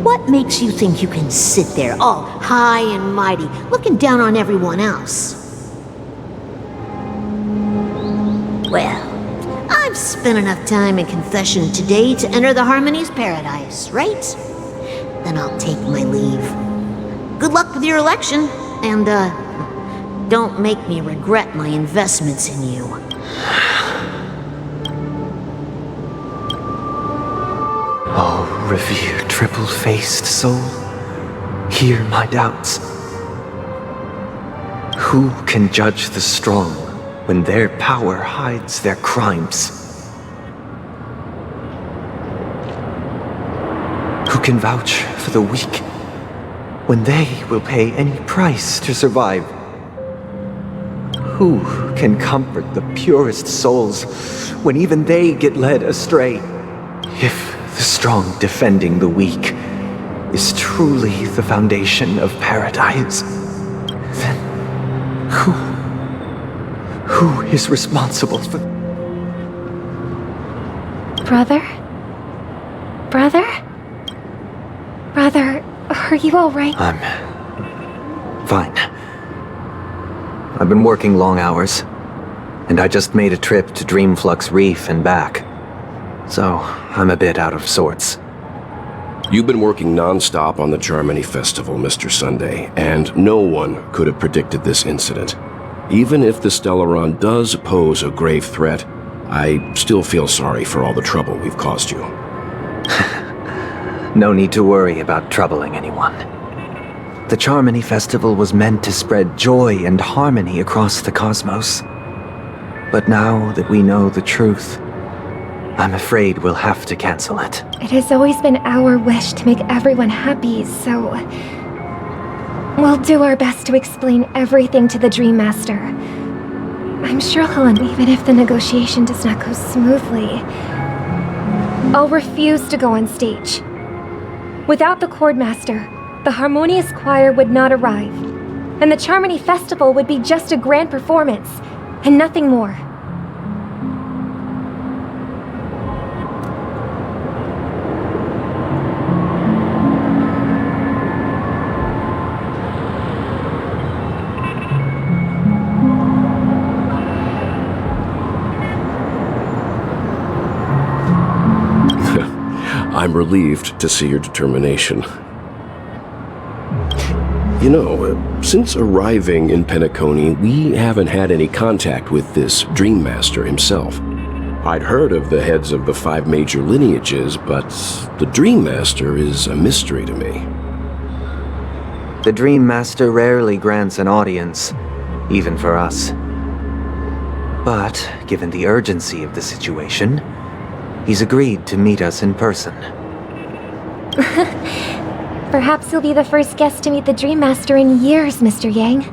Speaker 5: What makes you think you can sit there all high and mighty, looking down on everyone else? Well, I've spent enough time in confession today to enter the Harmony's paradise, right? Then I'll take my leave. Good luck with your election, and, don't make me regret my investments in you.
Speaker 10: Oh, revered triple-faced soul, hear my doubts. Who can judge the strong when their power hides their crimes? Who can vouch for the weak when they will pay any price to survive? Who can comfort the purest souls when even they get led astray? If the strong defending the weak is truly the foundation of paradise, then who is responsible for...
Speaker 21: Brother? Brother? Brother, are you alright?
Speaker 10: I'm fine. I've been working long hours, and I just made a trip to Dreamflux Reef and back. So, I'm a bit out of sorts.
Speaker 6: You've been working non-stop on the Charmony Festival, Mr. Sunday, and no one could have predicted this incident. Even if the Stellaron does pose a grave threat, I still feel sorry for all the trouble we've caused you.
Speaker 10: No need to worry about troubling anyone. The Charmony Festival was meant to spread joy and harmony across the cosmos. But now that we know the truth, I'm afraid we'll have to cancel it.
Speaker 21: It has always been our wish to make everyone happy, so... we'll do our best to explain everything to the Dream Master. I'm sure he'll, even if the negotiation does not go smoothly. I'll refuse to go on stage. Without the Chord Master, the Harmonious Choir would not arrive, and the Charmony Festival would be just a grand performance, and nothing more.
Speaker 6: I'm relieved to see your determination. You know, since arriving in Penacony, we haven't had any contact with this Dream Master himself. I'd heard of the heads of the 5 major lineages, but the Dream Master is a mystery to me.
Speaker 10: The Dream Master rarely grants an audience, even for us. But, given the urgency of the situation, he's agreed to meet us in person.
Speaker 8: Perhaps you'll be the first guest to meet the Dream Master in years, Mr. Yang.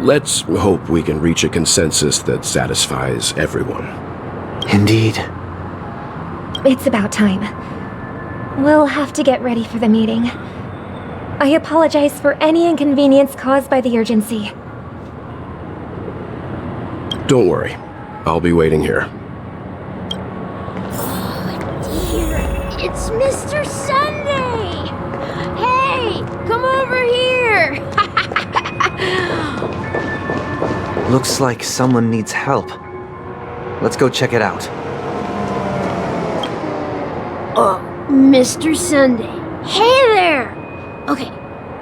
Speaker 6: Let's hope we can reach a consensus that satisfies everyone.
Speaker 10: Indeed.
Speaker 8: It's about time. We'll have to get ready for the meeting. I apologize for any inconvenience caused by the urgency.
Speaker 6: Don't worry. I'll be waiting here.
Speaker 3: It's Mr. Sunday! Hey, come over here!
Speaker 10: Looks like someone needs help. Let's go check it out.
Speaker 3: Mr. Sunday. Hey there! Okay,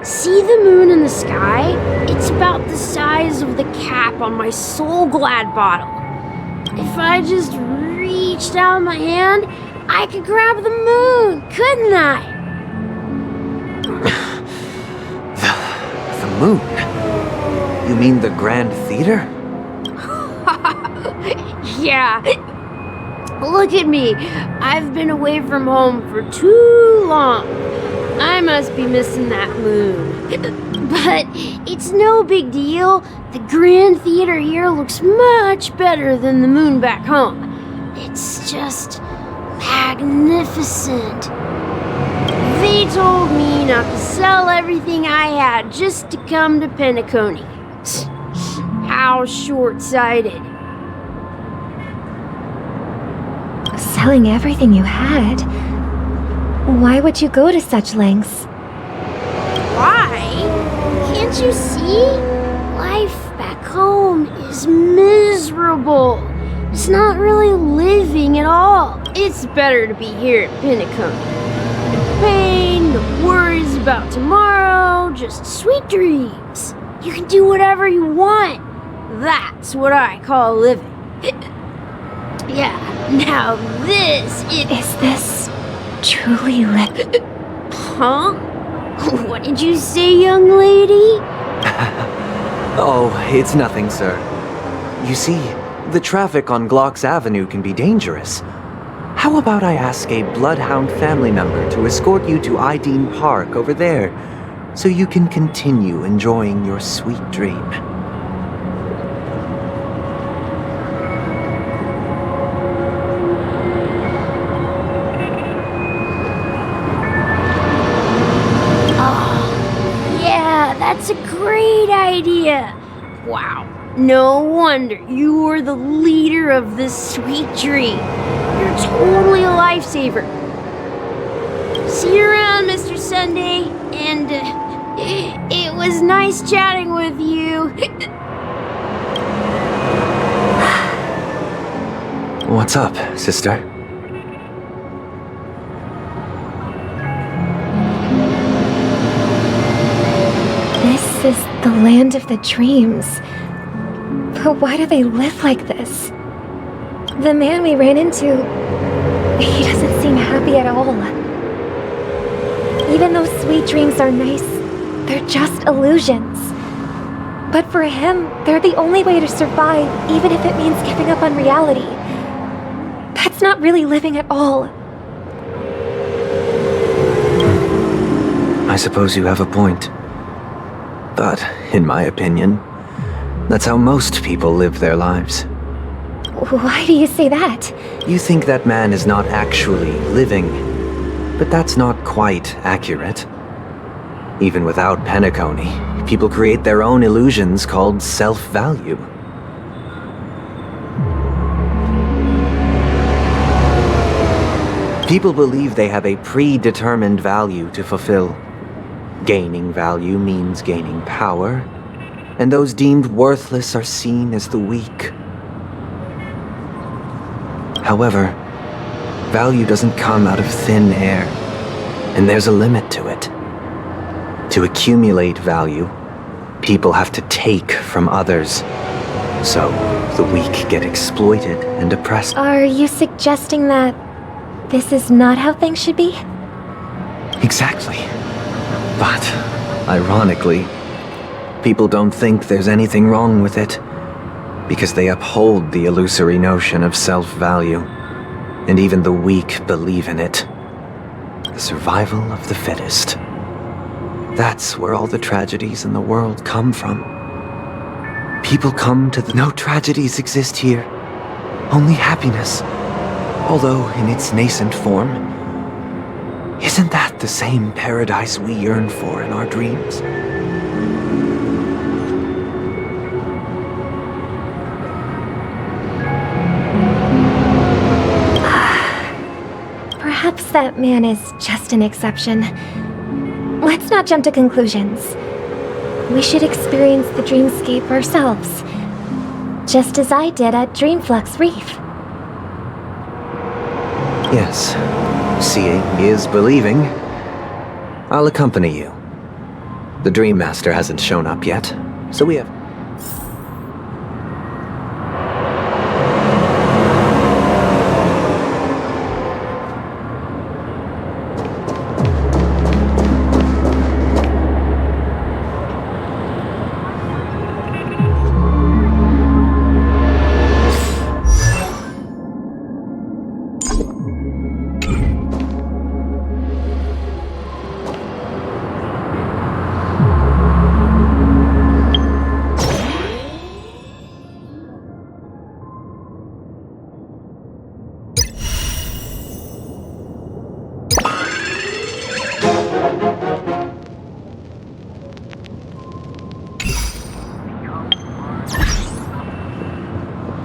Speaker 3: see the moon in the sky? It's about the size of the cap on my Soul Glad bottle. If I just reached out my hand, I could grab the moon, couldn't I?
Speaker 10: The moon? You mean the Grand Theater?
Speaker 3: Yeah. Look at me. I've been away from home for too long. I must be missing that moon. But it's no big deal. The Grand Theater here looks much better than the moon back home. It's just magnificent. They told me not to sell everything I had just to come to Penacony. How short-sighted.
Speaker 8: Selling everything you had? Why would you go to such lengths?
Speaker 3: Why? Can't you see? Life back home is miserable. It's not really living at all. It's better to be here at Penacony. No pain, no worries about tomorrow, just sweet dreams. You can do whatever you want. That's what I call living. Yeah, now this
Speaker 8: is this truly living?
Speaker 3: Huh? What did you say, young lady?
Speaker 10: Oh, it's nothing, sir. You see, the traffic on Glock's Avenue can be dangerous. How about I ask a Bloodhound family member to escort you to Ideen Park over there, so you can continue enjoying your sweet dream?
Speaker 3: That's a great idea! Wow, no wonder you were the leader of this sweet dream. You're totally a lifesaver. See you around, Mr. Sunday, and it was nice chatting with you.
Speaker 10: What's up, sister?
Speaker 8: This is the land of the dreams. But why do they live like this? The man we ran into, he doesn't seem happy at all. Even though sweet dreams are nice, they're just illusions. But for him, they're the only way to survive, even if it means giving up on reality. That's not really living at all.
Speaker 10: I suppose you have a point. But, in my opinion, that's how most people live their lives.
Speaker 8: Why do you say that?
Speaker 10: You think that man is not actually living, but that's not quite accurate. Even without Penacony, people create their own illusions called self-value. People believe they have a predetermined value to fulfill. Gaining value means gaining power, and those deemed worthless are seen as the weak. However, Value doesn't come out of thin air, and there's a limit to it. To accumulate value, people have to take from others. So, the weak get exploited and oppressed.
Speaker 4: Are you suggesting that this is not how things should be?
Speaker 10: Exactly. But, ironically, people don't think there's anything wrong with it, because they uphold the illusory notion of self-value, and even the weak believe in it. The survival of the fittest. That's where all the tragedies in the world come from. People come to the... No tragedies exist here. Only happiness. Although in its nascent form. Isn't that the same paradise we yearn for in our dreams?
Speaker 4: Perhaps that man is just an exception. Let's not jump to conclusions. We should experience the dreamscape ourselves, just as I did at Dreamflux Reef.
Speaker 10: Yes, seeing is believing. I'll accompany you. The Dream Master hasn't shown up yet, so we have...